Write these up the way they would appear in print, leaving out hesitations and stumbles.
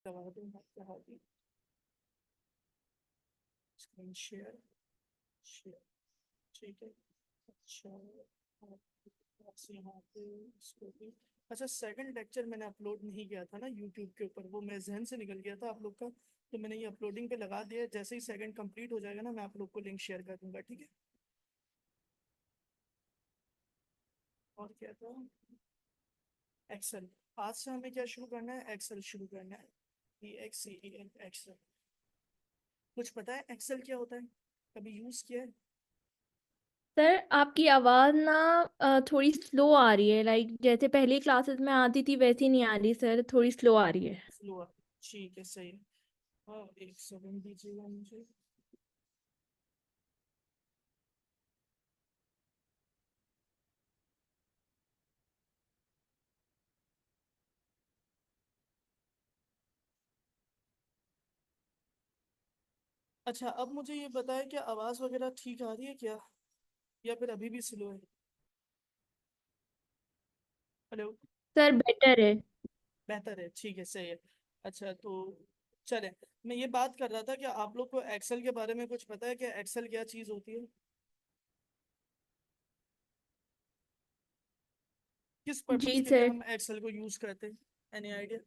लगा दूँ screen share share. ठीक है। अच्छा, बस यहाँ पे इसको भी। अच्छा, सेकंड लेक्चर मैंने अपलोड नहीं किया था ना यूट्यूब के ऊपर, वो मैं जहन से निकल गया था आप लोग का। तो मैंने ये अपलोडिंग पे लगा दिया है। जैसे ही सेकंड कंप्लीट हो जाएगा ना, मैं आप लोग को लिंक शेयर कर दूंगा, ठीक है। और क्या था, एक्सेल। आज से हमें क्या शुरू करना है, एक्सेल शुरू करना है। EXCEL Excel. कुछ पता है एक्सेल क्या होता है, कभी यूज किया है? सर आपकी आवाज़ ना थोड़ी स्लो आ रही है, लाइक जैसे पहली क्लासेस में आती थी वैसी नहीं आ रही सर, थोड़ी स्लो आ रही है। फ्लो। ठीक है, सही है। हाँ, एक सेकंड दीजिएगा मुझे। अच्छा, अब मुझे ये बताया कि आवाज़ वगैरह ठीक आ रही है क्या, या फिर अभी भी स्लो है? हेलो। सर बेटर है। बेहतर है, ठीक है, सही है। अच्छा तो चले, मैं ये बात कर रहा था कि आप लोग को एक्सेल के बारे में कुछ पता है कि एक्सेल क्या चीज़ होती है, किस पर्पज जी के लिए सर। हम एक्सेल को यूज़ करते हैं, एनी आइडिया?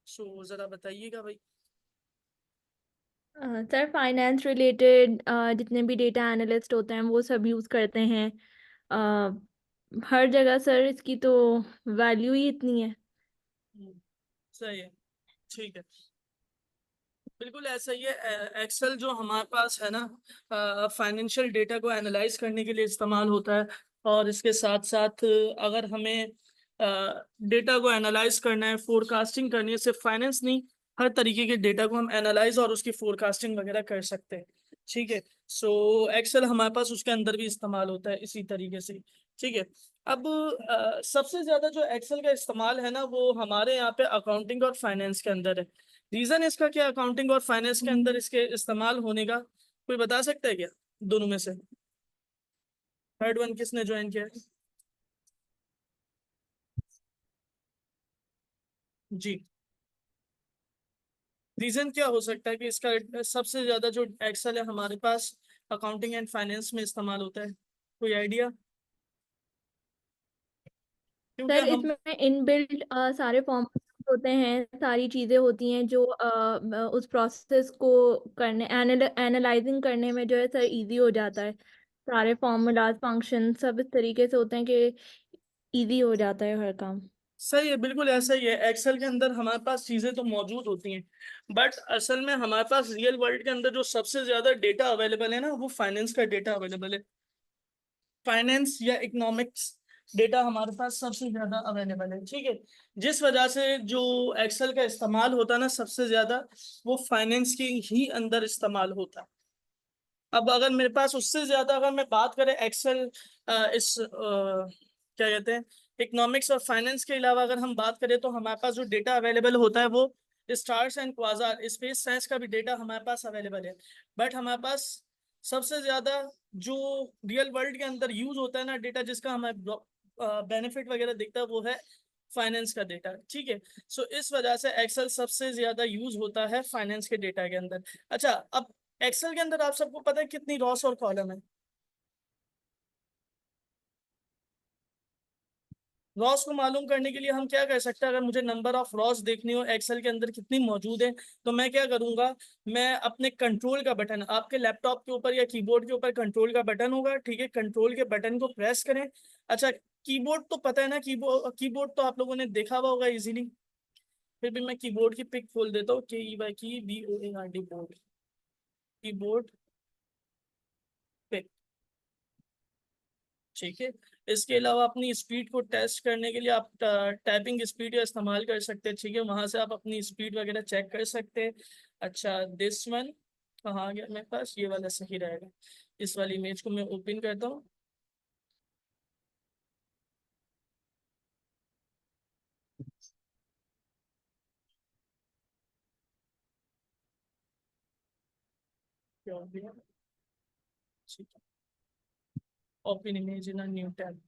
सो ज़रा बताइएगा भाई। सर फाइनेंस रिलेटेड जितने भी डेटा एनालिस्ट होते हैं वो सब यूज़ करते हैं। अ, हर जगह सर इसकी तो वैल्यू ही इतनी है। सही है, ठीक है। बिल्कुल ऐसा ही है। एक्सेल जो हमारे पास है ना, फाइनेंशियल डेटा को एनालाइज करने के लिए इस्तेमाल होता है। और इसके साथ साथ अगर हमें डेटा को एनालाइज करना है, फोरकास्टिंग करनी है, सिर्फ फाइनेंस नहीं, हर तरीके के डेटा को हम एनालाइज और उसकी फोरकास्टिंग वगैरह कर सकते हैं। ठीक है। सो एक्सेल हमारे पास उसके अंदर भी इस्तेमाल होता है इसी तरीके से। ठीक है। अब सबसे ज्यादा जो एक्सेल का इस्तेमाल है ना, वो हमारे यहाँ पे अकाउंटिंग और फाइनेंस के अंदर है। रीजन इसका क्या, अकाउंटिंग और फाइनेंस के अंदर इसके इस्तेमाल होने का कोई बता सकता है क्या, दोनों में से? थर्ड वन किसने ज्वाइन किया है? जी। रीजन क्या हो सकता है कि इसका सबसे ज्यादा जो एक्सेल है हमारे पास अकाउंटिंग एंड फाइनेंस में इस्तेमाल होता है, कोई आइडिया? क्योंकि सर हम। इसमें इनबिल्ट सारे फॉर्म होते हैं, सारी चीज़ें होती हैं जो उस प्रोसेस को करने एनालाइजिंग करने में जो है सर इजी हो जाता है। सारे फॉर्मूलाज फंक्शन सब इस तरीके से होते हैं कि इजी हो जाता है हर काम। सही है, बिल्कुल ऐसा ही है। एक्सेल के अंदर हमारे पास चीजें तो मौजूद होती हैं, बट असल में हमारे पास रियल वर्ल्ड के अंदर जो सबसे ज्यादा डेटा अवेलेबल है ना, वो फाइनेंस का डेटा अवेलेबल है। फाइनेंस या इकोनॉमिक्स डेटा हमारे पास सबसे ज्यादा अवेलेबल है। ठीक है। जिस वजह से जो एक्सेल का इस्तेमाल होता है ना सबसे ज्यादा, वो फाइनेंस के ही अंदर इस्तेमाल होता है। अब अगर मेरे पास उससे ज्यादा अगर मैं बात करें एक्सेल, क्या कहते हैं, इकोनॉमिक्स और फाइनेंस के अलावा अगर हम बात करें, तो हमारे पास जो डेटा अवेलेबल होता है वो stars and quasar, space science का भी डेटा हमारे पास अवेलेबल है। बट हमारे पास सबसे ज्यादा जो रियल वर्ल्ड के अंदर यूज होता है ना डेटा, जिसका हमें बेनिफिट वगैरह दिखता है, वो है फाइनेंस का डेटा। ठीक है। सो इस वजह से एक्सेल सबसे ज्यादा यूज होता है फाइनेंस के डेटा के अंदर। अच्छा, अब एक्सेल के अंदर आप सबको पता है कितनी रॉस और कॉलम है? रॉस को मालूम करने के लिए हम क्या कर सकते हैं, अगर मुझे नंबर ऑफ रॉस देखनी हो एक्सेल के अंदर कितनी मौजूद है, तो मैं क्या करूंगा, मैं अपने कंट्रोल का बटन, आपके लैपटॉप के ऊपर या कीबोर्ड के ऊपर कंट्रोल का बटन होगा, ठीक है, कंट्रोल के बटन को प्रेस करें। अच्छा, कीबोर्ड तो पता है ना, कीबोर्ड कीबोर्ड तो आप लोगों ने देखा हुआ होगा इजीली। फिर भी मैं कीबोर्ड की पिक खोल देता हूँ, KEY, बोर्ड, कीबोर्ड पिक। ठीक है। इसके अलावा अपनी स्पीड को टेस्ट करने के लिए आप टाइपिंग स्पीड का इस्तेमाल कर सकते हैं। ठीक है, वहां से आप अपनी स्पीड वगैरह चेक कर सकते हैं। अच्छा, दिस वन कहाँ आ गया मेरे पास, ये वाला सही रहेगा। इस वाली इमेज को मैं ओपन करता हूँ। क्या हो गया? ठीक है, open image in new tab.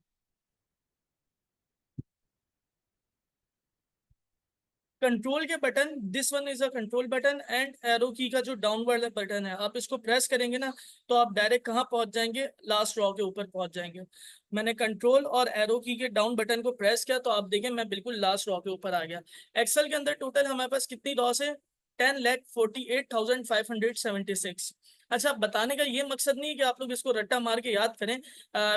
Control के button, this one is a control button and arrow key का जो डाउनवर्ड बटन है, आप इसको प्रेस करेंगे ना तो आप डायरेक्ट कहाँ पहुंच जाएंगे, लास्ट रॉ के ऊपर पहुंच जाएंगे। मैंने कंट्रोल और एरो की के डाउन बटन को प्रेस किया तो आप देखें मैं बिल्कुल लास्ट रॉ के ऊपर आ गया। एक्सेल के अंदर टोटल हमारे पास कितनी रॉस है, 10,48,576। अच्छा, बताने का ये मकसद नहीं है कि आप लोग इसको रट्टा मार के याद करें।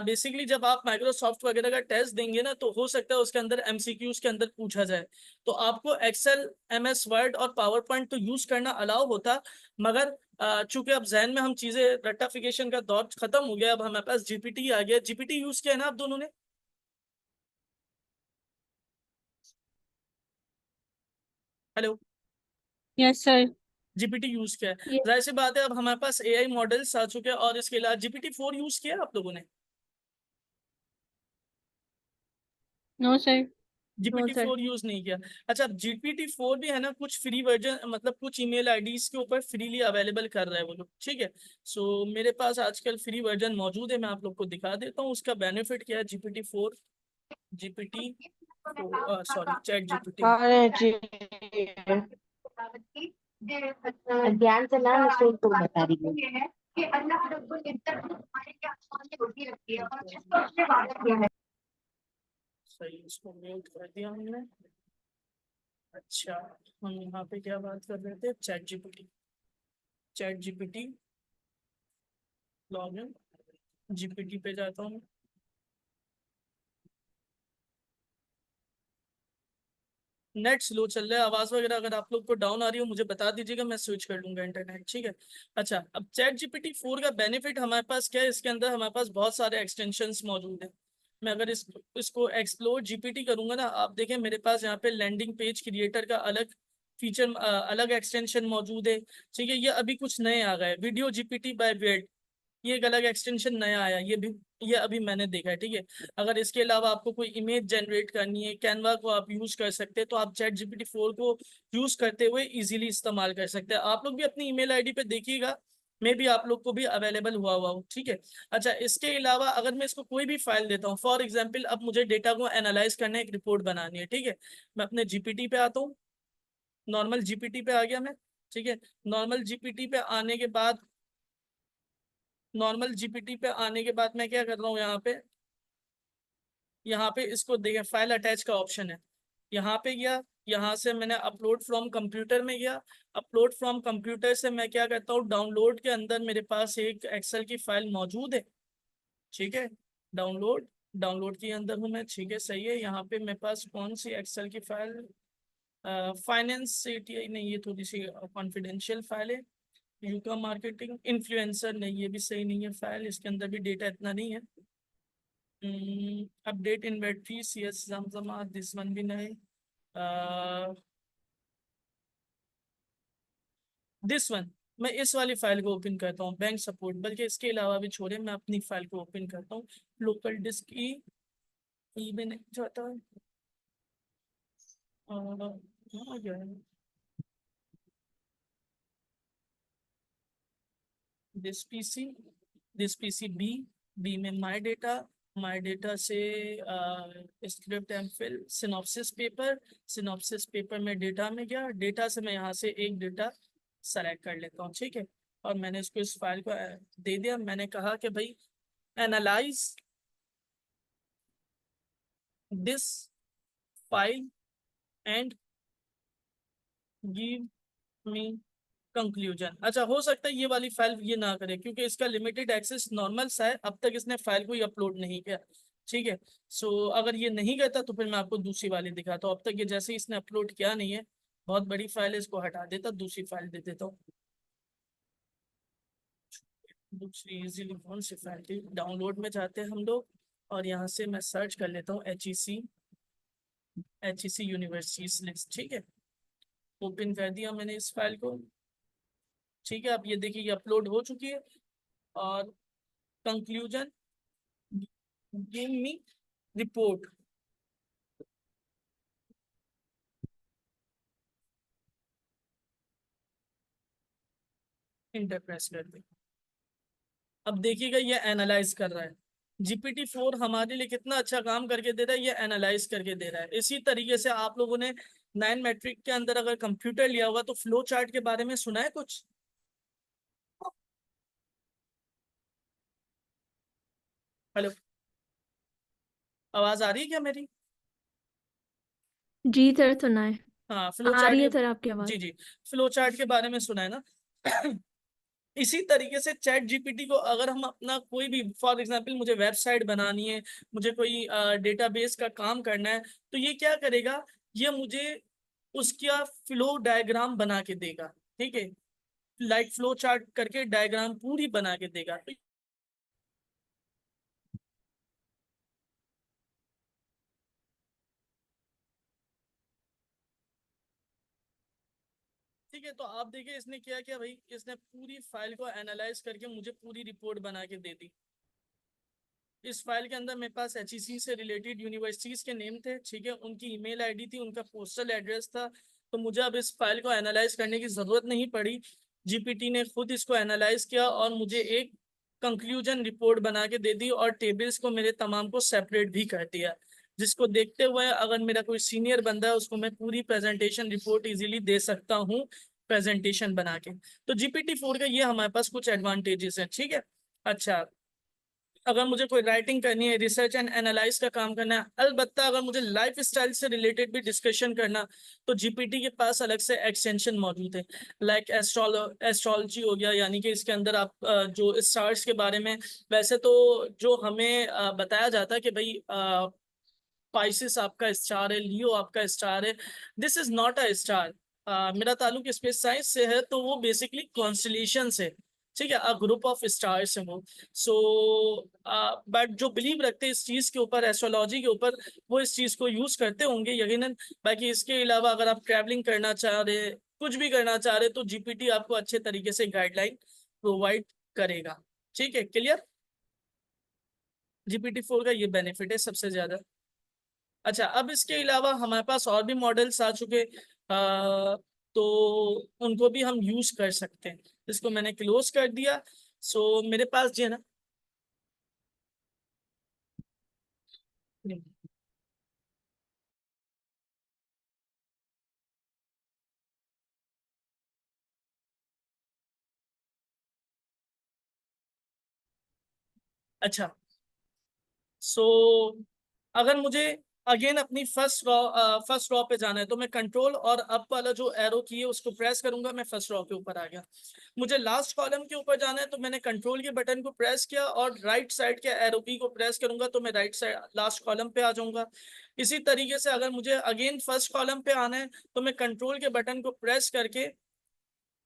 बेसिकली जब आप माइक्रोसॉफ्ट वगैरह का टेस्ट देंगे ना तो हो सकता है उसके अंदर एमसीक्यूज के अंदर पूछा जाए, तो आपको एक्सेल, एमएस वर्ड और पावर पॉइंट तो यूज करना अलाउ होता, मगर चूंकि अब जहन में हम चीजें रट्टाफिकेशन का दौर खत्म हो गया, अब हमारे पास जीपीटी आ गया। जीपीटी यूज किया है ना आप दोनों ने? Hello? Yes sir. GPT use किया है, ये जाहिर सी बात है अब हमारे पास एआई मॉडल्स आ चुके हैं, और इसके अलावा जीपीटी 4 यूज किया है आप लोगों ने? No sir. No GPT sir. 4 use नहीं किया। अच्छा, जीपीटी 4 भी है ना कुछ फ्री वर्जन, मतलब कुछ ईमेल आईडीज के ऊपर फ्रीली अवेलेबल कर रहे हैं वो लोग, ठीक है। सो मेरे पास आजकल फ्री वर्जन मौजूद है, मैं आप लोग को दिखा देता हूँ उसका बेनिफिट क्या है। GPT 4, GPT, sorry, chat GPT. अरे जी, ध्यान से ना सुन, तो बता रही है कि अल्लाह रब्बुल इज्जत ने हमारे लिए आसमान में रोटी रखी है और जिसको उसने वादा किया है। सही, इसको म्यूट कर दिया हमने। अच्छा, हम यहाँ पे क्या बात कर रहे थे, chat GPT. Chat GPT login, GPT पे जाता हूँ। नेट स्लो चल रहा है, आवाज वगैरह अगर आप लोग को डाउन आ रही हो मुझे बता दीजिएगा, मैं स्विच कर लूंगा इंटरनेट, ठीक है। अच्छा, अब चैट जीपीटी 4 का बेनिफिट हमारे पास क्या है, इसके अंदर हमारे पास बहुत सारे एक्सटेंशंस मौजूद हैं। मैं अगर इसको एक्सप्लोर जीपीटी करूंगा ना, आप देखें मेरे पास यहाँ पे लैंडिंग पेज क्रिएटर का अलग फीचर, अलग एक्सटेंशन मौजूद है, ठीक है। ये अभी कुछ नए आ गए, वीडियो जीपीटी बाय वेड, ये एक अलग एक्सटेंशन नया आया, ये भी, ये अभी मैंने देखा है, ठीक है। अगर इसके अलावा आपको कोई इमेज जनरेट करनी है, कैनवा को आप यूज कर सकते हैं, तो आप चैट जीपीटी 4 को यूज करते हुए इजीली इस्तेमाल कर सकते हैं। आप लोग भी अपनी ईमेल आईडी पे देखिएगा, मे भी आप लोग को भी अवेलेबल हुआ हुआ हो, ठीक है। अच्छा, इसके अलावा अगर मैं इसको कोई भी फाइल देता हूँ, फॉर एग्जाम्पल अब मुझे डेटा को एनालाइज करने एक रिपोर्ट बनानी है, ठीक है। मैं अपने जीपीटी पे आता हूँ, नॉर्मल जीपीटी पे आ गया मैं, ठीक है। नॉर्मल जीपीटी पे आने के बाद, नॉर्मल जीपीटी पे आने के बाद मैं क्या कर रहा हूँ, यहाँ पे इसको देखें, फाइल अटैच का ऑप्शन है, यहाँ पे गया, यहाँ से मैंने अपलोड फ्रॉम कंप्यूटर में गया। अपलोड फ्रॉम कंप्यूटर से मैं क्या करता हूँ, डाउनलोड के अंदर मेरे पास एक एक्सेल की फाइल मौजूद है, ठीक है। डाउनलोड, डाउनलोड के अंदर हूँ मैं, ठीक है, सही है। यहाँ पे मेरे पास कौन सी एक्सेल की फाइल, फाइनेंस सीटीआई नहीं, ये थोड़ी सी कॉन्फिडेंशियल फाइल है। यूका मार्केटिंग इन्फ्लुएंसर नहीं, ये भी सही नहीं है फाइल, इसके अंदर भी डेटा इतना नहीं है। अपडेट इन्वेंटरी सी एस जमजमा, दिस वन भी नहीं। दिस वन, मैं इस वाली फाइल को ओपन करता हूँ, बैंक सपोर्ट, बल्कि इसके अलावा भी छोड़े, मैं अपनी फाइल को ओपन करता हूँ। लोकल डिस्क ई में नहीं जाता है, कहाँ गया है? This PC, this PC B, B में माई डेटा, माई डेटा से script M phil, synopsis paper, synopsis paper में डेटा में गया, डेटा से मैं यहाँ से एक डेटा सेलेक्ट कर लेता हूँ, ठीक है। और मैंने इसको, इस फाइल को दे दिया, मैंने कहा कि भाई analyse this file and give me conclusion. अच्छा, हो सकता है ये वाली फाइल ये ना करे क्योंकि इसका लिमिटेड एक्सेस नॉर्मल सा है, अब तक इसने फाइल को ही अपलोड नहीं किया, ठीक है। सो अगर ये नहीं करता तो फिर मैं आपको दूसरी वाली दिखाता हूँ। अब तक ये जैसे ही इसने अपलोड किया नहीं है, बहुत बड़ी फाइल है, इसको हटा देता, दूसरी फाइल दे देता हूँ। दूसरी इजीली कौन सी फाइल थी, डाउनलोड में जाते हैं हम लोग, और यहाँ से मैं सर्च कर लेता हूँ एच ई सी यूनिवर्सिटीज लिस्ट, ठीक है। ओपन कर दिया मैंने इस फाइल को, ठीक है। अब ये देखिए ये अपलोड हो चुकी है, और conclusion give me report, enter press कर दे। अब देखिएगा ये एनालाइज कर रहा है, जीपीटी 4 हमारे लिए कितना अच्छा काम करके दे रहा है, ये एनालाइज करके दे रहा है। इसी तरीके से आप लोगों ने 9 मैट्रिक के अंदर अगर कंप्यूटर लिया हुआ तो फ्लो चार्ट के बारे में सुना है कुछ? हेलो, आवाज आ रही है क्या मेरी? जी सर, सुना है। हाँ, फ्लो आ चार्ट रही है के, सर आपकी आवाज। जी जी, फ्लो चार्ट के बारे में सुना है ना? इसी तरीके से चैट जीपीटी को अगर हम अपना कोई भी, फॉर एग्जांपल मुझे वेबसाइट बनानी है, मुझे कोई डेटाबेस का काम करना है, तो ये क्या करेगा, ये मुझे उसका फ्लो डायग्राम बना के देगा। ठीक है, लाइक फ्लो चार्ट करके डायग्राम पूरी बना के देगा। ठीक है, तो आप देखिए इसने क्या किया भाई, इसने पूरी फाइल को एनालाइज करके मुझे पूरी रिपोर्ट बना के दे दी। इस फाइल के अंदर मेरे पास HEC से रिलेटेड यूनिवर्सिटीज के नेम थे, ठीक है, उनकी ईमेल आईडी थी, उनका पोस्टल एड्रेस था। तो मुझे अब इस फाइल को एनालाइज करने की जरूरत नहीं पड़ी, जीपीटी ने खुद इसको एनालाइज किया और मुझे एक कंक्लूजन रिपोर्ट बना के दे दी, और टेबल्स को मेरे तमाम को सेपरेट भी कर दिया, जिसको देखते हुए अगर मेरा कोई सीनियर बंदा है उसको मैं पूरी प्रेजेंटेशन रिपोर्ट इजीली दे सकता हूँ प्रेजेंटेशन बना के। तो GPT-4 का ये हमारे पास कुछ एडवांटेजेस है। ठीक है, अच्छा, अगर मुझे कोई राइटिंग करनी है, रिसर्च एंड एनालाइज का काम करना है, अलबत्ता अगर मुझे लाइफ स्टाइल से रिलेटेड भी डिस्कशन करना, तो जीपीटी के पास अलग से एक्सटेंशन मौजूद है, लाइक एस्ट्रोलॉजी हो गया, यानी कि इसके अंदर आप जो स्टार्स के बारे में, वैसे तो जो हमें बताया जाता है कि भाई पाइसिस आपका स्टार है, लियो आपका स्टार है, this is not a star. मेरा ताल्लुक स्पेस साइंस से है, तो वो बेसिकली कॉन्स्टलेशन से, ठीक है, अ ग्रुप ऑफ स्टार्स है वो। सो बट जो बिलीव रखते हैं इस चीज के ऊपर, एस्ट्रोलॉजी के ऊपर, वो इस चीज को यूज करते होंगे यकीनन। बाकी इसके अलावा अगर आप ट्रैवलिंग करना चाह रहे, कुछ भी करना चाह रहे, तो जीपीटी आपको अच्छे तरीके से गाइडलाइन प्रोवाइड करेगा। ठीक है, क्लियर? GPT-4 का ये बेनिफिट है सबसे ज्यादा। अच्छा, अब इसके अलावा हमारे पास और भी मॉडल्स आ चुके, तो उनको भी हम यूज कर सकते हैं। इसको मैंने क्लोज कर दिया। सो मेरे पास जो है ना, अच्छा, सो अगर मुझे अगेन अपनी फर्स्ट रॉ पे जाना है, तो मैं कंट्रोल और अप वाला जो एरो की है उसको प्रेस करूंगा, मैं फर्स्ट रॉ के ऊपर आ गया। मुझे लास्ट कॉलम के ऊपर जाना है, तो मैंने कंट्रोल के बटन को प्रेस किया और राइट साइड के एरो की को प्रेस करूंगा, तो मैं राइट साइड लास्ट कॉलम पे आ जाऊंगा। इसी तरीके से अगर मुझे अगेन फर्स्ट कॉलम पे आना है, तो मैं कंट्रोल के बटन को प्रेस करके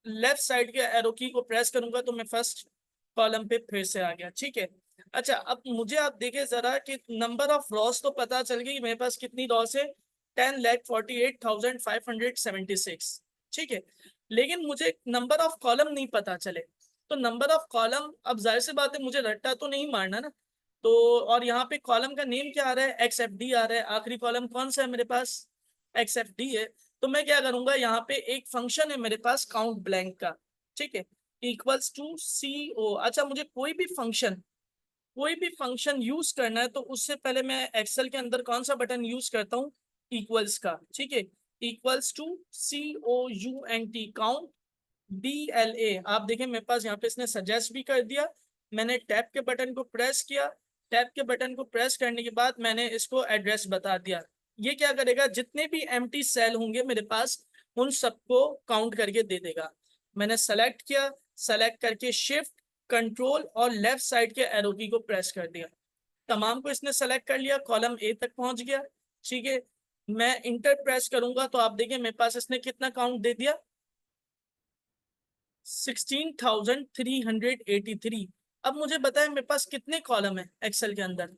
लेफ्ट साइड के एरो की को प्रेस करूंगा, तो मैं फर्स्ट कॉलम पे फिर से आ गया। ठीक है, अच्छा, अब मुझे आप देखें जरा कि नंबर ऑफ रॉस तो पता चल गई मेरे पास कितनी रॉस है, 10,48,576। ठीक है, लेकिन मुझे नंबर ऑफ कॉलम नहीं पता चले। तो नंबर ऑफ कॉलम, अब जाहिर सी बात है मुझे रट्टा तो नहीं मारना ना, तो और यहाँ पे कॉलम का नेम क्या आ रहा है, XFD आ रहा है, आखिरी कॉलम कौन सा है मेरे पास, XFD है। तो मैं क्या करूंगा, यहाँ पे एक फंक्शन है मेरे पास काउंट ब्लैंक का, ठीक है, इक्वल्स टू CO। अच्छा, मुझे कोई भी फंक्शन यूज करना है, तो उससे पहले मैं एक्सेल के अंदर कौन सा बटन यूज करता हूँ, इक्वल्स का। ठीक है, equals to COUNT, count BLA। आप देखें मेरे पास यहाँ पे इसने सजेस्ट भी कर दिया। मैंने टैब के बटन को प्रेस किया, टैब के बटन को प्रेस करने के बाद मैंने इसको एड्रेस बता दिया। ये क्या करेगा, जितने भी एम्प्टी सेल होंगे मेरे पास उन सबको काउंट करके दे देगा। मैंने सेलेक्ट किया, सेलेक्ट करके शिफ्ट कंट्रोल और लेफ्ट साइड के एरो की को प्रेस कर दिया, तमाम को इसने सेलेक्ट कर लिया, कॉलम A तक पहुंच गया। ठीक है, मैं इंटर प्रेस करूंगा, तो आप देखिए मेरे पास इसने कितना काउंट दे दिया, 16,383। अब मुझे बताएं मेरे पास कितने कॉलम है एक्सेल के अंदर,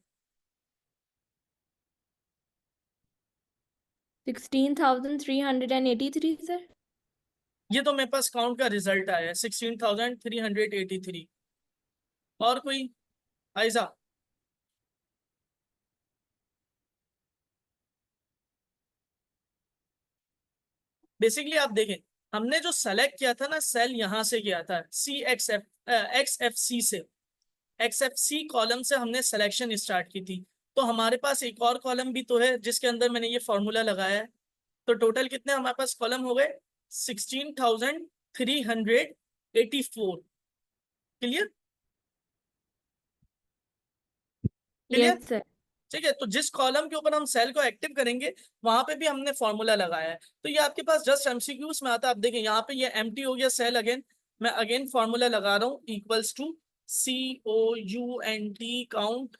16,383 सर। ये तो मेरे पास काउंट का रिजल्ट आया है 16,383। और कोई आयजा? बेसिकली आप देखें, हमने जो सेलेक्ट किया था ना सेल, यहां से किया था XFC से, XFC कॉलम से हमने सिलेक्शन स्टार्ट की थी। तो हमारे पास एक और कॉलम भी तो है जिसके अंदर मैंने ये फॉर्मूला लगाया है, तो टोटल कितने हमारे पास कॉलम हो गए 16,384। क्लियर? क्लियर? Yes sir. ठीक है, तो जिस कॉलम के ऊपर हम सेल को एक्टिव करेंगे वहां पे भी हमने फॉर्मूला लगाया है। तो ये आपके पास जस्ट एमसीक्यूज में आता है। आप देखें यहाँ पे ये एम्प्टी हो गया सेल, अगेन मैं अगेन फॉर्मूला लगा रहा हूँ, इक्वल्स टू COUNT काउंट।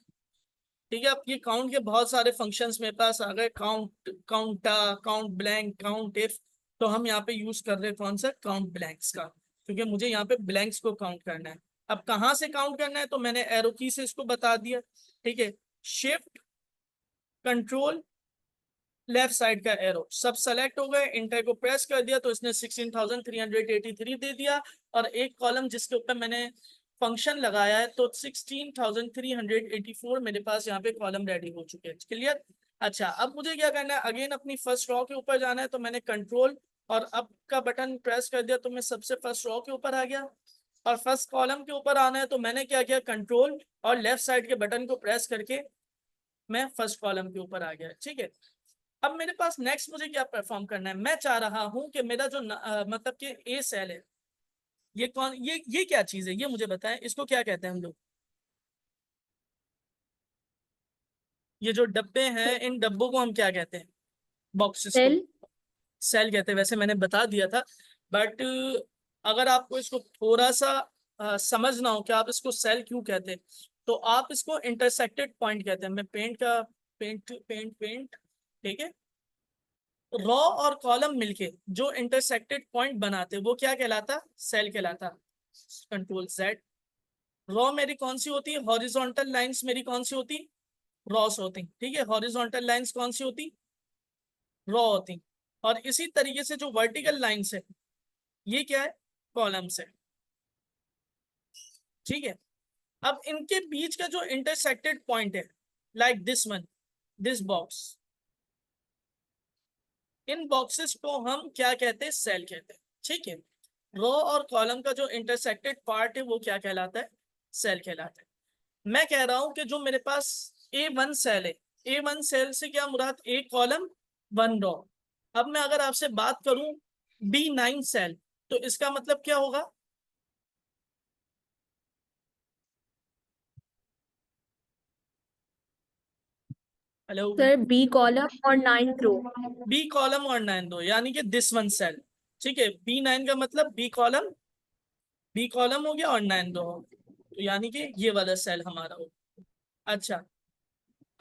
ठीक है, अब ये काउंट के बहुत सारे फंक्शंस मेरे पास आ गए, count, counta, count blank, count if. तो हम यहाँ पे यूज कर रहे हैं कौन सा, काउंट ब्लैंक्स का, क्योंकि मुझे यहाँ पे ब्लैंक्स को काउंट करना है। अब कहाँ से काउंट करना है, तो मैंने एरो की से इसको बता दिया। ठीक है, शिफ्ट कंट्रोल लेफ्ट साइड का एरो सब सेलेक्ट हो गए, इंटर को प्रेस कर दिया तो इसने 16,383 दे दिया, और एक कॉलम जिसके ऊपर मैंने फंक्शन लगाया है तो 16,384 मेरे पास यहाँ पे कॉलम रेडी हो चुके हैं। क्लियर? अच्छा, अब मुझे क्या करना है, अगेन अपनी फर्स्ट रॉ के ऊपर जाना है, तो मैंने कंट्रोल और अप का बटन प्रेस कर दिया तो मैं सबसे फर्स्ट रॉ के ऊपर आ गया, और फर्स्ट कॉलम के ऊपर आना है तो मैंने क्या किया, कंट्रोल और लेफ्ट साइड के बटन को प्रेस करके मैं फर्स्ट कॉलम के ऊपर आ गया। ठीक है, अब मेरे पास नेक्स्ट मुझे क्या परफॉर्म करना है, मैं चाह रहा हूं कि मेरा जो मतलब कि ए सेल है, ये कौन, ये क्या चीज है, ये मुझे बताएं, इसको क्या कहते हैं हम लोग? ये जो डब्बे हैं, इन डब्बों को हम क्या कहते हैं? बॉक्सेस को सेल। सेल कहते हैं। वैसे मैंने बता दिया था, बट अगर आपको इसको थोड़ा सा समझना हो कि आप इसको सेल क्यों कहते हैं, तो आप इसको इंटरसेक्टेड पॉइंट कहते हैं। मैं पेंट का पेंट, ठीक है, रॉ और कॉलम मिलके जो इंटरसेक्टेड पॉइंट बनाते वो क्या कहलाता, सेल कहलाता। कंट्रोल Z, रॉ मेरी कौन सी होती है, हॉरिजॉन्टल लाइंस मेरी कौन सी होती, रॉस होती। ठीक है, हॉरिजॉन्टल लाइंस कौन सी होती, रॉ होती। और इसी तरीके से जो वर्टिकल लाइंस है ये क्या है, कॉलम्स है। ठीक है, अब इनके बीच का जो इंटरसेक्टेड पॉइंट है, like this one, this box, in boxes को हम क्या कहते हैं, सेल कहते हैं। ठीक है, रो और कॉलम का जो इंटरसेक्टेड पार्ट है वो क्या कहलाता है, सेल कहलाता है। मैं कह रहा हूं कि जो मेरे पास A1 सेल है, A1 सेल से क्या मुराद, एक कॉलम 1 रो। अब मैं अगर आपसे बात करूं B9 सेल, तो इसका मतलब क्या होगा, हेलो, सर बी कॉलम और 9th रो। B कॉलम और 9 रो, यानी कि दिस वन सेल। ठीक है, B9 का मतलब बी कॉलम हो गया और 9 रो हो, तो यानी कि ये वाला सेल हमारा हो। अच्छा,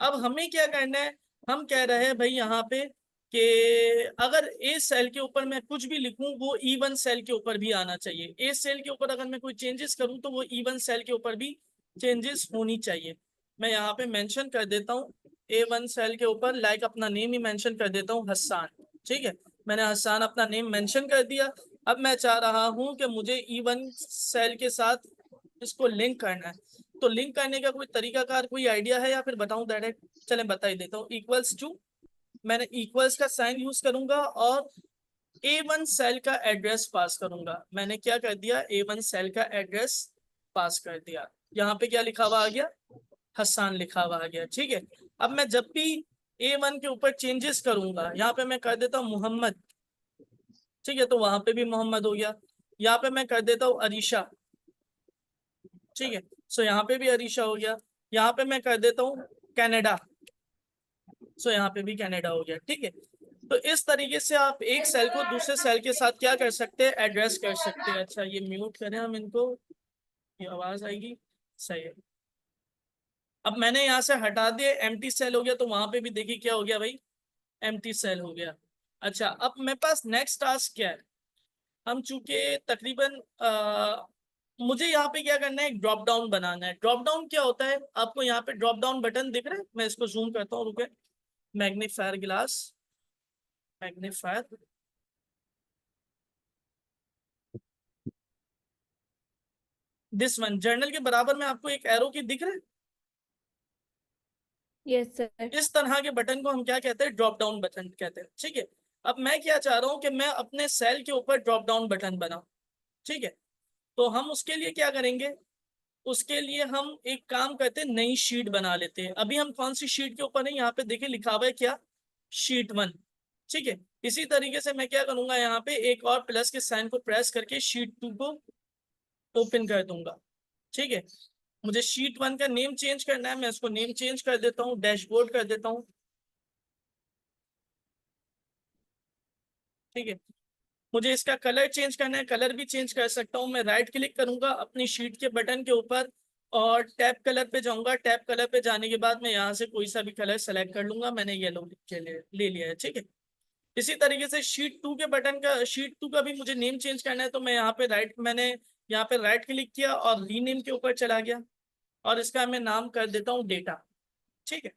अब हमें क्या करना है, हम कह रहे हैं भाई यहाँ पे कि अगर ए सेल के ऊपर मैं कुछ भी लिखूं वो E1 सेल के ऊपर भी आना चाहिए। ए सेल के ऊपर अगर मैं कोई चेंजेस करूं तो वो E1 सेल के ऊपर भी चेंजेस होनी चाहिए। मैं यहाँ पे मेंशन कर देता हूँ A1 सेल के ऊपर, लाइक अपना नेम ही मेंशन कर देता हूँ, हसन। ठीक है, मैंने हसन अपना नेम मेंशन कर दिया। अब मैं चाह रहा हूँ कि मुझे E1 सेल के साथ इसको लिंक करना है, तो लिंक करने का कोई तरीकाकार, कोई आइडिया है या फिर बताऊं डायरेक्ट? चलें बता ही देता हूँ, इक्वल्स टू, मैंने इक्वल्स का साइन यूज करूंगा और A1 सेल का एड्रेस पास करूंगा। मैंने क्या कर दिया, A1 सेल का एड्रेस पास कर दिया। यहाँ पे क्या लिखा हुआ आ गया, हसन लिखा हुआ आ गया। ठीक है, अब मैं जब भी A1 के ऊपर चेंजेस करूंगा, यहाँ पे मैं कर देता हूँ मोहम्मद। ठीक है, तो वहां पे भी मोहम्मद हो गया। यहाँ पे मैं कर देता हूँ अरीशा। ठीक है, सो यहाँ पे भी अरीशा हो गया। यहाँ पे मैं कर देता हूँ कनाडा, सो यहाँ पे भी कनाडा हो गया। ठीक है, तो इस तरीके से आप एक सेल को दूसरे सेल के साथ क्या कर सकते हैं, एड्रेस कर सकते हैं। अच्छा, ये म्यूट करें हम इनको, ये आवाज आएगी, सही है। अब मैंने यहाँ से हटा दिया, एम्प्टी सेल हो गया, तो वहां पे भी देखिए क्या हो गया भाई, एम्प्टी सेल हो गया। अच्छा, अब मेरे पास नेक्स्ट टास्क क्या है, हम चूंकि तकरीबन मुझे यहाँ पे क्या करना है, एक ड्रॉप डाउन बनाना है। ड्रॉप डाउन क्या होता है, आपको यहाँ पे ड्रॉप डाउन बटन दिख रहा है, मैं इसको जूम करता हूँ, रुके, magnifier glass, magnifier, this one, journal के बराबर में आपको एक एरो की दिख रहा है, यस सर। इस तरह के बटन को हम क्या कहते हैं, ड्रॉप डाउन बटन कहते हैं। ठीक है, अब मैं क्या चाह रहा हूँ कि मैं अपने सेल के ऊपर ड्रॉप डाउन बटन बनाऊं। ठीक है, तो हम उसके लिए क्या करेंगे, उसके लिए हम एक काम करते हैं, नई शीट बना लेते हैं। अभी हम कौन सी शीट के ऊपर है, यहाँ पे देखिए लिखा हुआ है क्या, शीट 1। ठीक है। इसी तरीके से मैं क्या करूंगा, यहाँ पे एक और प्लस के साइन को प्रेस करके शीट 2 को ओपन कर दूंगा। ठीक है, मुझे शीट 1 का नेम चेंज करना है, मैं इसको नेम चेंज कर देता हूँ, डैशबोर्ड कर देता हूँ। ठीक है, मुझे इसका कलर चेंज करना है, कलर भी चेंज कर सकता हूँ। मैं राइट क्लिक करूंगा अपनी शीट के बटन के ऊपर और टैब कलर पे जाऊंगा। टैब कलर पे जाने के बाद मैं यहाँ से कोई सा भी कलर सेलेक्ट कर लूंगा। मैंने येलो ले लिया है। ठीक है, इसी तरीके से शीट 2 के बटन का, शीट 2 का भी मुझे नेम चेंज करना है, तो मैं मैंने यहाँ पे राइट क्लिक किया और रीनेम के ऊपर चला गया और इसका मैं नाम कर देता हूँ डेटा। ठीक है,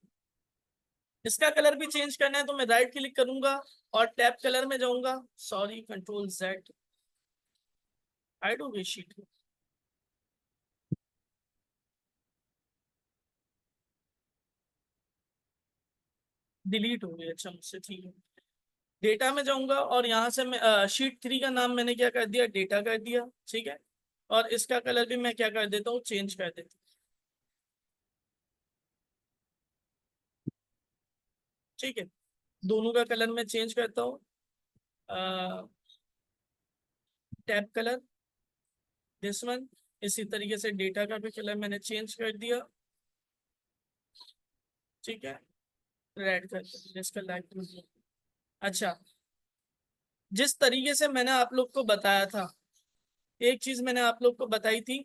इसका कलर भी चेंज करना है तो मैं राइट क्लिक करूंगा और टैब कलर में जाऊंगा। सॉरी, कंट्रोल Z, हाइड हो गई शीट, डिलीट हो गई। अच्छा मुझसे, ठीक है। डेटा में जाऊंगा और यहाँ से मैं शीट 3 का नाम मैंने क्या कर दिया, डेटा कर दिया। ठीक है, और इसका कलर भी मैं क्या कर देता हूँ, चेंज कर देता हूँ। ठीक है, दोनों का कलर मैं चेंज करता हूँ। Tab colour this one. इसी तरीके से डेटा का भी कलर मैंने चेंज कर दिया। ठीक है, रेड कर दिया, जिसका लाइट। अच्छा, जिस तरीके से मैंने आप लोग को बताया था, एक चीज मैंने आप लोग को बताई थी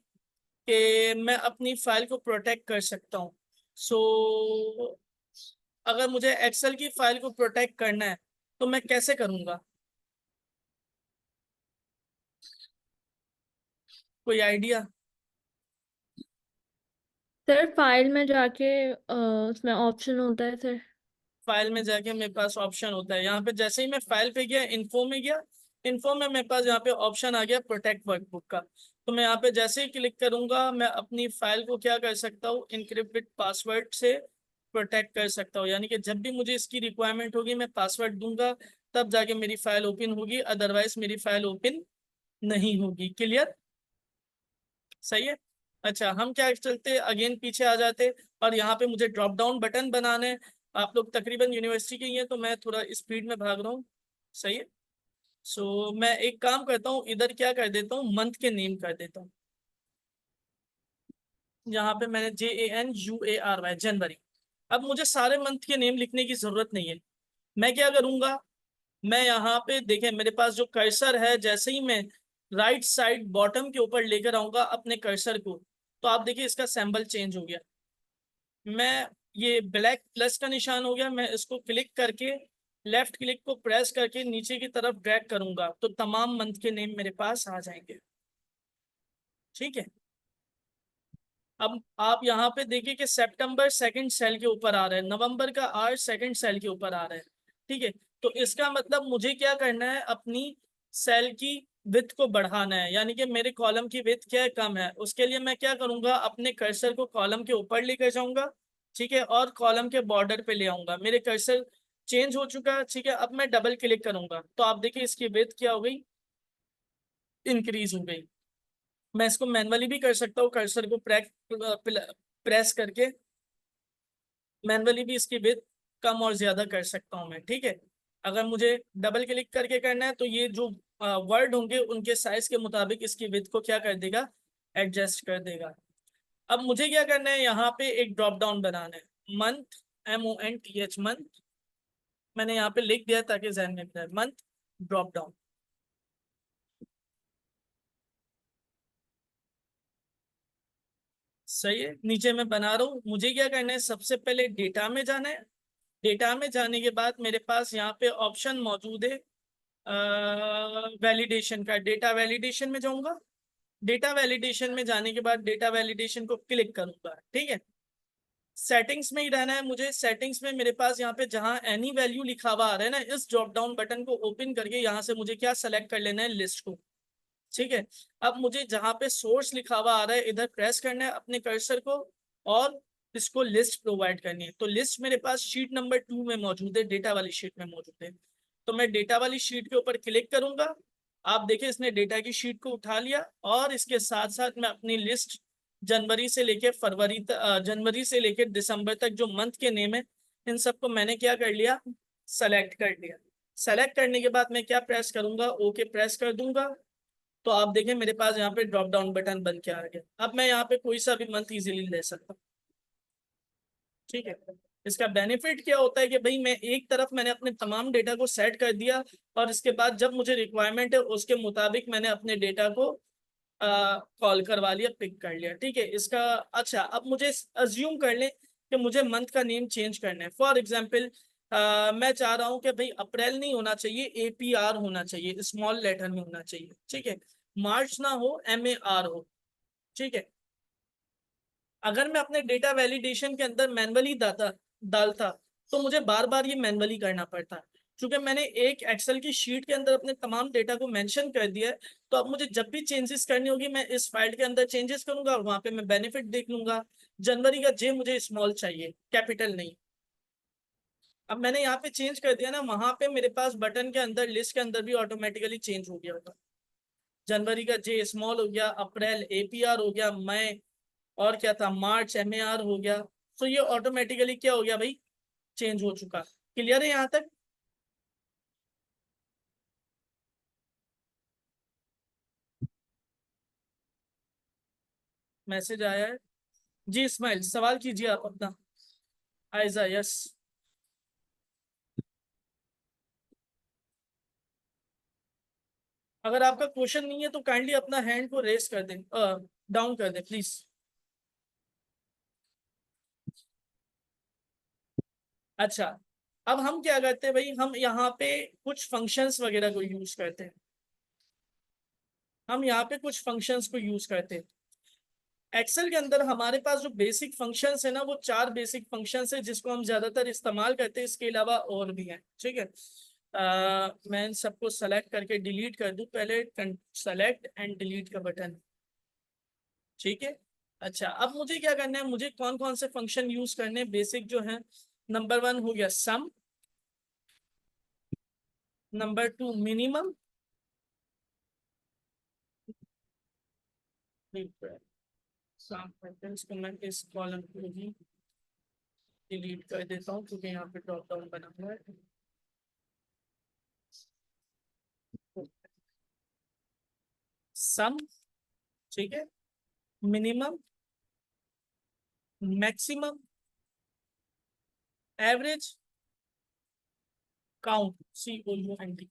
कि मैं अपनी फाइल को प्रोटेक्ट कर सकता हूँ। सो अगर मुझे एक्सेल की फाइल को प्रोटेक्ट करना है तो मैं कैसे करूंगा, कोई आइडिया? सर फाइल में जाके उसमें ऑप्शन होता है सर। फाइल में जाके मेरे पास ऑप्शन होता है। यहाँ पे जैसे ही मैं फाइल पे गया, इन्फो में गया, इन्फो में मेरे पास यहाँ पे ऑप्शन आ गया प्रोटेक्ट वर्कबुक का। तो मैं यहाँ पे जैसे ही क्लिक करूंगा, मैं अपनी फाइल को क्या कर सकता हूँ, इनक्रिप्टेड पासवर्ड से प्रोटेक्ट कर सकता हूँ। यानी कि जब भी मुझे इसकी रिक्वायरमेंट होगी, मैं पासवर्ड दूंगा, तब जाके मेरी फाइल ओपन होगी, अदरवाइज मेरी फाइल ओपन नहीं होगी। क्लियर? सही है। अच्छा, हम क्या चलते अगेन पीछे आ जाते और यहाँ पे मुझे ड्रॉप डाउन बटन बनाने। आप लोग तकरीबन यूनिवर्सिटी के ही हैं तो मैं थोड़ा स्पीड में भाग रहा हूँ। सही है। सो मैं एक काम करता हूँ, इधर क्या कर देता हूँ, मंथ के नेम कर देता हूँ। यहाँ पे मैंने JANUARY, जनवरी। अब मुझे सारे मंथ के नेम लिखने की जरूरत नहीं है। मैं क्या करूंगा, मैं यहाँ पे देखें, मेरे पास जो कर्सर है, जैसे ही मैं राइट साइड बॉटम के ऊपर लेकर आऊंगा अपने कर्सर को, तो आप देखिए इसका सिंबल चेंज हो गया। मैं, ये ब्लैक प्लस का निशान हो गया, मैं इसको क्लिक करके लेफ्ट क्लिक को प्रेस करके नीचे की तरफ ड्रैग करूंगा तो तमाम मंथ के नेम मेरे पास आ जाएंगे। ठीक है, अब आप यहाँ पे देखिए कि सितंबर सेकंड सेल के ऊपर आ रहा है, नवंबर का R सेकंड सेल के ऊपर आ रहा है। ठीक है, तो इसका मतलब मुझे क्या करना है, अपनी सेल की विड्थ को बढ़ाना है, यानी कि मेरे कॉलम की विड्थ क्या है, कम है। उसके लिए मैं क्या करूंगा, अपने कर्सर को कॉलम के ऊपर लेकर जाऊंगा। ठीक है, और कॉलम के बॉर्डर पे ले आऊंगा। मेरे कर्सर चेंज हो चुका है। ठीक है, अब मैं डबल क्लिक करूंगा तो आप देखिए इसकी विड्थ क्या हो गई, इंक्रीज हो गई। मैं इसको मैनुअली भी कर सकता हूँ, कर्सर को प्रेस करके मैनुअली भी इसकी विड्थ कम और ज्यादा कर सकता हूँ मैं। ठीक है, अगर मुझे डबल क्लिक करके करना है तो ये जो वर्ड होंगे उनके साइज के मुताबिक इसकी विड्थ को क्या कर देगा, एडजस्ट कर देगा। अब मुझे क्या करना है, यहाँ पे एक ड्रॉप डाउन बनाना है, मंथ, MONTH, मंथ। मैंने यहाँ पे लिख दिया ताकि जहन में रहे, मंथ ड्रॉप डाउन। सही है, नीचे मैं बना रहा हूँ। मुझे क्या करना है, सबसे पहले डेटा में जाना है। डेटा में जाने के बाद मेरे पास यहाँ पे ऑप्शन मौजूद है वैलिडेशन का। डेटा वैलिडेशन में जाऊंगा। डेटा वैलिडेशन में जाने के बाद डेटा वैलिडेशन को क्लिक करूंगा। ठीक है, सेटिंग्स में ही रहना है मुझे। सेटिंग्स में मेरे पास यहाँ पे जहाँ एनी वैल्यू लिखा हुआ आ रहा है ना, इस ड्रॉप डाउन बटन को ओपन करके यहाँ से मुझे क्या सेलेक्ट कर लेना है, लिस्ट को। ठीक है, अब मुझे जहाँ पे सोर्स लिखा हुआ आ रहा है, इधर प्रेस करना है अपने कर्सर को और इसको लिस्ट प्रोवाइड करनी है। तो लिस्ट मेरे पास शीट नंबर 2 में मौजूद है, डेटा वाली शीट में मौजूद है। तो मैं डेटा वाली शीट के ऊपर क्लिक करूंगा। आप देखिए इसने डेटा की शीट को उठा लिया और इसके साथ साथ मैं अपनी लिस्ट जनवरी से लेके जनवरी से लेकर दिसंबर तक जो मंथ के नेम है, इन सबको मैंने क्या कर लिया, सेलेक्ट कर लिया। सेलेक्ट करने के बाद मैं क्या प्रेस करूंगा, ओके प्रेस कर दूंगा, तो आप देखें मेरे पास यहाँ पे ड्रॉप डाउन बटन बन के आ गया। अब मैं यहाँ पे कोई सा भी मंथ इजीली ले सकता हूँ। ठीक है, इसका बेनिफिट क्या होता है कि भाई मैं एक तरफ मैंने अपने तमाम डेटा को सेट कर दिया और इसके बाद जब मुझे रिक्वायरमेंट है उसके मुताबिक मैंने अपने डेटा को कॉल करवा लिया, पिक कर लिया। ठीक है, इसका अच्छा अब मुझे अज्यूम कर लें कि मुझे मंथ का नेम चेंज करना है। फॉर एग्जांपल मैं चाह रहा हूं कि भाई अप्रैल नहीं होना चाहिए, APR होना चाहिए, स्मॉल लेटर में होना चाहिए। ठीक है, मार्च ना हो, MAR हो। ठीक है, अगर मैं अपने डेटा वैलिडेशन के अंदर मैनुअली डालता तो मुझे बार बार ये मैनुअली करना पड़ता। क्योंकि मैंने एक एक्सेल की शीट के अंदर अपने तमाम डेटा को मेंशन कर दिया है, तो अब मुझे जब भी चेंजेस करनी होगी मैं इस फाइल के अंदर चेंजेस करूंगा और वहां पे मैं बेनिफिट देख लूंगा। जनवरी का J मुझे स्मॉल चाहिए, कैपिटल नहीं। अब मैंने यहाँ पे चेंज कर दिया ना, वहां पे मेरे पास बटन के अंदर लिस्ट के अंदर भी ऑटोमेटिकली चेंज हो गया होगा। जनवरी का J स्मॉल हो गया, अप्रैल APR हो गया, मई और क्या था, मार्च MAR हो गया। तो ये ऑटोमेटिकली क्या हो गया भाई, चेंज हो चुका। क्लियर है यहाँ तक? मैसेज आया है जी। इस्माइल सवाल कीजिए आप अपना। आयजा यस। अगर आपका क्वेश्चन नहीं है तो काइंडली अपना हैंड को रेस कर दें, डाउन कर दें प्लीज। अच्छा, अब हम क्या करते हैं भाई, हम यहाँ पे कुछ फंक्शंस वगैरह को यूज करते हैं। हम यहाँ पे कुछ फंक्शंस को यूज करते हैं। एक्सेल के अंदर हमारे पास जो बेसिक फंक्शंस है ना, वो 4 बेसिक फंक्शंस है जिसको हम ज्यादातर इस्तेमाल करते हैं। इसके अलावा और भी हैं। ठीक है, मैं इन सबको सेलेक्ट करके डिलीट कर दूं। पहले सेलेक्ट एंड डिलीट का बटन। ठीक है, अच्छा अब मुझे क्या करना है, मुझे कौन कौन से फंक्शन यूज करने हैं बेसिक जो है। नंबर 1 हो गया सम, नंबर 2 मिनिमम, इसको मैं इस कॉलम को ही डिलीट कर देता हूँ क्योंकि यहाँ पे ड्रॉप डाउन बना हुआ है। सम, ठीक है, minimum, maximum, average, count, COUNT।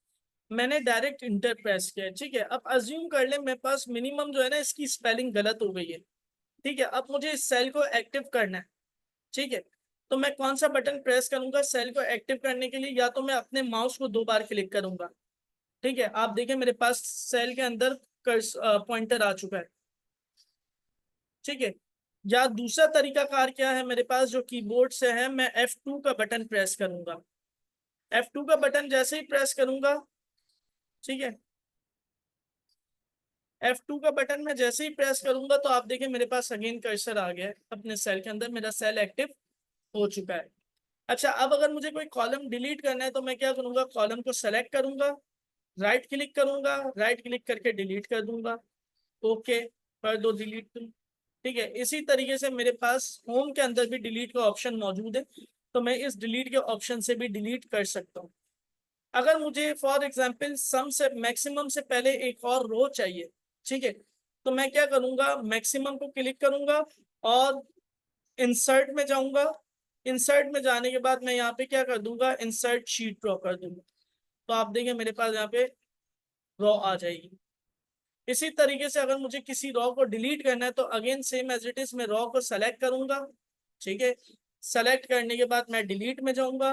मैंने डायरेक्ट इंटर प्रेस किया है। ठीक है, अब अज्यूम कर ले मेरे पास मिनिमम जो है ना, इसकी स्पेलिंग गलत हो गई है। ठीक है, अब मुझे इस सेल को एक्टिव करना है। ठीक है, तो मैं कौन सा बटन प्रेस करूंगा सेल को एक्टिव करने के लिए? या तो मैं अपने माउस को 2 बार क्लिक करूंगा। ठीक है, आप देखें मेरे पास सेल के अंदर पॉइंटर आ चुका है। ठीक है, या दूसरा तरीका कार क्या है मेरे पास जो कीबोर्ड से है, मैं F2 का बटन प्रेस करूंगा। F2 का बटन जैसे ही प्रेस करूंगा, ठीक है, F2 का बटन मैं जैसे ही प्रेस करूंगा तो आप देखें मेरे पास अगेन कर्सर आ गया है अपने सेल के अंदर, मेरा सेल एक्टिव हो चुका है। अच्छा, अब अगर मुझे कोई कॉलम डिलीट करना है तो मैं क्या करूंगा, कॉलम को सेलेक्ट करूंगा, राइट क्लिक करूंगा, राइट क्लिक करके डिलीट कर दूंगा। ओके कर दो, डिलीट तुम। ठीक है, इसी तरीके से मेरे पास होम के अंदर भी डिलीट का ऑप्शन मौजूद है, तो मैं इस डिलीट के ऑप्शन से भी डिलीट कर सकता हूँ। अगर मुझे फॉर एग्जांपल सम से मैक्सिमम से पहले एक और रो चाहिए, ठीक है, तो मैं क्या करूंगा, मैक्सिमम को क्लिक करूंगा और इंसर्ट में जाऊंगा। इंसर्ट में जाने के बाद मैं यहाँ पे क्या कर दूंगा, इंसर्ट शीट ड्रॉ कर दूंगा। तो आप देखें मेरे पास यहाँ पे रॉ आ जाएगी। इसी तरीके से अगर मुझे किसी रॉ को डिलीट करना है तो again same as it is मैं रॉ को सेलेक्ट करूंगा। ठीक है, सेलेक्ट करने के बाद मैं डिलीट में जाऊंगा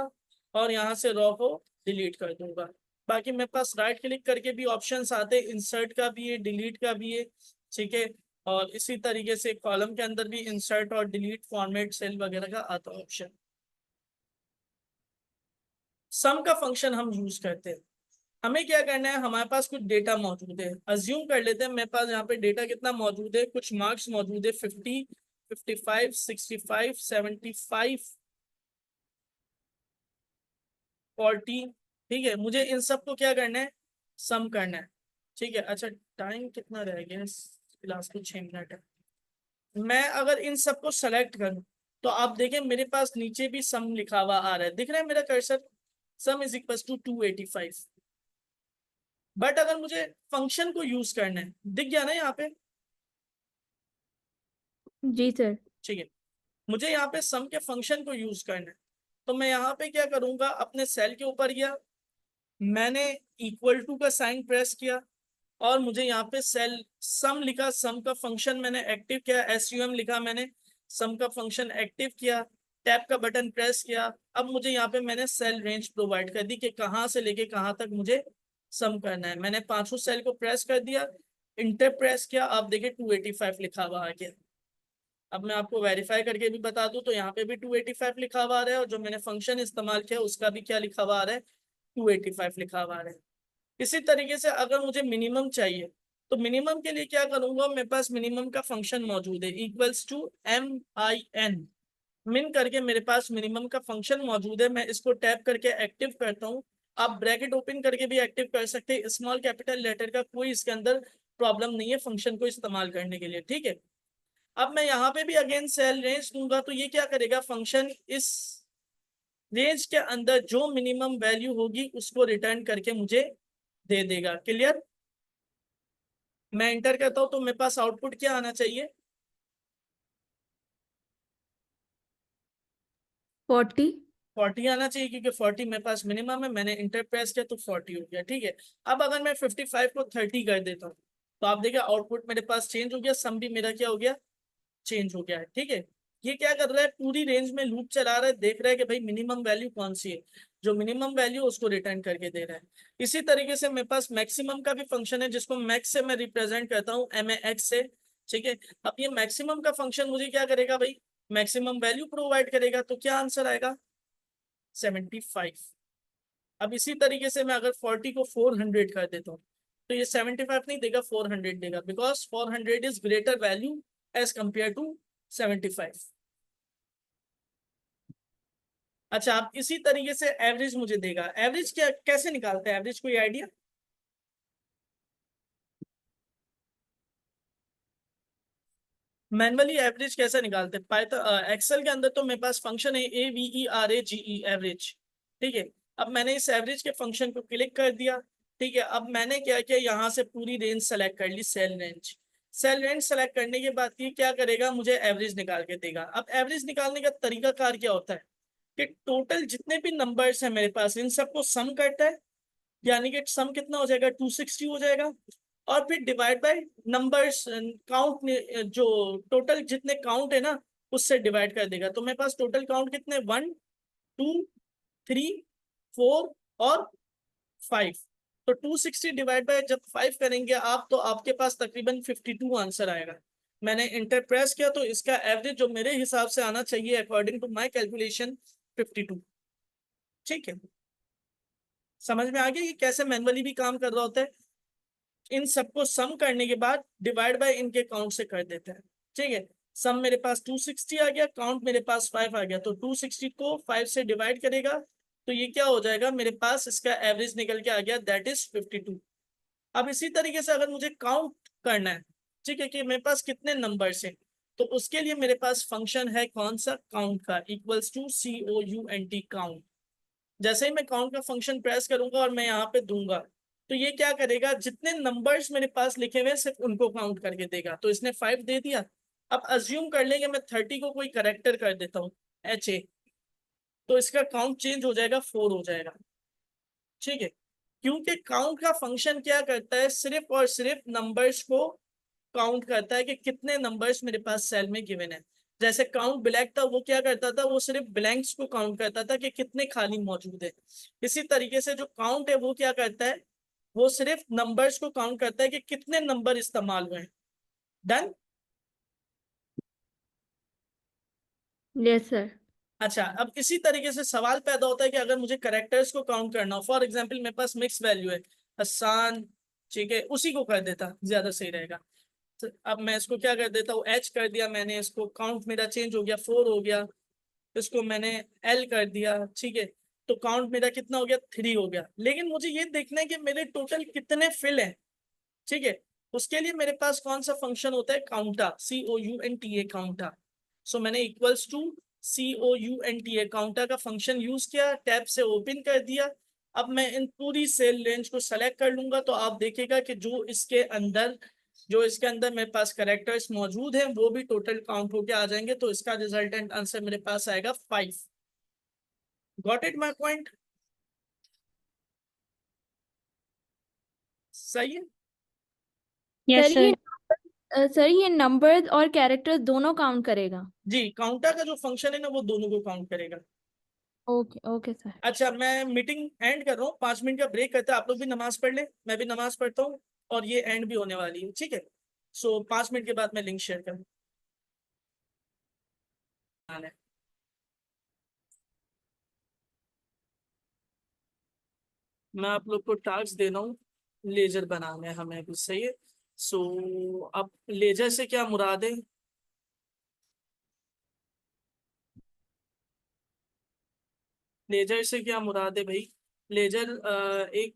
और यहाँ से रॉ को डिलीट कर दूंगा। बाकी मेरे पास राइट क्लिक करके भी ऑप्शंस आते हैं, इंसर्ट का भी है, डिलीट का भी है। ठीक है, और इसी तरीके से कॉलम के अंदर भी इंसर्ट और डिलीट, फॉर्मेट, सेल वगैरह का आता है ऑप्शन। सम का फंक्शन हम यूज करते हैं। हमें क्या करना है, हमारे पास कुछ डेटा मौजूद है। अज्यूम कर लेते हैं मेरे पास यहाँ पे डेटा कितना मौजूद है, कुछ मार्क्स मौजूद है 50, 55, 65, 75, 40। ठीक है, मुझे इन सबको क्या करना है, सम करना है। ठीक है, अच्छा टाइम कितना रह गया, इस क्लास को 6 मिनट है। मैं अगर इन सबको सेलेक्ट करूं तो आप देखें मेरे पास नीचे भी सम लिखा हुआ आ रहा है, दिख रहा है मेरा cursor? Sum is equal to 285। But अगर मुझे फंक्शन को यूज करना है, दिख गया ना यहाँ पे? जी सर। ठीक है, मुझे यहाँ पे सम के फंक्शन को यूज करना है, तो मैं यहाँ पे क्या करूंगा, अपने सेल के ऊपर गया, मैंने इक्वल टू का साइन प्रेस किया और मुझे यहाँ पे सेल सम लिखा, सम का फंक्शन मैंने एक्टिव किया, SUM लिखा मैंने, सम का फंक्शन एक्टिव किया, टैब का बटन प्रेस किया। अब मुझे यहाँ पे मैंने सेल रेंज प्रोवाइड कर दी कि कहाँ से लेके कहाँ तक मुझे सम करना है। मैंने पांचों सेल को प्रेस कर दिया, इंटर प्रेस किया, आप देखिए 285 लिखा हुआ आ गया। अब मैं आपको वेरीफाई करके भी बता दूं तो यहाँ पे भी 285 लिखा हुआ आ रहा है, और जो मैंने फंक्शन इस्तेमाल किया उसका भी क्या लिखा हुआ आ रहा है, 285 लिखा हुआ आ रहा है। इसी तरीके से अगर मुझे मिनिमम चाहिए तो मिनिमम के लिए क्या करूंगा, मेरे पास मिनिमम का फंक्शन मौजूद है, इक्वल्स टू MIN, मिन करके मेरे पास मिनिमम का फंक्शन मौजूद है। मैं इसको टैप करके एक्टिव करता हूँ, आप ब्रैकेट ओपन करके भी एक्टिव कर सकते हैं, स्मॉल कैपिटल लेटर का कोई इसके अंदर प्रॉब्लम नहीं है फंक्शन को इस्तेमाल करने के लिए, ठीक है। अब मैं यहाँ पे भी अगेन सेल रेंज दूंगा, तो ये क्या करेगा, फंक्शन इस रेंज के अंदर जो मिनिमम वैल्यू होगी उसको रिटर्न करके मुझे दे देगा। क्लियर? मैं इंटर करता हूं तो मेरे पास आउटपुट क्या आना चाहिए, 40 आना चाहिए, क्योंकि 40 मेरे पास मिनिमम है। मैंने इंटर प्रेस किया तो 40 हो गया, ठीक है। अब अगर मैं 55 को 30 कर देता हूँ तो आप देखिए आउटपुट मेरे पास चेंज हो गया, सम भी मेरा क्या हो गया, चेंज हो गया है, ठीक है। ये क्या कर रहा है, पूरी रेंज में लूप चला रहा है, देख रहा है कि भाई मिनिमम वैल्यू कौन सी है, जो मिनिमम वैल्यू उसको रिटर्न करके दे रहा है। इसी तरीके से मेरे पास मैक्सिमम का भी फंक्शन है, जिसको मैक्स से मैं रिप्रेजेंट करता हूँ MAX से, ठीक है। अब ये मैक्सिमम का फंक्शन मुझे क्या करेगा भाई, मैक्सिमम वैल्यू प्रोवाइड करेगा, तो क्या आंसर आएगा, 75। अब इसी तरीके से मैं अगर 40 को 400 कर देता हूँ तो ये 75 नहीं देगा, 400 देगा, because 400 is greater value as compare to 75। अच्छा, आप इसी तरीके से एवरेज मुझे देगा, एवरेज क्या कैसे निकालते हैं, एवरेज कोई आइडिया? मैनुअली एवरेज कैसे निकालते हैं, पाइथन एक्सेल के अंदर तो मेरे पास फंक्शन है AVERAGE, एवरेज, ठीक है। अब मैंने इस एवरेज के फंक्शन को क्लिक कर दिया, ठीक है। अब मैंने क्या किया, यहाँ से पूरी रेंज सेलेक्ट कर ली, सेल रेंज सेलेक्ट करने के बाद ये क्या करेगा, मुझे एवरेज निकाल के देगा। अब एवरेज निकालने का तरीका कार क्या होता है कि टोटल जितने भी नंबर्स हैं मेरे पास इन सबको सम करता है, यानी कि सम कितना हो जाएगा, 260 हो जाएगा, और फिर डिवाइड बाय नंबर्स काउंट, जो टोटल जितने काउंट है ना उससे डिवाइड कर देगा। तो मेरे पास टोटल काउंट कितने, 1 2 3 4 और 5, तो 260 डिवाइड बाय जब 5 करेंगे आप तो आपके पास तकरीबन 52 आंसर आएगा। मैंने इंटर प्रेस किया तो इसका एवरेज जो मेरे हिसाब से आना चाहिए अकॉर्डिंग टू माय कैलकुलेशन 52, ठीक है। समझ में आ गया ये कैसे मैनुअली भी काम कर रहा होता है। इन सबको सम करने के बाद डिवाइड बाय इनके काउंट से कर देते हैं, ठीक है। सम मेरे पास 260 आ गया, काउंट मेरे पास 5 आ गया, तो 260 को 5 से डिवाइड करेगा तो ये क्या हो जाएगा, मेरे पास इसका एवरेज निकल के आ गया, दैट इज 52। अब इसी तरीके से अगर मुझे काउंट करना है, ठीक है, कि मेरे पास कितने नंबर्स हैं, तो उसके लिए मेरे पास फंक्शन है कौन सा, काउंट का, इक्वल्स टू COUNT, काउंट। जैसे ही मैं काउंट का फंक्शन प्रेस करूंगा और मैं यहाँ पे दूंगा तो ये क्या करेगा, जितने नंबर्स मेरे पास लिखे हुए सिर्फ उनको काउंट करके देगा। तो इसने 5 दे दिया। अब अज्यूम कर लेंगे मैं 30 को कोई करेक्टर कर देता हूँ HA, तो इसका काउंट चेंज हो जाएगा, 4 हो जाएगा, ठीक है। क्योंकि काउंट का फंक्शन क्या करता है, सिर्फ और सिर्फ नंबर्स को काउंट करता है कि कितने नंबर्स मेरे पास सेल में गिवन है। जैसे काउंट ब्लैंक था, वो क्या करता था, वो सिर्फ ब्लैंक्स को काउंट करता था कि कितने खाली मौजूद है। इसी तरीके से जो काउंट है वो क्या करता है, वो सिर्फ नंबर्स को काउंट करता है कि कितने नंबर इस्तेमाल हुए हैं। डन? Yes sir. अच्छा, अब इसी तरीके से सवाल पैदा होता है कि अगर मुझे करेक्टर्स को काउंट करना हो, फॉर एग्जांपल मेरे पास मिक्स वैल्यू है हसन, ठीक है, उसी को कर देता ज्यादा सही रहेगा। तो अब मैं इसको क्या कर देता हूँ, H कर दिया मैंने, इसको काउंट मेरा चेंज हो गया, 4 हो गया, इसको मैंने L कर दिया, ठीक है, तो काउंट मेरा कितना हो गया, 3 हो गया। लेकिन मुझे ये देखना है कि मेरे टोटल कितने फिल हैं, ठीक है। उसके लिए मेरे पास कौन सा फंक्शन होता है, काउंटा, COUNTA, काउंटा। सो मैंने इक्वल्स टू COUNT है, काउंटर का फंक्शन यूज किया, टैब से ओपन कर दिया। अब मैं इन पूरी सेल रेंज को सेलेक्ट कर लूंगा, तो आप देखिएगा कि जो इसके अंदर मेरे पास कैरेक्टर्स मौजूद हैं वो भी टोटल काउंट होके आ जाएंगे, तो इसका रिजल्टेंट आंसर मेरे पास आएगा 5। Got it my point? सही है। Yes, सर ये sir. सर ये नंबर्स और कैरेक्टर्स दोनों काउंट करेगा? जी, काउंटर का जो फंक्शन है ना वो दोनों को काउंट करेगा। Okay okay sir. अच्छा, मैं मीटिंग एंड कर रहा हूँ, 5 मिनट का ब्रेक करते हैं, आप लोग भी नमाज पढ़ ले, मैं भी नमाज पढ़ता हूँ, और ये एंड भी होने वाली है, ठीक है? सो 5 मिनट के बाद मैं लिंक शेयर करूँ। मैं आप लोग को टास्क दे रहा हूँ, लेजर बनाना है हमें भी, सही है? सो अब लेजर से क्या मुराद है? लेजर से क्या मुराद है भाई? लेजर एक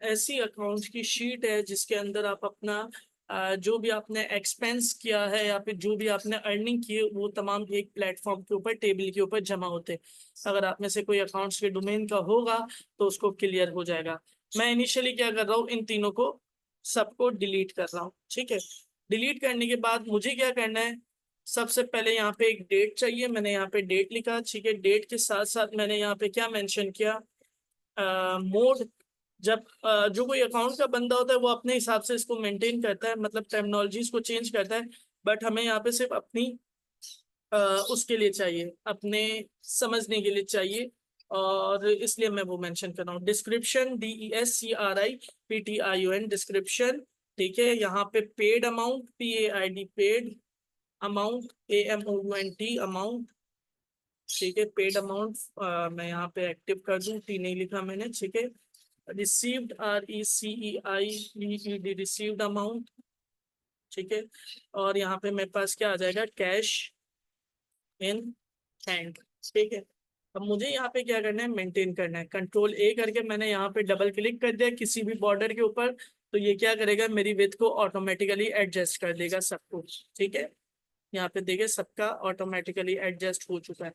ऐसी अकाउंट की शीट है जिसके अंदर आप अपना जो भी आपने एक्सपेंस किया है या फिर जो भी आपने अर्निंग की है वो तमाम एक प्लेटफॉर्म के ऊपर, टेबल के ऊपर जमा होते हैं। अगर आप में से कोई अकाउंट्स के डोमेन का होगा तो उसको क्लियर हो जाएगा। मैं इनिशियली क्या कर रहा हूँ, इन तीनों को सबको डिलीट कर रहा हूँ, ठीक है? डिलीट करने के बाद मुझे क्या करना है, सबसे पहले यहाँ पे एक डेट चाहिए, मैंने यहाँ पे डेट लिखा, ठीक है? डेट के साथ साथ मैंने यहाँ पे क्या मेंशन किया, मोड। जब जो कोई अकाउंट का बंदा होता है वो अपने हिसाब से इसको मेंटेन करता है, मतलब टर्मिनोलॉजीज को चेंज करता है, बट हमें यहाँ पे सिर्फ अपनी उसके लिए चाहिए, अपने समझने के लिए चाहिए, और इसलिए मैं वो मेंशन कर रहा हूँ। डिस्क्रिप्शन, DESCRIPTION, डिस्क्रिप्शन, ठीक है? यहाँ पे paid amount, PAID, paid amount, AMOUNT, amount, ठीक है? पेड अमाउंट मैं यहाँ पे एक्टिव कर दूं, T नहीं लिखा मैंने, ठीक है? रिसीव्ड, RECEIVED, रिसीव्ड अमाउंट, ठीक है? और यहाँ पे मेरे पास क्या आ जाएगा, कैश इन हैंड, ठीक है? अब मुझे यहाँ पे क्या करना है, मेंटेन करना है। Ctrl+A करके मैंने यहाँ पे डबल क्लिक कर दिया किसी भी बॉर्डर के ऊपर, तो ये क्या करेगा, मेरी विड्थ को ऑटोमेटिकली एडजस्ट कर देगा सब कुछ, ठीक है? यहाँ पे देखिए सबका ऑटोमेटिकली एडजस्ट हो चुका है।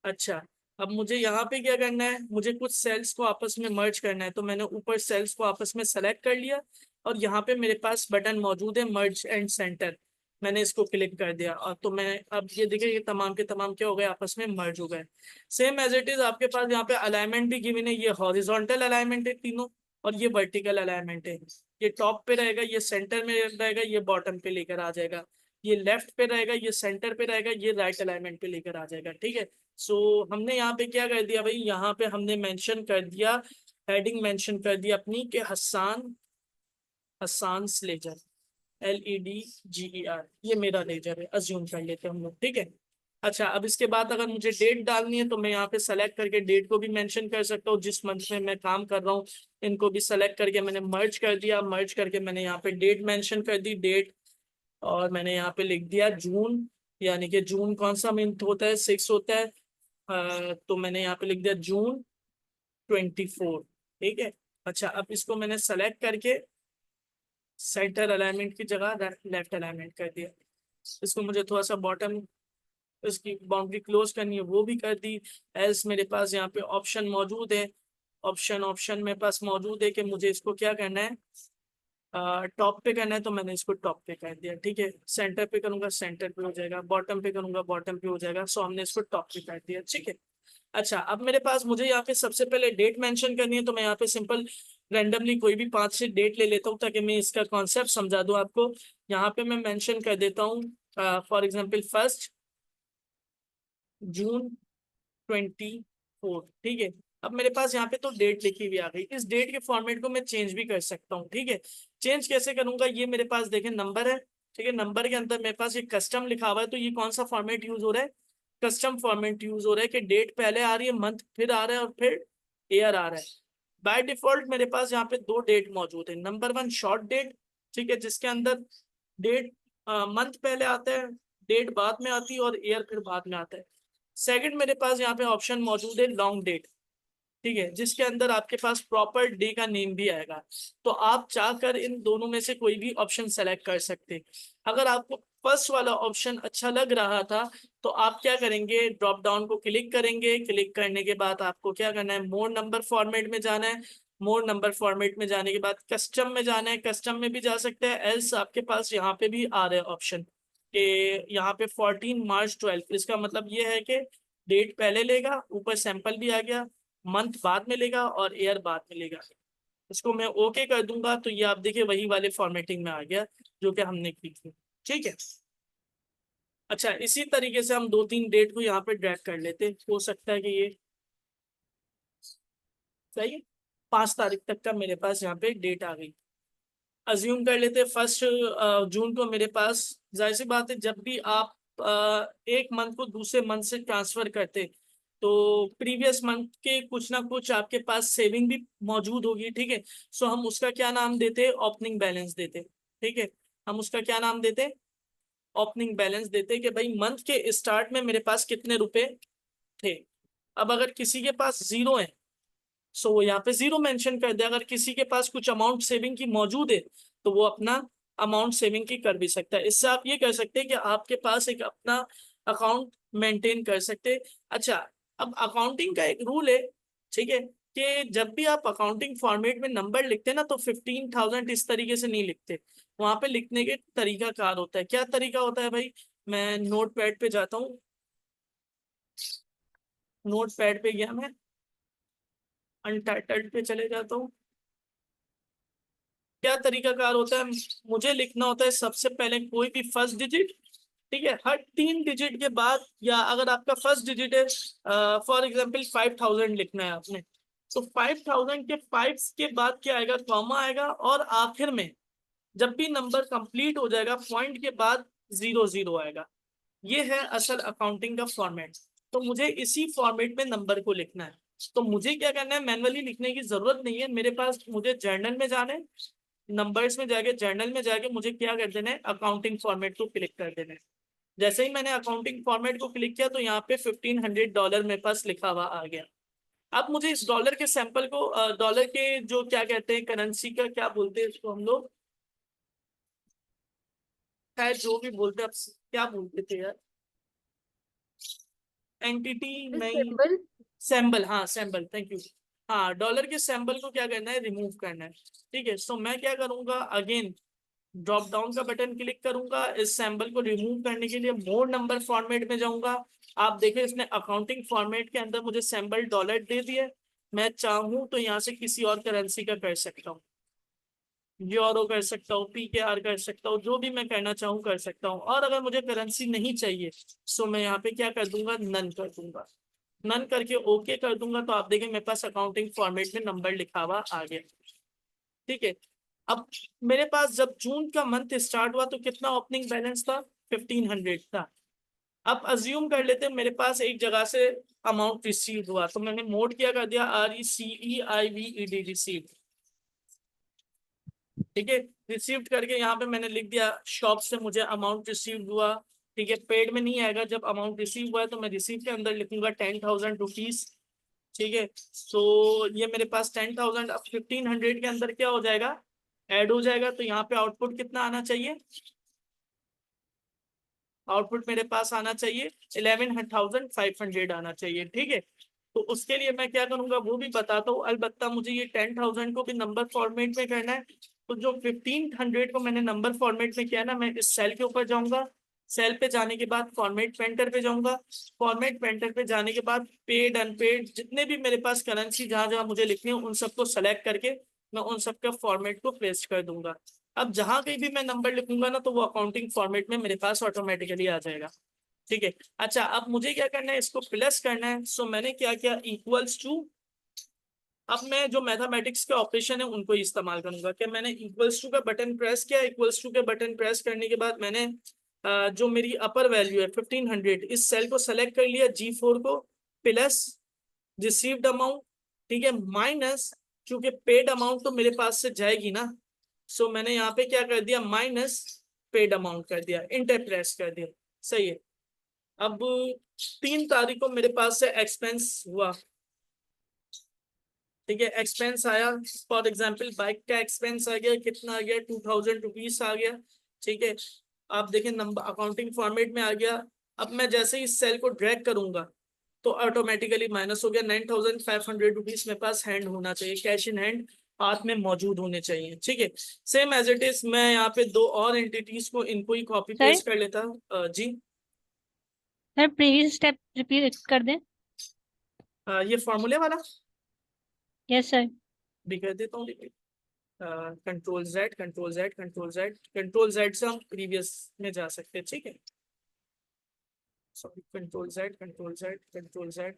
अच्छा, अब मुझे यहाँ पे क्या करना है, मुझे कुछ सेल्स को आपस में मर्ज करना है, तो मैंने ऊपर सेल्स को आपस में सेलेक्ट कर लिया, और यहाँ पे मेरे पास बटन मौजूद है, मर्ज एंड सेंटर, मैंने इसको क्लिक कर दिया, और तो मैं अब ये देखिए ये तमाम के तमाम क्या हो गए, आपस में मर्ज हो गए। सेम एज इट इज आपके पास यहाँ पे अलाइनमेंट भी गिवन है, ये हॉरिजॉन्टल अलाइनमेंट है तीनों, और ये वर्टिकल अलाइनमेंट है। ये टॉप पे रहेगा, ये सेंटर में रहेगा, ये बॉटम पे लेकर आ जाएगा, ये लेफ्ट पे रहेगा, ये सेंटर पे रहेगा, ये राइट अलाइनमेंट पे लेकर आ जाएगा, ठीक है? सो हमने यहाँ पे क्या कर दिया भाई, यहाँ पे हमने मेंशन कर दिया, हेडिंग मेंशन कर दिया अपनी कि हसान लेजर, LEDGER, ये मेरा लेजर है, अज्यूम कर लेते हैं हम लोग, ठीक है? अच्छा, अब इसके बाद अगर मुझे डेट डालनी है तो मैं यहाँ पे सेलेक्ट करके डेट को भी मेंशन कर सकता हूँ, जिस मंथ में मैं काम कर रहा हूँ इनको भी सेलेक्ट करके मैंने मर्ज कर दिया, मर्ज करके मैंने यहाँ पे डेट मेंशन कर दी, डेट, और मैंने यहाँ पे लिख दिया जून, यानी कि जून कौन सा मंथ होता है, 6 होता है, तो मैंने यहाँ पे लिख दिया जून 24, ठीक है? अच्छा, अब इसको मैंने सेलेक्ट करके सेंटर अलाइनमेंट की जगह लेफ्ट अलाइनमेंट कर दिया। इसको मुझे थोड़ा सा बॉटम, इसकी बाउंड्री क्लोज करनी है, वो भी कर दी। एल्स मेरे पास यहाँ पे ऑप्शन मौजूद है, ऑप्शन मेरे पास मौजूद है कि मुझे इसको क्या करना है, टॉप पे करना है, तो मैंने इसको टॉप पे कर दिया, ठीक है? सेंटर पे करूंगा, सेंटर पे हो जाएगा, बॉटम पे करूंगा, बॉटम पे हो जाएगा, सो हमने इसको टॉप पे कर दिया, ठीक है? अच्छा, अब मेरे पास मुझे यहाँ पे सबसे पहले डेट मेंशन करनी है, तो मैं यहाँ पे सिंपल रैंडमली कोई भी 5 डेट ले लेता हूँ ताकि मैं इसका कॉन्सेप्ट समझा दूँ आपको। यहाँ पे मैं मेंशन कर देता हूँ फॉर एग्जांपल 1 जून 24, ठीक है? अब मेरे पास यहाँ पे तो डेट लिखी हुई आ गई, इस डेट के फॉर्मेट को मैं चेंज भी कर सकता हूँ, ठीक है? चेंज कैसे करूंगा, ये मेरे पास देखें नंबर है, ठीक है? नंबर के अंदर मेरे पास ये कस्टम लिखा हुआ है, तो ये कौन सा फॉर्मेट यूज हो रहा है, कस्टम फॉर्मेट यूज हो रहा है कि डेट पहले आ रही है, मंथ फिर आ रहा है, और फिर ईयर आ रहा है। बाय डिफॉल्ट मेरे पास यहाँ पे 2 डेट मौजूद है, नंबर 1 शॉर्ट डेट, ठीक है, जिसके अंदर डेट मंथ पहले आता है, डेट बाद में आती है, और ईयर फिर बाद में आता है। सेकंड मेरे पास यहाँ पे ऑप्शन मौजूद है लॉन्ग डेट, ठीक है, जिसके अंदर आपके पास प्रॉपर डे का नेम भी आएगा। तो आप चाहकर इन दोनों में से कोई भी ऑप्शन सेलेक्ट कर सकते। अगर आपको फर्स्ट वाला ऑप्शन अच्छा लग रहा था तो आप क्या करेंगे, ड्रॉप डाउन को क्लिक करेंगे। क्लिक करने के बाद आपको क्या करना है, मोर नंबर फॉर्मेट में जाना है। मोर नंबर फॉर्मेट में जाने के बाद कस्टम में जाना है। कस्टम में भी जा सकते हैं, एल्स आपके पास यहाँ पे भी आ रहे हैं ऑप्शन कि यहाँ पे 14 मार्च 12। इसका मतलब ये है कि डेट पहले लेगा, ऊपर सैंपल भी आ गया, मंथ बाद में लेगा और ईयर बाद में लेगा। इसको मैं ओके कर दूंगा तो ये आप देखिए वही वाले फॉर्मेटिंग में आ गया जो कि हमने की थी। ठीक है, अच्छा इसी तरीके से हम 2-3 डेट को यहाँ पे ड्रैग कर लेते, हो सकता है कि ये सही है। 5 तारीख तक का मेरे पास यहाँ पे डेट आ गई। अज्यूम कर लेते 1 जून को मेरे पास, जाहिर सी बात है जब भी आप एक मंथ को दूसरे मंथ से ट्रांसफर करते तो प्रीवियस मंथ के कुछ ना कुछ आपके पास सेविंग भी मौजूद होगी। ठीक है, सो हम उसका क्या नाम देते, ओपनिंग बैलेंस देते। ठीक है, हम उसका क्या नाम देते, ओपनिंग बैलेंस देते कि भाई मंथ के स्टार्ट में मेरे पास कितने रुपए थे। अब अगर किसी के पास जीरो है सो वो यहाँ पे जीरो मेंशन कर दे। अगर किसी के पास कुछ अमाउंट सेविंग की मौजूद है तो वो अपना अमाउंट सेविंग की कर भी सकता है। इससे आप ये कर सकते हैं कि आपके पास एक अपना अकाउंट मेंटेन कर सकते हैं। अच्छा, अब अकाउंटिंग का एक रूल है, ठीक है, कि जब भी आप अकाउंटिंग फॉर्मेट में नंबर लिखते हैं ना तो 15,000 इस तरीके से नहीं लिखते। वहां पे लिखने के तरीका कार होता है। क्या तरीका होता है भाई, मैं नोट पैड पे जाता हूँ, नोट पैड पे गया मैं, अनटाइटल्ड पे चले जाता हूँ। क्या तरीका कार होता है, मुझे लिखना होता है सबसे पहले कोई भी फर्स्ट डिजिट। ठीक है, हर 3 डिजिट के बाद, या अगर आपका फर्स्ट डिजिट है फॉर एग्जांपल 5,000 लिखना है आपने, तो 5,000 के 5 के बाद क्या आएगा, कॉमा आएगा, और आखिर में जब भी नंबर कंप्लीट हो जाएगा पॉइंट के बाद 0 आएगा। ये है असल अकाउंटिंग का फॉर्मेट। तो मुझे इसी फॉर्मेट में नंबर को लिखना है। तो मुझे क्या करना है, मैनुअली लिखने की जरूरत नहीं है मेरे पास, मुझे जर्नल में जाना है, नंबर्स में जाके जर्नल में जाके मुझे क्या कर देना है, अकाउंटिंग फॉर्मेट को क्लिक कर देना है। जैसे ही मैंने अकाउंटिंग फॉर्मेट को क्लिक किया तो यहाँ पे $1,500 मेरे पास लिखा हुआ आ गया। अब मुझे इस डॉलर के सैंपल को, डॉलर के जो क्या कहते हैं, करेंसी का क्या बोलते हैं इसको हम लोग, खैर जो भी बोलते हैं, अब क्या बोलते थे यार, एंटिटी नहीं, सिंबल। सैंबल, हाँ सैंबल, थैंक यू। हाँ, डॉलर के सैंबल को क्या करना है, रिमूव करना है। ठीक है, सो मैं क्या करूंगा, अगेन ड्रॉप डाउन का बटन क्लिक करूंगा। इस सैंबल को रिमूव करने के लिए मोर नंबर फॉर्मेट में जाऊंगा। आप देखें इसने अकाउंटिंग फॉर्मेट के अंदर मुझे सैंबल डॉलर दे दिए। मैं चाहूं तो यहाँ से किसी और करेंसी का कर सकता हूँ, यूरो कर सकता हूँ, PKR कर सकता हूँ, जो भी मैं करना चाहूँ कर सकता हूँ। और अगर मुझे करेंसी नहीं चाहिए सो मैं यहाँ पे क्या कर दूंगा, नन कर दूंगा। नन करके ओके कर दूंगा तो आप देखें मेरे पास अकाउंटिंग फॉर्मेट में नंबर लिखा हुआ आ गया। ठीक है, अब मेरे पास जब जून का मंथ स्टार्ट हुआ तो कितना ओपनिंग बैलेंस था, 1,500 था। अब अज्यूम कर लेते हैं मेरे पास एक जगह से अमाउंट रिसीव हुआ तो मैंने मोड क्या कर दिया, RECEIVED, रिसीव। ठीक है, रिसीव्ड करके यहाँ पे मैंने लिख दिया शॉप से मुझे अमाउंट रिसीव हुआ। ठीक है, पेड में नहीं आएगा, जब अमाउंट रिसीव हुआ है तो मैं रिसीव के अंदर लिखूंगा 10,000 रुपीज। ठीक है, तो ये मेरे पास 10,000, अब 1,500 के अंदर क्या हो जाएगा, ऐड हो जाएगा। तो यहाँ पे आउटपुट कितना आना चाहिए, आउटपुट मेरे पास आना चाहिए 11,500 आना चाहिए। ठीक है, तो उसके लिए मैं क्या करूंगा वो भी बताता हूँ। अलबत्ता मुझे ये 10,000 को भी नंबर फॉर्मेट में करना है। तो जो 1,500 को मैंने नंबर फॉर्मेट में किया ना, मैं इस सेल के ऊपर जाऊंगा। सेल पे जाने के बाद फॉर्मेट पेंटर पे जाऊंगा। फॉर्मेट पेंटर पे जाने के बाद पेड अनपेड जितने भी मेरे पास करेंसी जहां जहां मुझे लिखनी है उन सबको सेलेक्ट करके मैं उन सबका फॉर्मेट को पेस्ट कर दूंगा। अब जहां कहीं भी मैं नंबर लिखूंगा ना तो वो अकाउंटिंग फॉर्मेट में मेरे पास ऑटोमेटिकली आ जाएगा। ठीक है, अच्छा अब मुझे क्या करना है, इसको प्लस करना है। सो मैंने क्या किया, इक्वल्स टू, अब मैं जो मैथमेटिक्स के ऑपरेशन है उनको इस्तेमाल करूंगा। क्या मैंने इक्वल्स टू का बटन प्रेस किया, इक्वल्स टू के बटन प्रेस करने के बाद मैंने जो मेरी अपर वैल्यू है 1,500, इस सेल को सेलेक्ट कर लिया, G4 को, प्लस रिसीव्ड अमाउंट। ठीक है, माइनस, क्योंकि पेड अमाउंट तो मेरे पास से जाएगी ना, सो मैंने यहाँ पे क्या कर दिया, माइनस पेड अमाउंट कर दिया, इंटर प्रेस कर दिया। सही है, अब 3 तारीख को मेरे पास से एक्सपेंस हुआ। ठीक है। एक्सपेंस आया, फॉर एग्जाम्पल बाइक का एक्सपेंस आ गया, कितना आ गया, 2000 रुपीज आ गया। ठीक है, आप देखें नंबर अकाउंटिंग फॉर्मेट में आ गया। अब मैं जैसे ही इस सेल को ड्रैग करूंगा तो ऑटोमेटिकली माइनस हो गया। 9500 रुपीज मेरे पास हैंड होना चाहिए, कैश इन हैंड हाथ में मौजूद होने चाहिए। ठीक है, सेम एज इट इज मैं यहाँ पे दो और एंटिटीज को इनको ही कॉपी सर पेस्ट कर लेता हूँ। जी सर प्रीवियस स्टेप रिपीट कर दें। ये फॉर्मूले वाला यस सर। भी कर देता हूँ। Control Z, control Z, control Z, control Z से हम प्रीवियस में जा सकते हैं। ठीक है, sorry, control Z, control Z, control Z,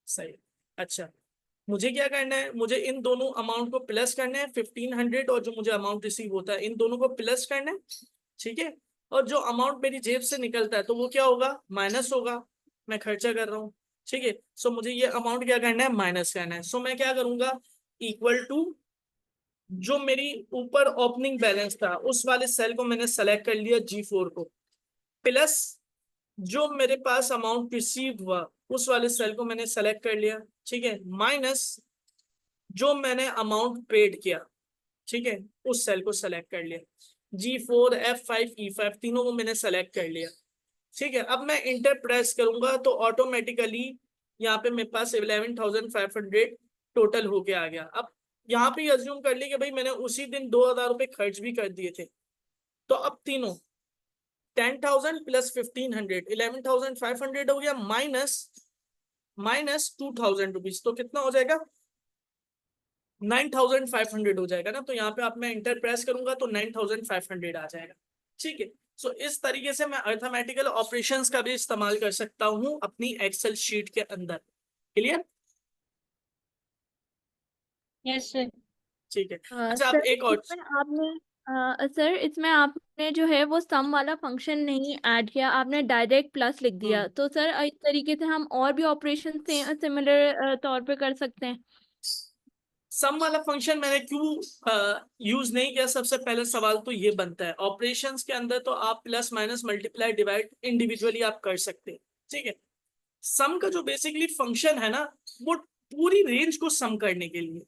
सही। अच्छा, मुझे क्या करना है, मुझे इन दोनों अमाउंट को प्लस करना है, 1500 और जो मुझे अमाउंट रिसीव होता है इन दोनों को प्लस करना है। ठीक है, और जो अमाउंट मेरी जेब से निकलता है तो वो क्या होगा, माइनस होगा, मैं खर्चा कर रहा हूँ। ठीक है, सो मुझे ये अमाउंट क्या करना है, माइनस करना है। सो मैं क्या करूंगा, इक्वल टू जो मेरी ऊपर ओपनिंग बैलेंस था उस वाले सेल को मैंने सेलेक्ट कर लिया, G4 को, प्लस जो मेरे पास अमाउंट रिसीव हुआ उस वाले सेल को मैंने सेलेक्ट कर लिया। ठीक है, माइनस जो मैंने अमाउंट पेड किया, ठीक है, उस सेल को सेलेक्ट कर लिया। G4, F5, E5 तीनों को मैंने सेलेक्ट कर लिया। ठीक है, अब मैं इंटर प्रेस करूंगा तो ऑटोमेटिकली यहाँ पे मेरे पास 11,500 टोटल होके आ गया। अब यहाँ पे अज्यूम कर ली कि भाई मैंने उसी दिन 2,000 रुपये खर्च भी कर दिए थे, तो अब तीनों 10,000 प्लस 1,500 11,500 हो गया, माइनस 2,000 रुपीज, तो कितना हो जाएगा, 9,500 हो जाएगा ना। तो यहाँ पे आप मैं इंटर प्रेस करूंगा तो 9,500 आ जाएगा। ठीक है, सो इस तरीके से मैं अर्थमेटिकल ऑपरेशंस का भी इस्तेमाल कर सकता हूँ अपनी एक्सेल शीट के अंदर। क्लियर? Yes sir. ठीक है, अच्छा आप सर एक और इसमें आपने सर इसमें आपने जो है वो सम वाला फंक्शन नहीं ऐड किया, आपने डायरेक्ट प्लस लिख दिया। तो सर इस तरीके से हम और भी ऑपरेशन से सिमिलर तौर पे कर सकते हैं। सम वाला फंक्शन मैंने क्यों यूज नहीं किया, सबसे पहले सवाल तो ये बनता है, ऑपरेशंस के अंदर तो आप plus minus multiply divide individually आप कर सकते हैं। ठीक है, सम का जो बेसिकली फंक्शन है ना, वो पूरी रेंज को सम करने के लिए,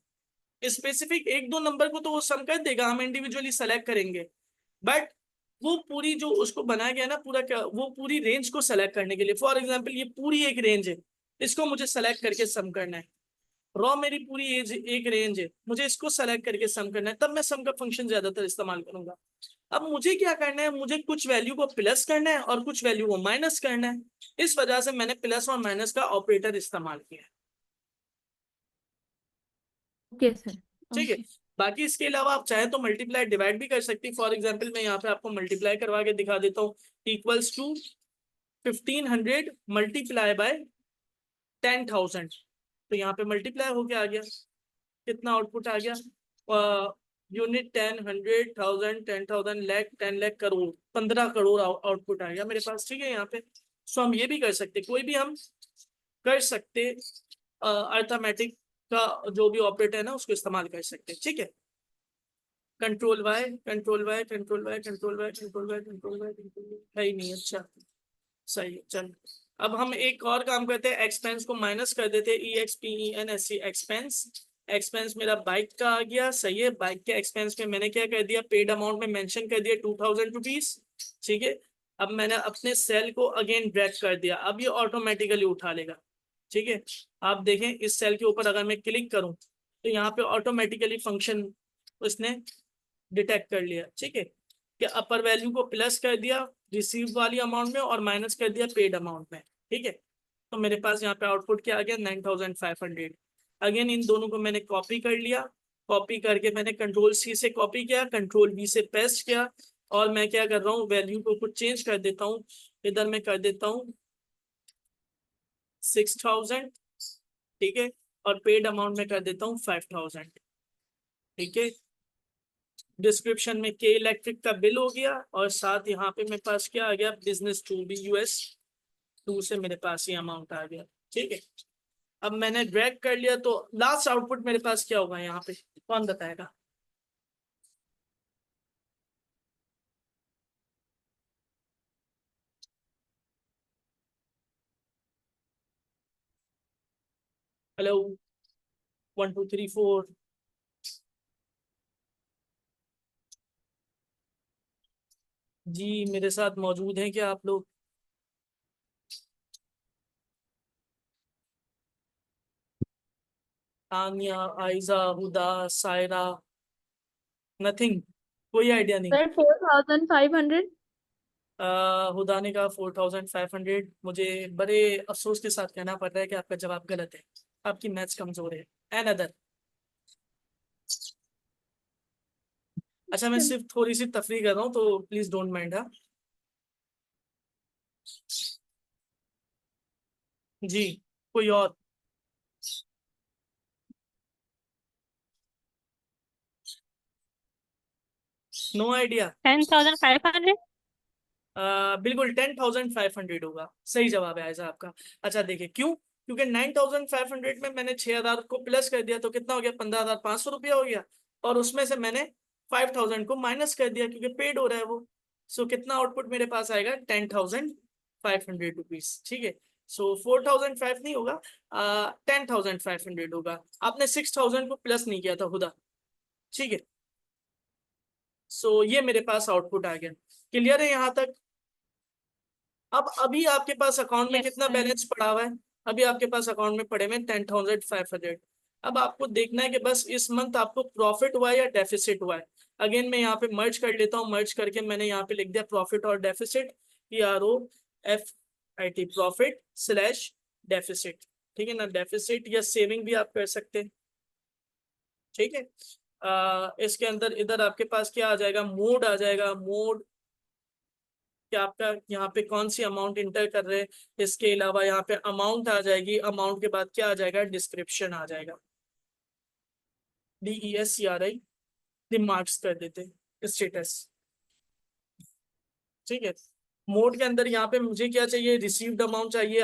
स्पेसिफिक एक दो नंबर को तो वो सम कर देगा, हम इंडिविजुअली सेलेक्ट करेंगे, बट वो पूरी जो उसको बनाया गया ना पूरा क्या, वो पूरी रेंज को सेलेक्ट करने के लिए, फॉर एग्जांपल ये पूरी एक रेंज है, इसको मुझे सेलेक्ट करके सम करना है। रॉ मेरी पूरी एज एक रेंज है, मुझे इसको सेलेक्ट करके सम करना है, तब मैं सम का फंक्शन ज्यादातर इस्तेमाल करूंगा। अब मुझे क्या करना है, मुझे कुछ वैल्यू को प्लस करना है और कुछ वैल्यू को माइनस करना है, इस वजह से मैंने प्लस और माइनस का ऑपरेटर इस्तेमाल किया है। Okay sir. ठीक है, बाकी इसके अलावा आप चाहे तो मल्टीप्लाई डिवाइड भी कर सकती। फॉर एग्जाम्पल मैं यहाँ पे आपको मल्टीप्लाई करवा के दिखा देता हूँ, इक्वल्स टू 1,500 मल्टीप्लाई बाय 10,000, तो यहाँ पे मल्टीप्लाई होके आ गया, कितना आउटपुट आ गया, यूनिट 10, 100,000, 10,000, लाख, 10 लाख, करोड़, 15 करोड़ आउटपुट आ गया मेरे पास। ठीक है, यहाँ पे सो हम ये भी कर सकते, कोई भी हम कर सकते, अर्थमेटिक का जो भी ऑपरेटर है ना उसको इस्तेमाल कर सकते हैं। ठीक है, control Y, control Y, control Y, control Y, control Y, control Y, control Y, है ही नहीं। अच्छा, सही है, चल अब हम एक और काम करते हैं, एक्सपेंस को माइनस कर देते हैं, EXPENS एक्सपेंस। एक्सपेंस मेरा बाइक का आ गया, सही है, बाइक के एक्सपेंस में मैंने क्या कर दिया, पेड अमाउंट में मेंशन कर दिया 2,000 रुपीज। ठीक है, अब मैंने अपने सेल को अगेन ड्रैग कर दिया, अब ये ऑटोमेटिकली उठा लेगा। ठीक है, आप देखें इस सेल के ऊपर अगर मैं क्लिक करूं तो यहाँ पे ऑटोमेटिकली फंक्शन उसने डिटेक्ट कर लिया। ठीक है, कि अपर वैल्यू को प्लस कर दिया रिसीव वाली अमाउंट में और माइनस कर दिया पेड अमाउंट में। ठीक है, तो मेरे पास यहाँ पे आउटपुट क्या आ गया, 9,500। अगेन इन दोनों को मैंने कॉपी कर लिया, कॉपी करके मैंने कंट्रोल C से कॉपी किया, कंट्रोल V से पेस्ट किया, और मैं क्या कर रहा हूँ, वैल्यू को कुछ चेंज कर देता हूँ, इधर मैं कर देता हूँ 6,000। ठीक है, और पेड अमाउंट में कर देता हूँ 5,000। ठीक है, डिस्क्रिप्शन में के इलेक्ट्रिक का बिल हो गया, और साथ यहाँ पे मेरे पास क्या आ गया, बिजनेस टू भी US2 से मेरे पास ये अमाउंट आ गया। ठीक है, अब मैंने ड्रैग कर लिया तो लास्ट आउटपुट मेरे पास क्या होगा, यहाँ पे कौन बताएगा? हेलो, 1 2 3 4। जी मेरे साथ मौजूद हैं क्या आप लोग? तानिया, आयजा, हुदा, सायरा, नथिंग, कोई आइडिया नहीं। सर 4500। हुदा ने कहा 4500। मुझे बड़े अफसोस के साथ कहना पड़ रहा है कि आपका जवाब गलत है, आपकी मैथ्स कमजोर है। Another. अच्छा मैं सिर्फ थोड़ी सी तफरीह कर रहा हूँ तो प्लीज डोंट माइंड। हाँ जी, कोई और? No idea? 10,500। बिल्कुल 10,500 होगा, सही जवाब है ऐसा आपका। अच्छा देखिए क्यों, क्योंकि 9,500 में मैंने 6,000 को प्लस कर दिया तो कितना हो गया, 15,500 रुपया हो गया। और उसमें से मैंने 5,000 को माइनस कर दिया क्योंकि पेड हो रहा है वो। सो कितना आउटपुट मेरे पास आएगा, 10,500 रुपीज। ठीक है। सो 4,005 नहीं होगा, 10,500 होगा। आपने 6,000 को प्लस नहीं किया था खुदा। ठीक है। सो ये मेरे पास आउटपुट आ गया। क्लियर है यहाँ तक? अब अभी आपके पास अकाउंट में यस कितना सर। बैलेंस पड़ा हुआ है? अभी आपके पास अकाउंट में पड़े हुए 10,500। अब आपको देखना है कि बस इस मंथ आपको प्रॉफिट हुआ है या डेफिसिट हुआ है। अगेन मैं यहाँ पे मर्ज कर लेता हूँ, मर्ज करके मैंने यहाँ पे लिख दिया प्रॉफिट और deficit, PROFIT, profit slash deficit. ठीक है ना, डेफिसिट या सेविंग भी आप कर सकते हैं। ठीक है। इसके अंदर इधर आपके पास क्या आ जाएगा, मोड आ जाएगा। मोड कि आपका यहाँ पे कौन सी अमाउंट इंटर कर रहे हैं। इसके अलावा यहाँ पे अमाउंट आ जाएगी, अमाउंट के बाद क्या आ जाएगा, डिस्क्रिप्शन आ जाएगा। DESCRI, मार्क्स कर देते, स्टेटस। ठीक है। मोड के अंदर यहाँ पे मुझे क्या चाहिए, रिसीव्ड अमाउंट चाहिए,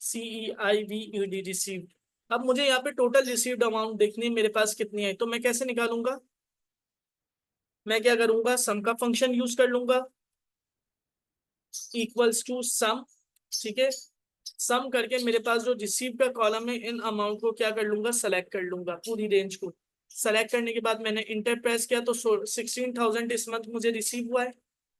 RECEIVED, रिसीव्ड। अब मुझे यहाँ पे टोटल रिसीव्ड अमाउंट देखनी है मेरे पास कितनी है, तो मैं कैसे निकालूंगा, मैं क्या करूंगा, सम का फंक्शन यूज कर लूंगा, इक्वल्स टू सम। ठीक है। सम करके मेरे पास जो रिसीव का कॉलम है, इन अमाउंट को क्या कर लूंगा, सेलेक्ट कर लूंगा, पूरी रेंज को। सेलेक्ट करने के बाद मैंने इंटर प्रेस किया तो 16,000 इस मंथ मुझे रिसीव हुआ है।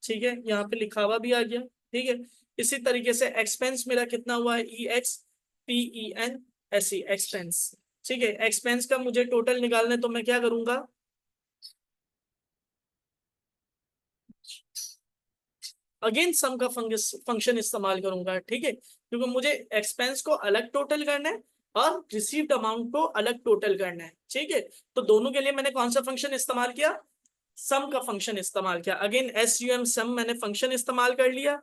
ठीक है, यहाँ पे लिखा हुआ भी आ गया। ठीक है। इसी तरीके से एक्सपेंस मेरा कितना हुआ है, EXPENSE, एक्सपेंस। ठीक है, एक्सपेंस का मुझे टोटल निकालना है तो मैं क्या करूंगा, अगेन सम का फंक्शन इस्तेमाल करूंगा। ठीक है, क्योंकि मुझे एक्सपेंस को अलग टोटल करना है और रिसीव्ड अमाउंट को अलग टोटल करना है। ठीक है, तो दोनों के लिए मैंने कौन सा फंक्शन इस्तेमाल किया, सम का फंक्शन इस्तेमाल किया। अगेन SUM सम मैंने फंक्शन इस्तेमाल कर लिया,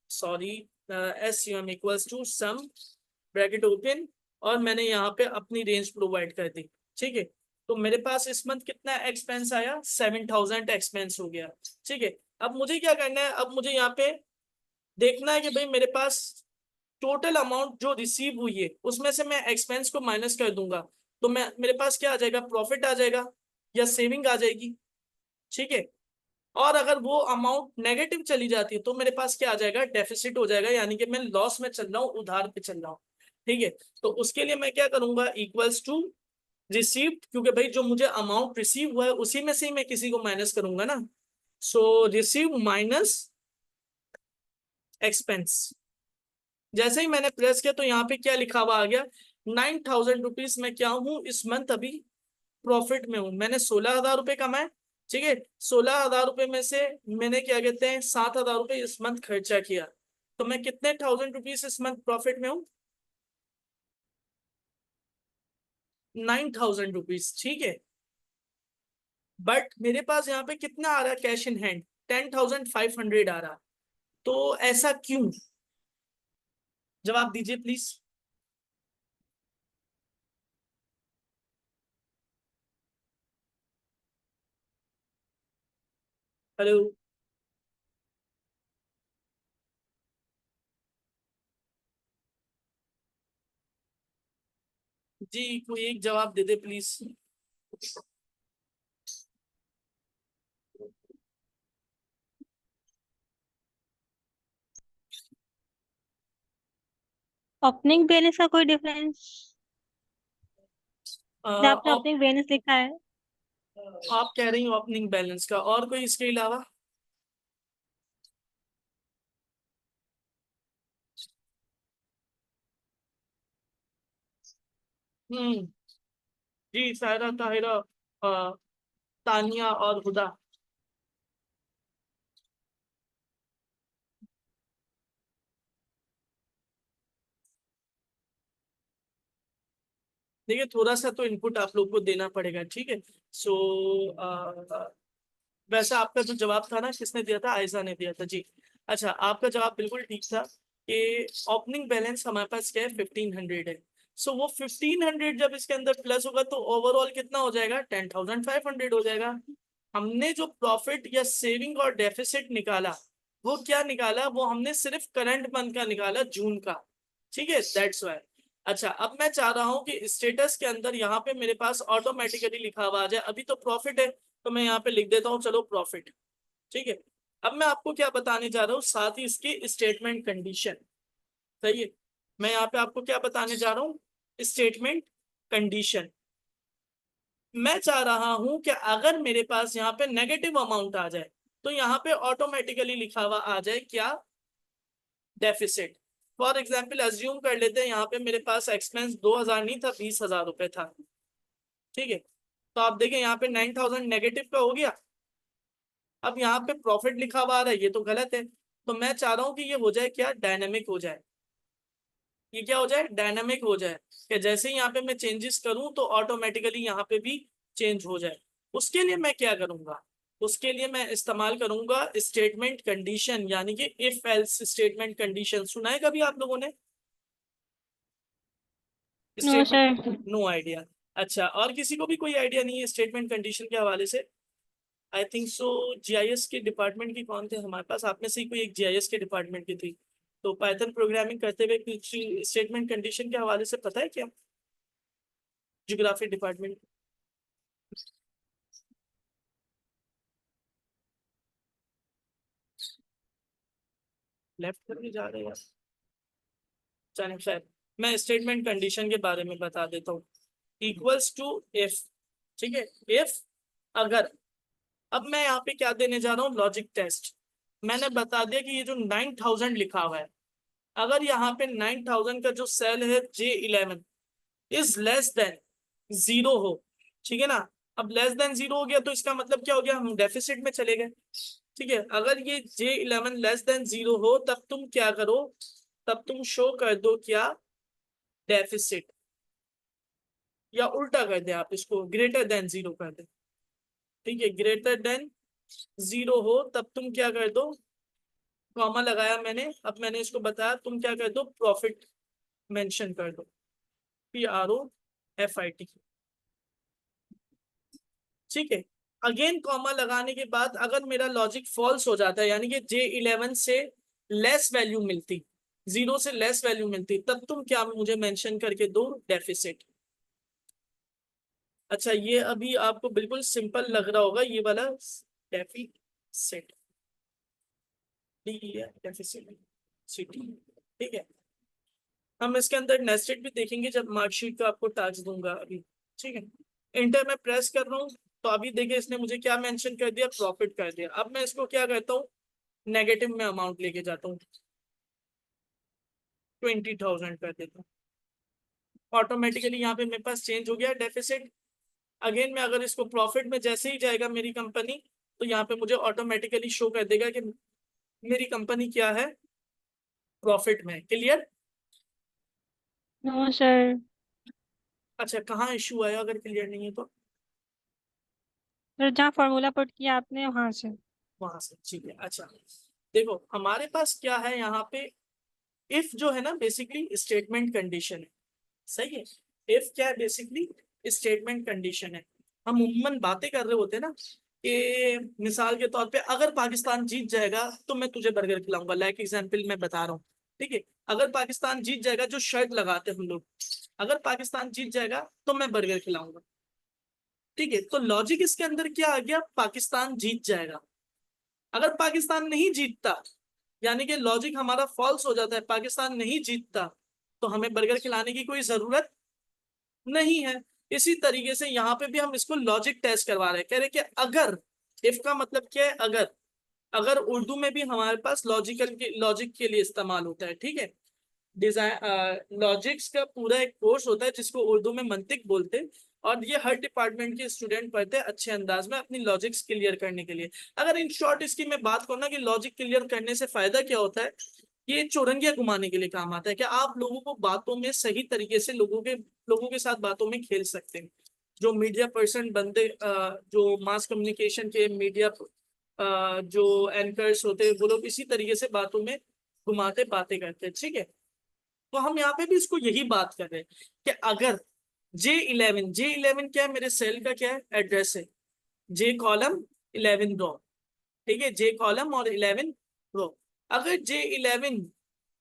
sorry, SUM equals to sum, bracket open, और मैंने यहाँ पे अपनी रेंज प्रोवाइड कर दी। ठीक है, तो मेरे पास इस मंथ कितना एक्सपेंस आया, 7,000 एक्सपेंस हो गया। ठीक है। अब मुझे क्या करना है, अब मुझे यहाँ पे देखना है कि भाई मेरे पास टोटल अमाउंट जो रिसीव हुई है उसमें से मैं एक्सपेंस को माइनस कर दूंगा तो मैं, मेरे पास क्या आ जाएगा, प्रॉफिट आ जाएगा या सेविंग आ जाएगी। ठीक है। और अगर वो अमाउंट नेगेटिव चली जाती है तो मेरे पास क्या आ जाएगा, डेफिसिट हो जाएगा, यानी कि मैं लॉस में चल रहा हूँ, उधार पे चल रहा हूँ। ठीक है। तो उसके लिए मैं क्या करूंगा, इक्वल्स टू रिसीव्ड, क्योंकि भाई जो मुझे अमाउंट रिसीव हुआ है उसी में से ही मैं किसी को माइनस करूंगा ना। सो रिसीव माइनस एक्सपेंस। जैसे ही मैंने प्रेस किया तो यहाँ पे क्या लिखा हुआ आ गया, 9,000 रुपीज में क्या हूँ इस मंथ, अभी प्रॉफिट में हूँ। मैंने 16,000 रुपये कमाए। ठीक है, 16,000 रुपये में से मैंने क्या कहते हैं 7,000 रुपये इस मंथ खर्चा किया, तो मैं कितने 1,000 रुपीज इस मंथ प्रॉफिट में हूँ, 9,000 रुपीज। ठीक है। बट मेरे पास यहाँ पे कितना आ रहा है कैश इन हैंड, 10,500 आ रहा। तो ऐसा क्यों, जवाब दीजिए प्लीज। हेलो जी, कोई एक जवाब दे दे प्लीज। ओपनिंग बैलेंस का कोई डिफरेंस? आपने ओपनिंग बैलेंस लिखा है। आप कह रही हो ओपनिंग बैलेंस का, और कोई इसके अलावा? हम्म, जी सायरा, ताहिरा, अ, तानिया और हुदा। देखिए थोड़ा सा तो इनपुट आप लोग को देना पड़ेगा, ठीक है। सो वैसे आपका जो जवाब था ना, किसने दिया था? आयशा ने दिया था जी। अच्छा, आपका जवाब बिल्कुल ठीक था कि ओपनिंग बैलेंस हमारे पास क्या है, 1500 है। सो वो 1500 जब इसके अंदर प्लस होगा तो ओवरऑल कितना हो जाएगा? 10,500 हो जाएगा। हमने जो प्रॉफिट या सेविंग और डेफिसिट निकाला, वो क्या निकाला? वो हमने सिर्फ करंट मंथ का निकाला, जून का, ठीक है, दैट्स वाई। अच्छा, अब मैं चाह रहा हूँ कि स्टेटस के अंदर यहाँ पे मेरे पास ऑटोमेटिकली लिखा हुआ आ जाए। अभी तो प्रॉफिट है तो मैं यहाँ पे लिख देता हूँ, चलो प्रॉफिट, ठीक है। अब मैं आपको क्या बताने जा रहा हूँ, साथ ही इसकी स्टेटमेंट कंडीशन, सही है। मैं यहाँ पे आपको क्या बताने जा रहा हूँ, स्टेटमेंट कंडीशन। मैं चाह रहा हूं कि अगर मेरे पास यहाँ पे नेगेटिव अमाउंट आ जाए तो यहाँ पे ऑटोमेटिकली लिखा हुआ आ जाए क्या? डेफिसिट। फॉर एग्जाम्पल अज्यूम कर लेते हैं यहाँ पे मेरे पास एक्सपेंस 2000 नहीं था, 20,000 रुपए था, ठीक है। तो आप देखें यहाँ पे 9,000 नेगेटिव का हो गया। अब यहाँ पे प्रॉफिट लिखा हुआ आ रहा है, ये तो गलत है। तो मैं चाह रहा हूँ कि ये हो जाए क्या? डायनेमिक हो जाए। ये क्या हो जाए? डायनामिक हो जाए, कि जैसे ही यहाँ पे मैं चेंजेस करूं तो ऑटोमेटिकली यहाँ पे भी चेंज हो जाए। उसके लिए मैं क्या करूंगा? उसके लिए मैं इस्तेमाल करूंगा स्टेटमेंट कंडीशन, यानी कि इफ एल्स स्टेटमेंट कंडीशन। सुना है कभी आप लोगों ने? No sir. No idea. अच्छा, और किसी को भी कोई आइडिया नहीं है स्टेटमेंट कंडीशन के हवाले से? आई थिंक सो जीआईएस के डिपार्टमेंट की कौन थे हमारे पास? आप में से ही कोई एक जीआईएस के डिपार्टमेंट की थी। तो पाइथन प्रोग्रामिंग करते हुए कुछ स्टेटमेंट कंडीशन के हवाले से पता है क्या? Geography department. लेफ्ट करके जा रहे हैं यार। चलिए खैर, मैं स्टेटमेंट कंडीशन के बारे में बता देता हूँ। इक्वल्स टू इफ, ठीक है, इफ, अगर। अब मैं यहाँ पे क्या देने जा रहा हूँ? Logic test. मैंने बता दिया कि ये जो 9,000 लिखा हुआ है, अगर यहाँ पे 9,000 का जो सेल है J11 इज लेस देन 0 हो, ठीक है ना। अब लेस देन 0 हो गया तो इसका मतलब क्या हो गया? हम डेफिसिट में चले गए, ठीक है। अगर ये J11 लेस देन 0 हो तब तुम क्या करो? तब तुम शो कर दो क्या? डेफिसिट। या उल्टा कर दे, आप इसको ग्रेटर देन 0 कर दे, ठीक है। ग्रेटर देन 0 हो तब तुम क्या कर दो? कॉमा लगाया मैंने, अब मैंने इसको बताया, तुम क्या कर दो? प्रॉफिट मेंशन कर दो, PROFIT, ठीक है। अगेन कॉमा लगाने के बाद अगर मेरा लॉजिक फॉल्स हो जाता है, यानी कि J11 से लेस वैल्यू मिलती, 0 से लेस वैल्यू मिलती, तब तुम क्या मुझे मेंशन करके दो? डेफिसिट। अच्छा, ये अभी आपको बिल्कुल सिंपल लग रहा होगा ये वाला डेफिसिट, डेफिसिट, ठीक है। हम इसके अंदर नेस्टेड भी देखेंगे जब मार्कशीट का आपको टास्क दूंगा अभी, ठीक है। इंटर में प्रेस कर रहा हूँ तो अभी देखिए इसने मुझे क्या मेंशन कर दिया? प्रॉफिट कर दिया। अब मैं इसको क्या करता हूँ? नेगेटिव में अमाउंट लेके जाता हूँ, 20,000 कर देता हूँ। ऑटोमेटिकली यहाँ पे मेरे पास चेंज हो गया डेफिसिट। अगेन मैं अगर इसको प्रॉफिट में जैसे ही जाएगा मेरी कंपनी, तो यहाँ पे मुझे ऑटोमेटिकली शो कर देगा कि मेरी कंपनी क्या है? प्रॉफिट में। क्लियर? No sir. अच्छा, कहाँ इशू आया अगर क्लियर नहीं है तो? सर जहाँ फॉर्मूला पुट किया आपने वहां से। वहां से, ठीक है। अच्छा, देखो हमारे पास क्या है यहाँ पे? इफ जो है ना बेसिकली स्टेटमेंट कंडीशन है, सही है। इफ क्या है? बेसिकली स्टेटमेंट कंडीशन है। हम उम्मन बातें कर रहे होते हैं ना कि मिसाल के तौर पे अगर पाकिस्तान जीत जाएगा तो मैं तुझे बर्गर खिलाऊंगा, लाइक एग्जांपल मैं बता रहा हूँ, ठीक है। अगर पाकिस्तान जीत जाएगा, जो शर्त लगाते हैं हम लोग, अगर पाकिस्तान जीत जाएगा तो मैं बर्गर खिलाऊंगा, ठीक है। तो लॉजिक इसके अंदर क्या आ गया? पाकिस्तान जीत जाएगा। अगर पाकिस्तान नहीं जीतता, यानी कि लॉजिक हमारा फॉल्स हो जाता है, पाकिस्तान नहीं जीतता, तो हमें बर्गर खिलाने की कोई जरूरत नहीं है। इसी तरीके से यहाँ पे भी हम इसको लॉजिक टेस्ट करवा रहे हैं, कह रहे कि अगर, इफ का मतलब क्या है, अगर, अगर उर्दू में भी हमारे पास लॉजिक के लिए इस्तेमाल होता है, ठीक है। डिजाइन लॉजिक्स का पूरा एक कोर्स होता है जिसको उर्दू में मंतिक बोलते हैं, और ये हर डिपार्टमेंट के स्टूडेंट पढ़ते हैं अच्छे अंदाज में अपनी लॉजिक्स क्लियर करने के लिए। अगर इन शॉर्ट इसकी मैं बात करूँ ना कि लॉजिक क्लियर करने से फायदा क्या होता है, ये चौरंगियां घुमाने के लिए काम आता है कि आप लोगों को बातों में सही तरीके से लोगों के साथ बातों में खेल सकते हैं। जो मीडिया पर्सन बंदे, जो मास कम्युनिकेशन के मीडिया जो एंकर्स होते हैं, वो लोग इसी तरीके से बातों में घुमाते बातें करते हैं, ठीक है। तो हम यहाँ पे भी इसको यही बात कर रहे हैं कि अगर J11 क्या है, मेरे सेल का क्या है, एड्रेस है, J कॉलम 11 रो, ठीक है, J कॉलम और 11 रो। अगर J11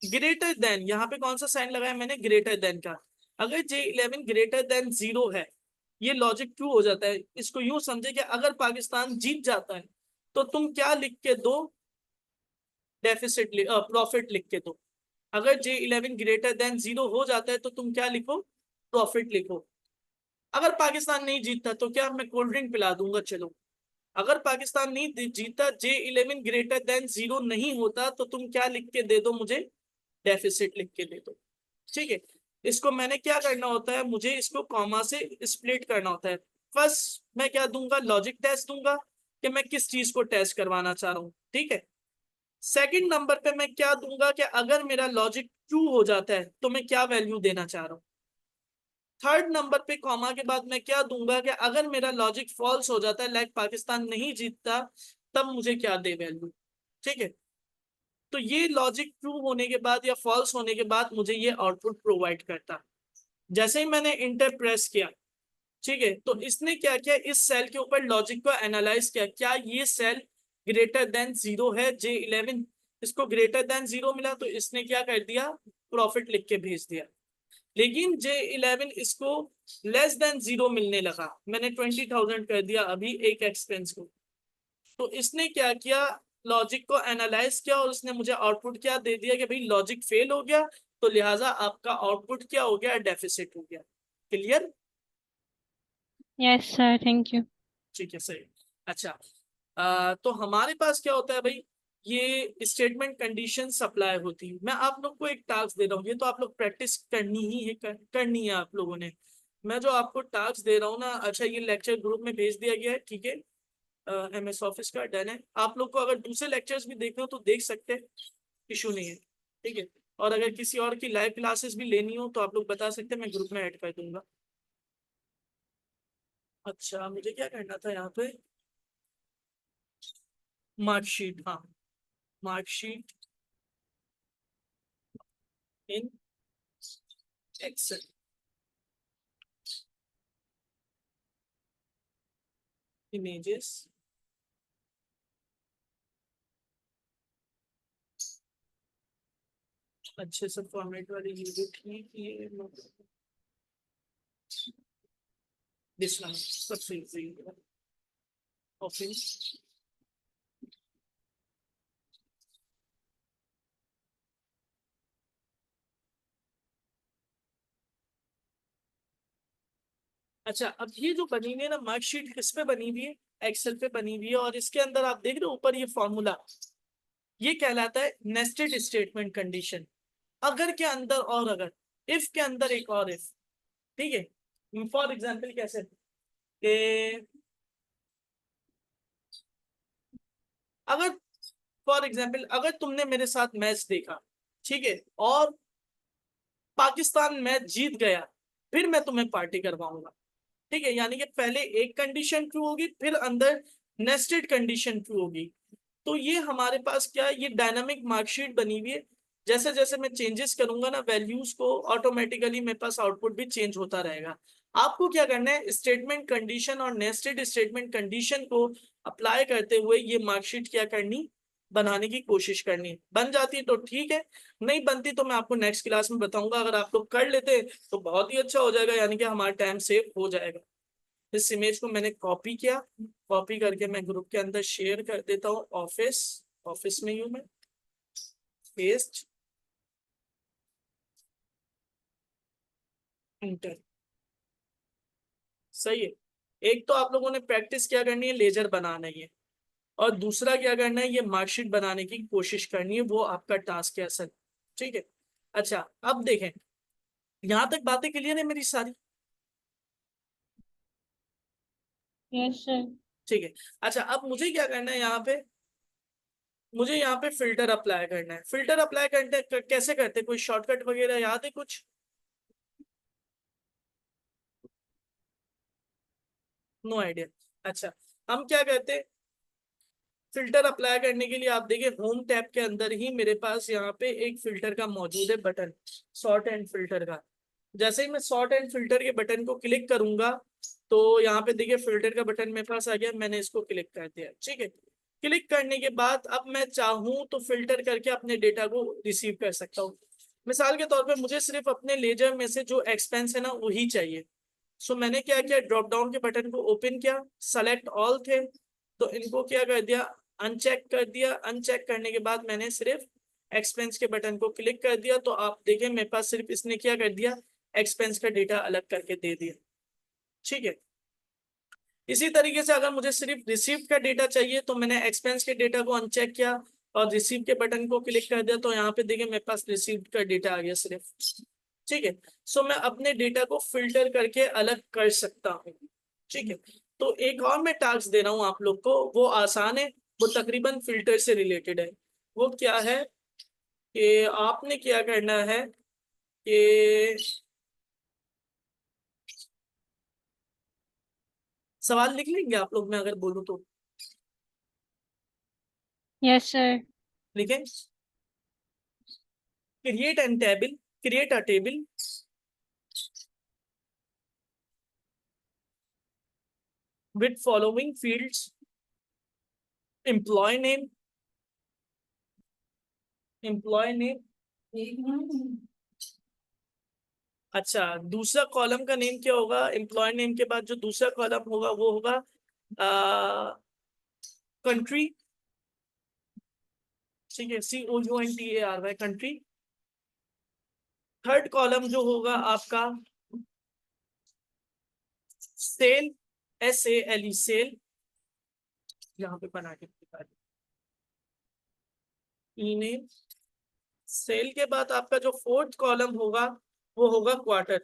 ग्रेटर देन, यहाँ पे कौन सा साइन लगाया मैंने, ग्रेटर देन का, अगर J11 ग्रेटर देन 0 है, ये लॉजिक ट्रू हो जाता है। इसको यूं समझे कि अगर पाकिस्तान जीत जाता है तो तुम क्या लिख के दो, प्रॉफिट लिख के दो। अगर J11 ग्रेटर देन 0 हो जाता है तो तुम क्या लिखो, प्रॉफिट लिखो। अगर पाकिस्तान नहीं जीतता तो क्या, मैं कोल्ड ड्रिंक पिला दूंगा, चलो। अगर पाकिस्तान नहीं जीता, J11 ग्रेटर देन 0 नहीं होता, तो तुम क्या लिख के दे दो मुझे, डेफिसिट लिख के दे दो, ठीक है। इसको मैंने क्या करना होता है, मुझे इसको कॉमा से स्प्लिट करना होता है। फर्स्ट मैं क्या दूंगा, लॉजिक टेस्ट दूंगा कि मैं किस चीज को टेस्ट करवाना चाह रहा हूँ, ठीक है। सेकंड नंबर पे मैं क्या दूंगा कि अगर मेरा लॉजिक ट्रू हो जाता है तो मैं क्या वैल्यू देना चाह रहा हूँ। थर्ड नंबर पे कॉमा के बाद मैं क्या दूंगा कि अगर मेरा लॉजिक फॉल्स हो जाता है, लाइक पाकिस्तान नहीं जीतता, तब मुझे क्या दे वैल्यू, ठीक है। तो ये लॉजिक ट्रू होने के बाद या फॉल्स होने के बाद मुझे ये आउटपुट प्रोवाइड करता। जैसे ही मैंने इंटर प्रेस किया, ठीक है, तो इसने क्या किया, इस सेल के ऊपर लॉजिक को एनालाइज किया, क्या ये सेल ग्रेटर देन 0 है, J11, इसको ग्रेटर देन 0 मिला तो इसने क्या कर दिया, प्रॉफिट लिख के भेज दिया। लेकिन J11 इसको लेस देन 0 मिलने लगा, मैंने 20,000 कर दिया अभी एक एक्सपेंस को, तो इसने क्या किया, लॉजिक को एनालाइज किया और उसने मुझे आउटपुट क्या दे दिया कि भाई लॉजिक फेल हो गया, तो लिहाजा आपका आउटपुट क्या हो गया, डेफिसिट हो गया। Clear? Yes, sir. Thank you. ठीक है, सही। अच्छा, तो हमारे पास क्या होता है भाई, ये स्टेटमेंट कंडीशन सप्लाई होती है। मैं आप लोग को एक टास्क दे रहा हूँ, ये तो आप लोग प्रैक्टिस करनी ही है, करनी है आप लोगों ने। मैं जो आपको टास्क दे रहा हूँ ना, अच्छा ये लेक्चर ग्रुप में भेज दिया गया है, ठीक है, MS ऑफिस का डन है। आप लोग को अगर दूसरे लेक्चर्स भी देखने हो तो देख सकते हैं, इशू नहीं है, ठीक है। और अगर किसी और की लाइव क्लासेस भी लेनी हो तो आप लोग बता सकते हैं, मैं ग्रुप में ऐड कर दूंगा। अच्छा, मुझे क्या करना था यहाँ पे, मार्कशीट, हाँ, मार्कशीट इन एक्सेल। इमेजेस, अच्छे से फॉर्मेट वाली चीजें ठीक, ये दिस वन सबसे इजी ऑफिस। अच्छा, अब ये जो बनी हुई है ना मार्कशीट, किस पे बनी हुई है, एक्सेल पे बनी हुई है, और इसके अंदर आप देख रहे हो ऊपर ये फॉर्मूला, ये कहलाता है नेस्टेड स्टेटमेंट कंडीशन। अगर के अंदर और अगर, इफ के अंदर एक और इफ, ठीक है। फॉर एग्जाम्पल कैसे कि अगर, फॉर एग्जाम्पल अगर तुमने मेरे साथ मैच देखा, ठीक है, और पाकिस्तान मैच जीत गया, फिर मैं तुम्हें पार्टी करवाऊंगा, ठीक है। यानी कि पहले एक कंडीशन ट्रू होगी, फिर अंदर नेस्टेड कंडीशन ट्रू होगी। तो ये हमारे पास क्या है, ये डायनामिक मार्कशीट बनी हुई है। जैसे जैसे मैं चेंजेस करूंगा ना वैल्यूज को, ऑटोमेटिकली मेरे पास आउटपुट भी चेंज होता रहेगा। आपको क्या करना है, स्टेटमेंट कंडीशन और नेस्टेड स्टेटमेंट कंडीशन को अप्लाई करते हुए ये मार्कशीट क्या करनी, बनाने की कोशिश करनी। बन जाती है तो ठीक है, नहीं बनती तो मैं आपको नेक्स्ट क्लास में बताऊंगा। अगर आप लोग कर लेते तो बहुत ही अच्छा हो जाएगा, यानी कि हमारा टाइम सेव हो जाएगा। इस इमेज को मैंने कॉपी किया, कॉपी करके मैं ग्रुप के अंदर शेयर कर देता हूँ। ऑफिस, ऑफिस में हूँ मैं, पेस्ट, इंटर। सही है। एक तो आप लोगों ने प्रैक्टिस क्या करनी है, लेजर बनाना ही है, और दूसरा क्या करना है, ये मार्कशीट बनाने की कोशिश करनी है, वो आपका टास्क है असल। ठीक है, अच्छा अब देखें, यहां तक बातें क्लियर है मेरी सारी? Yes sir. ठीक है, अच्छा अब मुझे क्या करना है, मुझे यहाँ पे फिल्टर अप्लाई करना है। फिल्टर अप्लाई करते कैसे करते, कोई शॉर्टकट वगैरह याद है कुछ? No idea. अच्छा, हम क्या कहते हैं, फिल्टर अप्लाई करने के लिए आप देखिए होम टैब के अंदर ही मेरे पास यहाँ पे एक फिल्टर का मौजूद है बटन, सॉर्ट एंड फिल्टर का। जैसे ही मैं सॉर्ट एंड फिल्टर के बटन को क्लिक करूंगा तो यहाँ पे देखिए फिल्टर का बटन मेरे पास आ गया, मैंने इसको क्लिक कर दिया। ठीक है, क्लिक करने के बाद अब मैं चाहूँ तो फिल्टर करके अपने डेटा को रिसीव कर सकता हूँ। मिसाल के तौर पे मुझे सिर्फ अपने लेजर में से जो एक्सपेंस है ना वही चाहिए। सो मैंने क्या किया, ड्रॉप डाउन के बटन को ओपन किया, सेलेक्ट ऑल थे तो इनको क्या कर दिया, अनचेक कर दिया। अनचेक करने के बाद मैंने सिर्फ एक्सपेंस के बटन को क्लिक कर दिया तो आप देखें मेरे पास सिर्फ इसने क्या कर दिया, एक्सपेंस का डेटा अलग करके दे दिया। ठीक है, इसी तरीके से अगर मुझे सिर्फ रिसीव्ड का डेटा चाहिए तो मैंने एक्सपेंस के डेटा को अनचेक किया और रिसीव के बटन को क्लिक कर दिया तो यहाँ पे देखिए मेरे पास रिसीव्ड का डेटा आ गया सिर्फ। ठीक है, सो मैं अपने डेटा को फिल्टर करके अलग कर सकता हूँ। ठीक है, तो एक और मैं टास्क दे रहा हूँ आप लोग को, वो आसान है, वो तकरीबन फिल्टर से रिलेटेड है। वो क्या है कि आपने क्या करना है कि सवाल लिख लेंगे आप लोग, मैं अगर बोलूँ तो यस सर। लिखें। Create an table, create a table with following fields: employee name, employee name, अच्छा दूसरा कॉलम का नेम क्या होगा, एम्प्लॉय नेम के बाद जो दूसरा कॉलम होगा वो होगा कंट्री। ठीक है, COUNTARY कंट्री। थर्ड कॉलम जो होगा आपका सेल, SALE सेल, यहाँ पे बना के दिखा ईमेल। सेल के बाद आपका जो फोर्थ कॉलम होगा वो होगा क्वार्टर।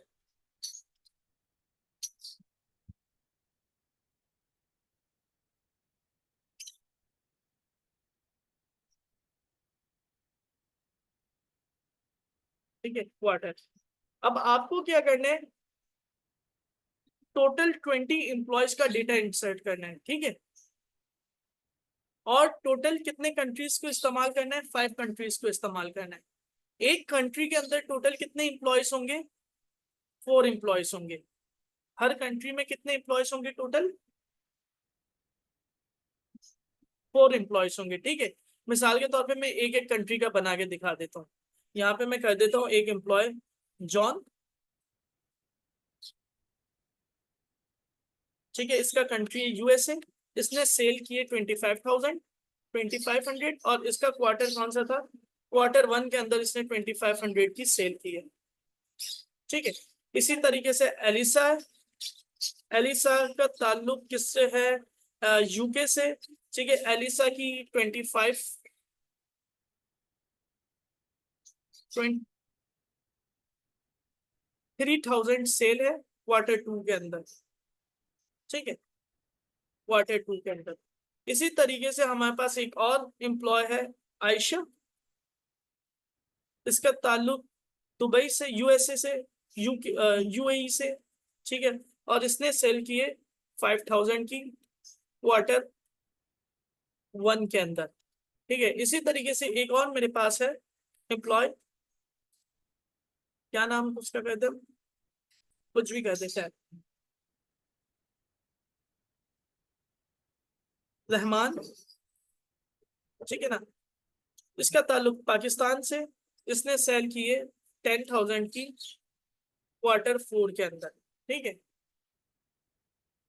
ठीक है, क्वार्टर। अब आपको क्या करना है, टोटल 20 एम्प्लॉयज का डेटा इंसर्ट करना है। ठीक है, और टोटल कितने कंट्रीज को इस्तेमाल करना है, 5 कंट्रीज को इस्तेमाल करना है। एक कंट्री के अंदर टोटल कितने एम्प्लॉयज होंगे, 4 एम्प्लॉयज होंगे। हर कंट्री में कितने एम्प्लॉयज होंगे टोटल, 4 एम्प्लॉयज होंगे। ठीक है, मिसाल के तौर पे मैं एक एक कंट्री का बना के दिखा देता हूँ। यहाँ पे मैं कर देता हूँ एक एम्प्लॉय जॉन। ठीक है, इसका कंट्री USA, इसने सेल किए 25,500 और इसका क्वार्टर कौन सा था, Q1 के अंदर इसने 2500 की सेल की है। ठीक है, इसी तरीके से एलिसा है, एलिसा का ताल्लुक किससे है, UK से। ठीक है, एलिसा की 3,000 सेल है Q2 के अंदर। ठीक है, Q2 के अंदर। इसी तरीके से हमारे पास एक और एम्प्लॉय है आयशा, इसका ताल्लुक दुबई से, USA से, UAE से। ठीक है, और इसने सेल किए 5,000 की Q1 के अंदर। ठीक है, इसी तरीके से एक और मेरे पास है एम्प्लॉय, क्या नाम उसका कहते हैं, कुछ भी कहते हैं शायद, रहमान। ठीक है ना, इसका ताल्लुक पाकिस्तान से, इसने सेल किए 10,000 की Q4 के अंदर। ठीक है,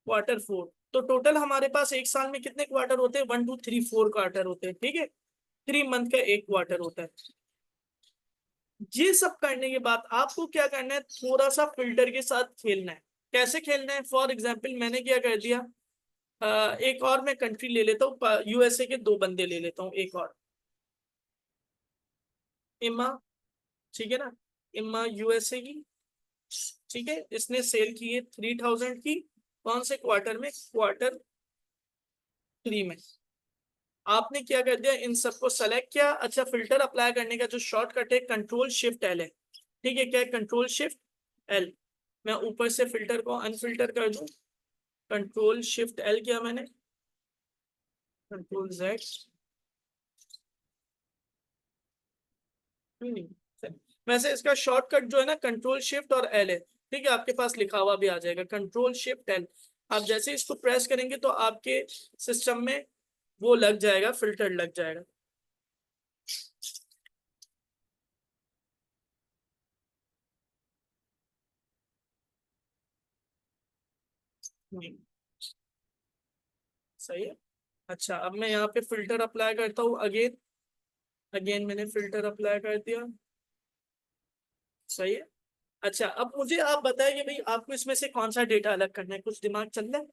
Q4। तो टोटल हमारे पास एक साल में कितने क्वार्टर होते हैं, 1 2 3 4 क्वार्टर होते हैं। ठीक है, 3 मंथ का एक क्वार्टर होता है। ये सब करने के बाद आपको क्या करना है, थोड़ा सा फिल्टर के साथ खेलना है। कैसे खेलना है? फॉर एग्जाम्पल मैंने क्या कर दिया, एक और मैं कंट्री ले लेता हूँ, यूएसए के 2 बंदे ले लेता हूँ, एक और इमा, ठीक है ना, इमा यूएसए की, ठीक है, इसने सेल की है 3000 की, कौन से क्वार्टर में? Q3 में। आपने क्या कर दिया, इन सबको सेलेक्ट किया। अच्छा, फिल्टर अप्लाई करने का जो शॉर्टकट है Ctrl+Shift+L है, ठीक है, क्या है? Ctrl+Shift+L। मैं ऊपर से फिल्टर को अनफिल्टर कर दूं, Ctrl+Shift+L किया मैंने, Ctrl+Z। वैसे इसका शॉर्टकट जो है ना Ctrl+Shift+L है, ठीक है, आपके पास लिखा हुआ भी आ जाएगा Ctrl+Shift+L। आप जैसे इसको प्रेस करेंगे तो आपके सिस्टम में वो लग जाएगा, फिल्टर लग जाएगा। सही है। अच्छा, अब मैं यहाँ पे फिल्टर अप्लाई करता हूँ, अगेन मैंने फिल्टर अप्लाई कर दिया, सही है। अच्छा, अब मुझे आप बताइए भाई, आपको इसमें से कौन सा डेटा अलग करना है? कुछ दिमाग चल रहा है?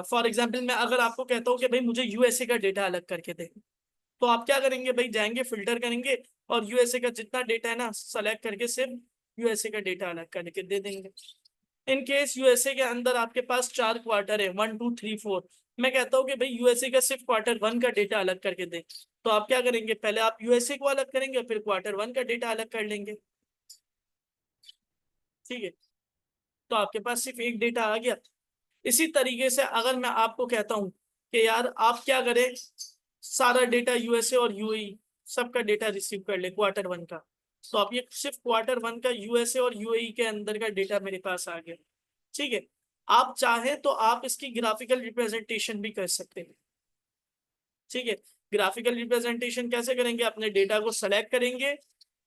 फॉर एग्जाम्पल मैं अगर आपको कहता हूँ कि भाई मुझे यूएसए का डेटा अलग करके दे, तो आप क्या करेंगे भाई? जाएंगे, फिल्टर करेंगे और यूएसए का जितना डेटा है ना सेलेक्ट करके सिर्फ यूएसए का डेटा अलग करके दे देंगे। इन केस यूएसए के अंदर आपके पास 4 क्वार्टर है, 1 2 3 4, मैं कहता हूँ कि भाई यूएसए का सिर्फ Q1 का डेटा अलग करके दे, तो आप क्या करेंगे? पहले आप यूएसए को अलग करेंगे, फिर Q1 का डेटा अलग कर लेंगे, ठीक है, तो आपके पास सिर्फ एक डेटा आ गया। इसी तरीके से अगर मैं आपको कहता हूं कि यार आप क्या करें, सारा डेटा यूएसए और यूएई सबका डेटा रिसीव कर ले Q1 का, तो आप ये सिर्फ Q1 का यूएसए और यूएई के अंदर का डेटा मेरे पास आ गया, ठीक है। आप चाहें तो आप इसकी ग्राफिकल रिप्रेजेंटेशन भी कर सकते हैं, ठीक है। ग्राफिकल रिप्रेजेंटेशन कैसे करेंगे? अपने डेटा को सेलेक्ट करेंगे,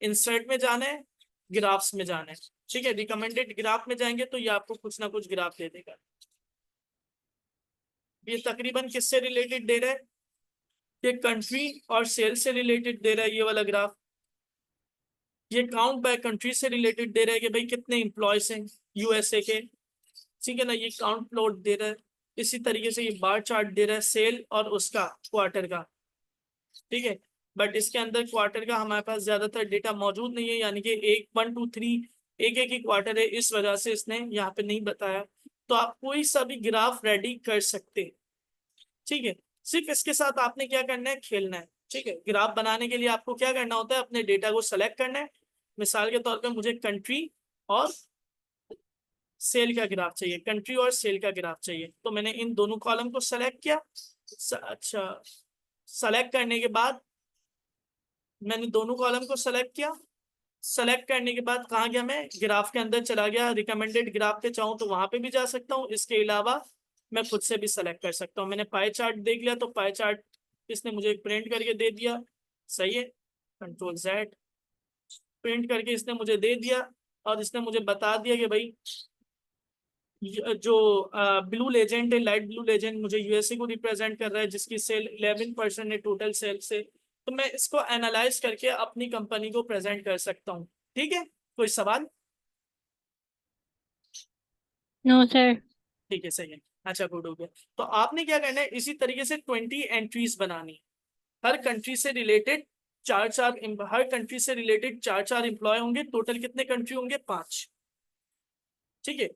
इंसर्ट में जाना है, ग्राफ्स में जाना है, ठीक है, रिकमेंडेड ग्राफ में जाएंगे तो ये आपको कुछ ना कुछ ग्राफ दे देगा। ये तकरीबन किससे रिलेटेड दे रहा है? ये कंट्री और सेल्स से रिलेटेड दे रहा है ये वाला ग्राफ। ये काउंट बाय कंट्री से रिलेटेड दे रहा है कि भाई कितने एम्प्लॉयज हैं यूएसए के, ठीक है ना, ये काउंट प्लॉट दे रहा है। इसी तरीके से ये बार चार्ट दे रहा है सेल और उसका क्वार्टर का, ठीक है, बट इसके अंदर क्वार्टर का हमारे पास ज्यादातर डेटा मौजूद नहीं है, यानी कि 1 2 3 एक एक ही क्वार्टर है, इस वजह से इसने यहाँ पे नहीं बताया। तो आप कोई सा भी ग्राफ रेडी कर सकते हैं, ठीक है, सिर्फ इसके साथ आपने क्या करना है? खेलना है, ठीक है। ग्राफ बनाने के लिए आपको क्या करना होता है? अपने डेटा को सेलेक्ट करना है। मिसाल के तौर पर मुझे कंट्री और सेल का ग्राफ चाहिए, कंट्री और सेल का ग्राफ चाहिए, तो मैंने इन दोनों कॉलम को सेलेक्ट किया। अच्छा, सेलेक्ट करने के बाद मैंने दोनों कॉलम को सेलेक्ट किया। सेलेक्ट करने के बाद कहाँ गया? मैं ग्राफ के अंदर चला गया, रिकमेंडेड ग्राफ पे चाहूँ तो वहां पे भी जा सकता हूँ। इसके अलावा मैं खुद से भी सेलेक्ट कर सकता हूँ। मैंने पाई चार्ट देख लिया, तो पाई चार्ट इसने मुझे प्रिंट करके दे दिया, सही है, Ctrl+Z, प्रिंट करके इसने मुझे दे दिया और इसने मुझे बता दिया कि भाई जो ब्लू लेजेंड है, लाइट ब्लू लेजेंड मुझे यूएसए को रिप्रेजेंट कर रहा है, जिसकी सेल 11% है टोटल सेल से, तो मैं इसको एनालाइज करके अपनी कंपनी को प्रेजेंट कर सकता हूँ, ठीक है। कोई सवाल? No sir. ठीक है, सही है। अच्छा, गुड हो गया। तो आपने क्या करना है? इसी तरीके से 20 एंट्रीज बनानी, हर कंट्री से रिलेटेड हर कंट्री से रिलेटेड 4 एम्प्लॉय होंगे। टोटल कितने कंट्री होंगे? 5, ठीक है,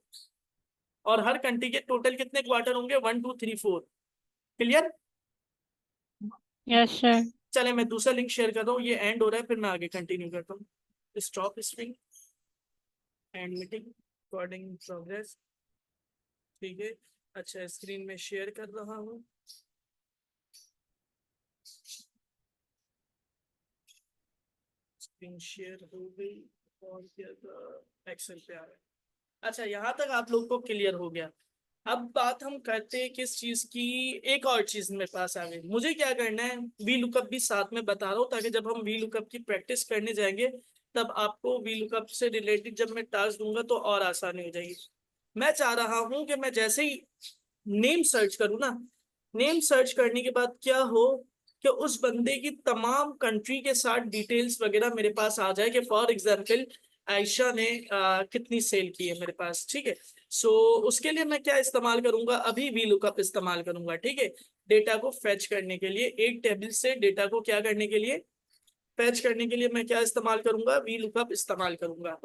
और हर कंट्री के टोटल कितने क्वार्टर होंगे? 1 2 3 4। क्लियर? Yes sir. चले, मैं दूसरा लिंक शेयर कर रहा हूँ, ये एंड हो रहा है, फिर मैं आगे कंटिन्यू करता हूँ। Stop string and meeting recording progress, ठीक है। अच्छा, स्क्रीन में शेयर कर रहा हूँ। स्क्रीन शेयर हो गई और एक्सेल पे आ रहा है। अच्छा, यहाँ तक आप लोग को क्लियर हो गया। अब बात हम करते हैं किस चीज की, एक और चीज मेरे पास आ गई। मुझे क्या करना है? वी लुकअप भी साथ में बता रहा हूँ, ताकि जब हम वी लुकअप की प्रैक्टिस करने जाएंगे तब आपको वी लुकअप से रिलेटेड जब मैं टास्क दूंगा तो और आसानी हो जाएगी। मैं चाह रहा हूँ कि मैं जैसे ही नेम सर्च करूँ ना, नेम सर्च करने के बाद क्या हो कि उस बंदे की तमाम कंट्री के साथ डिटेल्स वगैरह मेरे पास आ जाए, कि फॉर एग्जाम्पल आयशा ने कितनी सेल की है मेरे पास, ठीक है। सो उसके लिए मैं क्या इस्तेमाल करूंगा, अभी वी लुकअप इस्तेमाल करूंगा, ठीक है। डेटा को फेच करने के लिए, एक टेबल से डेटा को क्या करने के लिए, फेच करने के लिए मैं क्या इस्तेमाल करूंगा, वी लुकअप इस्तेमाल करूंगा।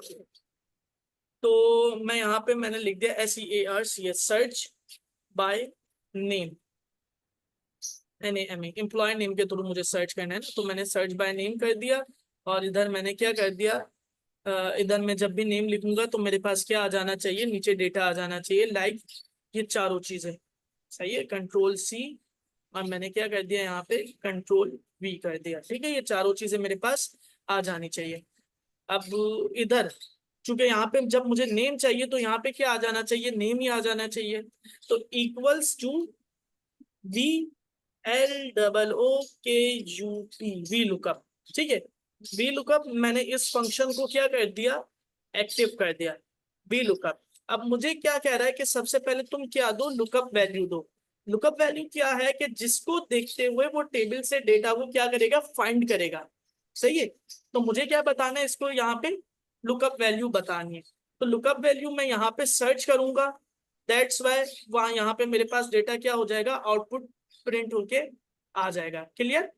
तो मैं यहाँ पे मैंने लिख दिया SEARCH, search by name, NAME, employee name के थ्रू मुझे सर्च करना है ना, तो मैंने सर्च बाय नेम कर दिया। और इधर मैंने क्या कर दिया, इधर मैं जब भी नेम लिखूंगा तो मेरे पास क्या आ जाना चाहिए, नीचे डेटा आ जाना चाहिए, लाइक ये चारों चीजें, सही है। Ctrl+C और मैंने क्या कर दिया यहाँ पे Ctrl+V कर दिया, ठीक है। ये चारों चीजें मेरे पास आ जानी चाहिए। अब इधर चूंकि यहाँ पे जब मुझे नेम चाहिए तो यहाँ पे क्या आ जाना चाहिए, नेम ही आ जाना चाहिए। तो equals to VLOOKUP, V lookup, ठीक है। वी लुकअप मैंने इस फंक्शन को क्या कर दिया, एक्टिव कर दिया, वी लुकअप। अब मुझे क्या कह रहा है कि सबसे पहले तुम क्या दो, लुकअप वैल्यू दो। लुकअप वैल्यू क्या है कि जिसको देखते हुए वो टेबल से डेटा को क्या करेगा, फाइंड करेगा, सही है। तो मुझे क्या बताना है, इसको यहाँ पे लुकअप वैल्यू बतानी है। तो लुकअप वैल्यू मैं यहाँ पे सर्च करूंगा, दैट्स वाई वहां यहाँ पे मेरे पास डेटा क्या हो जाएगा, आउटपुट प्रिंट होके आ जाएगा। क्लियर।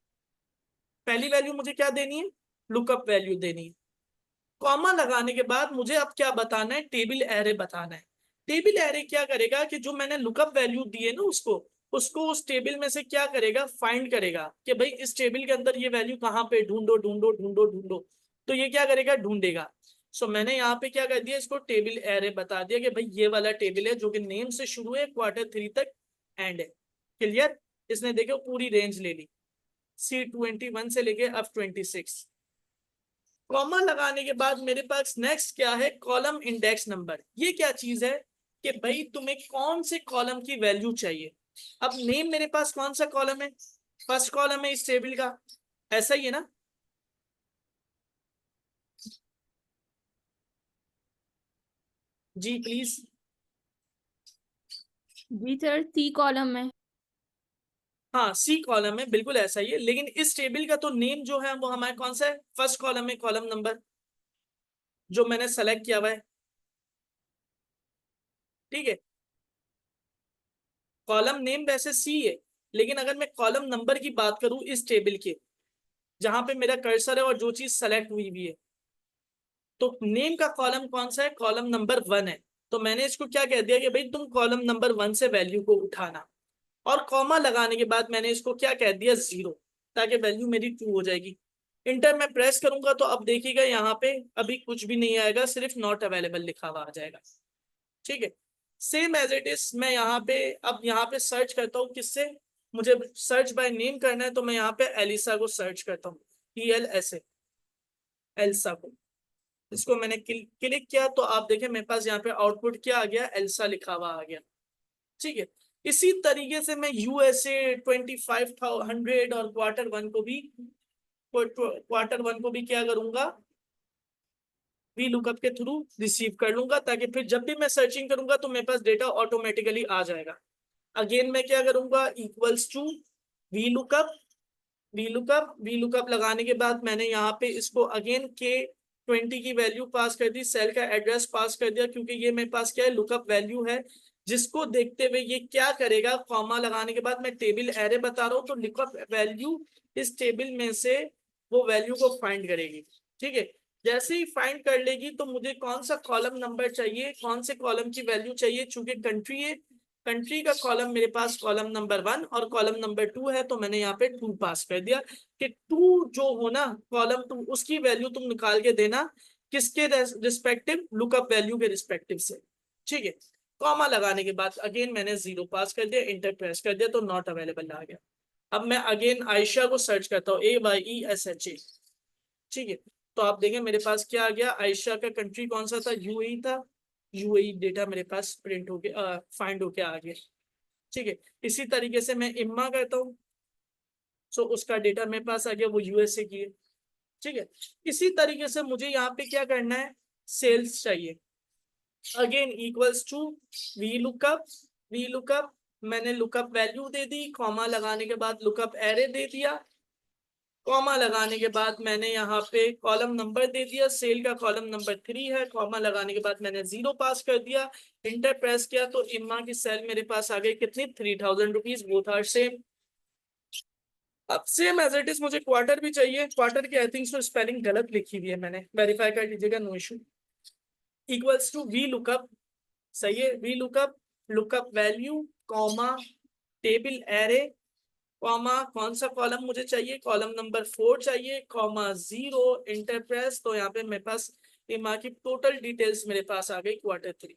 पहली वैल्यू मुझे क्या देनी है, लुकअप वैल्यू देनी है। कॉमा लगाने के बाद मुझे अब क्या बताना है, टेबल एरे बताना है। टेबल एरे क्या करेगा कि जो मैंने लुकअप वैल्यू दी है ना उसको उस टेबल में से क्या करेगा, फाइंड करेगा कि भाई इस टेबल के अंदर ये वैल्यू कहाँ पे, ढूंढो ढूंढो ढूंढो ढूंढो। तो ये क्या करेगा, ढूंढेगा। सो मैंने यहाँ पे क्या कर दिया, इसको टेबल एरे बता दिया कि भाई ये वाला टेबल है जो कि नेम से शुरू है, Q3 तक एंड है। क्लियर। इसने देखो पूरी रेंज ले ली, C21 से लेके अब 26। कॉमा लगाने के बाद मेरे पास नेक्स्ट क्या है, कॉलम इंडेक्स नंबर। ये क्या चीज है कि भाई तुम्हें कौन से कॉलम की वैल्यू चाहिए। अब नेम मेरे पास कौन सा कॉलम है, फर्स्ट कॉलम है इस टेबल का, ऐसा ही है ना। जी प्लीज। जी सर, सी कॉलम है। हाँ सी कॉलम है, बिल्कुल ऐसा ही है। लेकिन इस टेबल का तो नेम जो है वो हमारा कौन सा है, फर्स्ट कॉलम में कॉलम नंबर जो मैंने सेलेक्ट किया हुआ है, ठीक है। कॉलम नेम वैसे सी है, लेकिन अगर मैं कॉलम नंबर की बात करूं इस टेबल के, जहां पे मेरा कर्सर है और जो चीज सेलेक्ट हुई भी है, तो नेम का कॉलम कौन सा है, कॉलम नंबर 1 है। तो मैंने इसको क्या कह दिया कि भाई तुम कॉलम नंबर 1 से वैल्यू को उठाना। और कॉमा लगाने के बाद मैंने इसको क्या कह दिया, 0, ताकि वैल्यू मेरी 2 हो जाएगी। इंटर मैं प्रेस करूंगा तो अब देखिएगा यहाँ पे अभी कुछ भी नहीं आएगा, सिर्फ नॉट अवेलेबल लिखा हुआ आ जाएगा, ठीक है। सेम एज इट इज मैं यहाँ पे अब यहाँ पे सर्च करता हूँ, किससे, मुझे सर्च बाय नेम करना है तो मैं यहाँ पे एलिसा को सर्च करता हूँ, ELSA, एल्सा को। इसको मैंने क्लिक किया तो आप देखें मेरे पास यहाँ पे आउटपुट क्या आ गया, एल्सा लिखा हुआ आ गया, ठीक है। इसी तरीके से मैं USA 2500 और Q1 को भी क्या करूंगा, वी लुकअप के थ्रू रिसीव कर लूंगा, ताकि फिर जब भी मैं सर्चिंग करूंगा तो मेरे पास डेटा ऑटोमेटिकली आ जाएगा। अगेन मैं क्या करूंगा, इक्वल्स टू वी लुकअप लगाने के बाद मैंने यहाँ पे इसको अगेन K20 की वैल्यू पास कर दी, सेल का एड्रेस पास कर दिया, क्योंकि ये मेरे पास क्या है, लुकअप वैल्यू है, जिसको देखते हुए ये क्या करेगा, कॉमा लगाने के बाद मैं टेबल एरे बता रहा हूँ, तो लुकअप वैल्यू इस टेबल में से वो वैल्यू को फाइंड करेगी, ठीक है। जैसे ही फाइंड कर लेगी तो मुझे कौन सा कॉलम नंबर चाहिए, कौन से कॉलम की वैल्यू चाहिए, चूंकि कंट्री है, कंट्री का कॉलम मेरे पास कॉलम नंबर 1 और कॉलम नंबर 2 है, तो मैंने यहाँ पे 2 पास कर दिया कि 2 जो हो ना, कॉलम 2 उसकी वैल्यू तुम निकाल के देना, किसके रिस्पेक्टिव, लुकअप वैल्यू के रिस्पेक्टिव से, ठीक है। कॉमा लगाने के बाद अगेन मैंने 0 पास कर दिया, इंटर प्रेस कर दिया तो नॉट अवेलेबल आ गया। अब मैं अगेन आयशा को सर्च करता हूँ, AYESHA, ठीक है। तो आप देखें मेरे पास क्या आ गया, आयशा का कंट्री कौन सा था, UAE था, UAE डेटा मेरे पास प्रिंट होके फाइंड होके आ गया, ठीक है। इसी तरीके से मैं इम्मा करता हूँ, सो उसका डेटा मेरे पास आ गया, वो USA की है, ठीक है। इसी तरीके से मुझे यहाँ पे क्या करना है, सेल्स चाहिए। Again equals to V lookup मैंने लुकअप वैल्यू दे दी, कॉमा लगाने के बाद लुकअप एरे दे दिया, कॉमा लगाने के बाद मैंने यहाँ पे कॉलम नंबर दे दिया, सेल का कॉलम नंबर 3 है, कॉमा लगाने के बाद मैंने 0 पास कर दिया, इंटर प्रेस किया तो इम्मा की सेल मेरे पास आ गई कितनी, 3000 रुपीज, बोथ आर सेम। अब सेम एज इट इज मुझे क्वार्टर भी चाहिए, क्वार्टर की आई थिंक सो स्पेलिंग गलत लिखी हुई है मैंने, वेरीफाई कर लीजिएगा, no issue. Equals to V lookup, सही है, V lookup, lookup value comma table array comma कौन सा कॉलम मुझे चाहिए, कॉलम नंबर 4 चाहिए, कॉमा 0, इंटर प्रेस, तो यहाँ पे मेरे पास इमा की टोटल डिटेल्स मेरे पास आ गई क्वार्टर 3।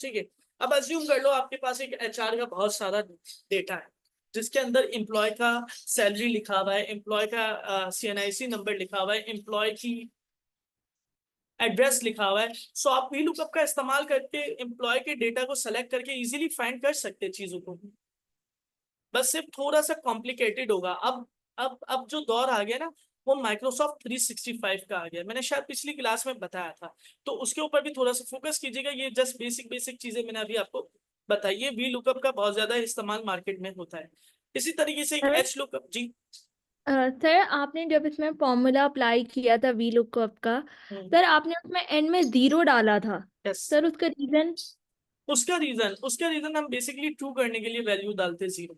ठीक है, अब अज्यूम कर लो आपके पास एक एचआर का बहुत सारा डेटा है जिसके अंदर एम्प्लॉय का सैलरी लिखा हुआ है, एम्प्लॉय का CNIC नंबर लिखा हुआ है, एम्प्लॉय की एड्रेस लिखा हुआ है। सो आप VLOOKUP का इस्तेमाल करके एम्प्लॉय के डेटा को सेलेक्ट करके इजीली फाइंड कर सकते हैं चीजों को, बस सिर्फ थोड़ा सा कॉम्प्लिकेटेड होगा। अब जो दौर आ गया ना वो माइक्रोसॉफ्ट 365 का आ गया, मैंने शायद पिछली क्लास में बताया था, तो उसके ऊपर भी थोड़ा सा फोकस कीजिएगा। ये जस्ट बेसिक चीजें मैंने अभी आपको बताई है। VLOOKUP का बहुत ज्यादा इस्तेमाल मार्केट में होता है। इसी तरीके से सर HLOOKUP जी। सर आपने जब इसमें फॉर्मूला अप्लाई किया था वी लुकअप का, सर आपने उसमें एंड में 0 डाला था, यस, सर उसका रीजन? उसका रीजन हम बेसिकली ट्रू करने के लिए वैल्यू डालते 0,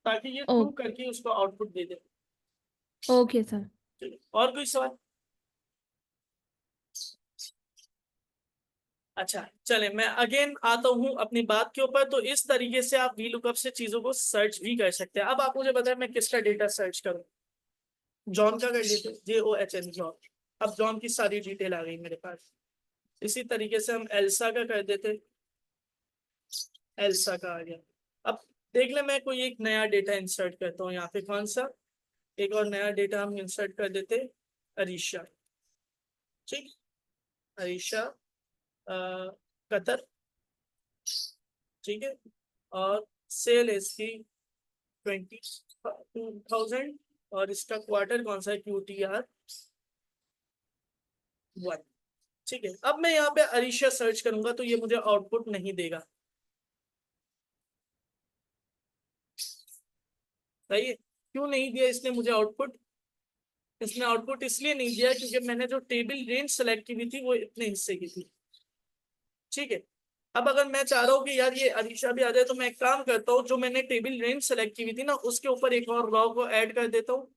ताकि ये ओ ट्रू करके उसको आउटपुट दे दे। Okay sir. चलिए, और कोई सवाल? अच्छा चले, मैं अगेन आता हूँ अपनी बात के ऊपर। तो इस तरीके से आप VLOOKUP से चीजों को सर्च भी कर सकते हैं। अब आप मुझे बताएं मैं किसका डेटा सर्च करूँ? जॉन का कर लेते, JOHN जॉन। अब जॉन की सारी डिटेल आ गई मेरे पास। इसी तरीके से हम एल्सा का कर देते, एल्सा का आ गया। अब देख ले, मैं कोई एक नया डेटा इंसर्ट करता हूँ यहाँ पे, कौन सा एक और नया डेटा हम इंसर्ट कर देते, अरीशा। ठीक, अरीशा कतर, ठीक है, और सेल इसकी 22,000 और इसका क्वार्टर कौन सा है, QTR 1। ठीक है, अब मैं यहाँ पे अरीशा सर्च करूंगा तो ये मुझे आउटपुट नहीं देगा, सही है। क्यों नहीं दिया इसने मुझे आउटपुट? इसने आउटपुट इसलिए नहीं दिया क्योंकि मैंने जो टेबल रेंज सेलेक्ट की हुई थी वो इतने हिस्से की थी। ठीक है, अब अगर मैं चाह रहा हूँ कि यार ये अरीशा भी आ जाए तो मैं एक काम करता हूँ, जो मैंने टेबल रेंज सेलेक्ट की हुई थी ना उसके ऊपर एक और रॉ को ऐड कर देता हूँ।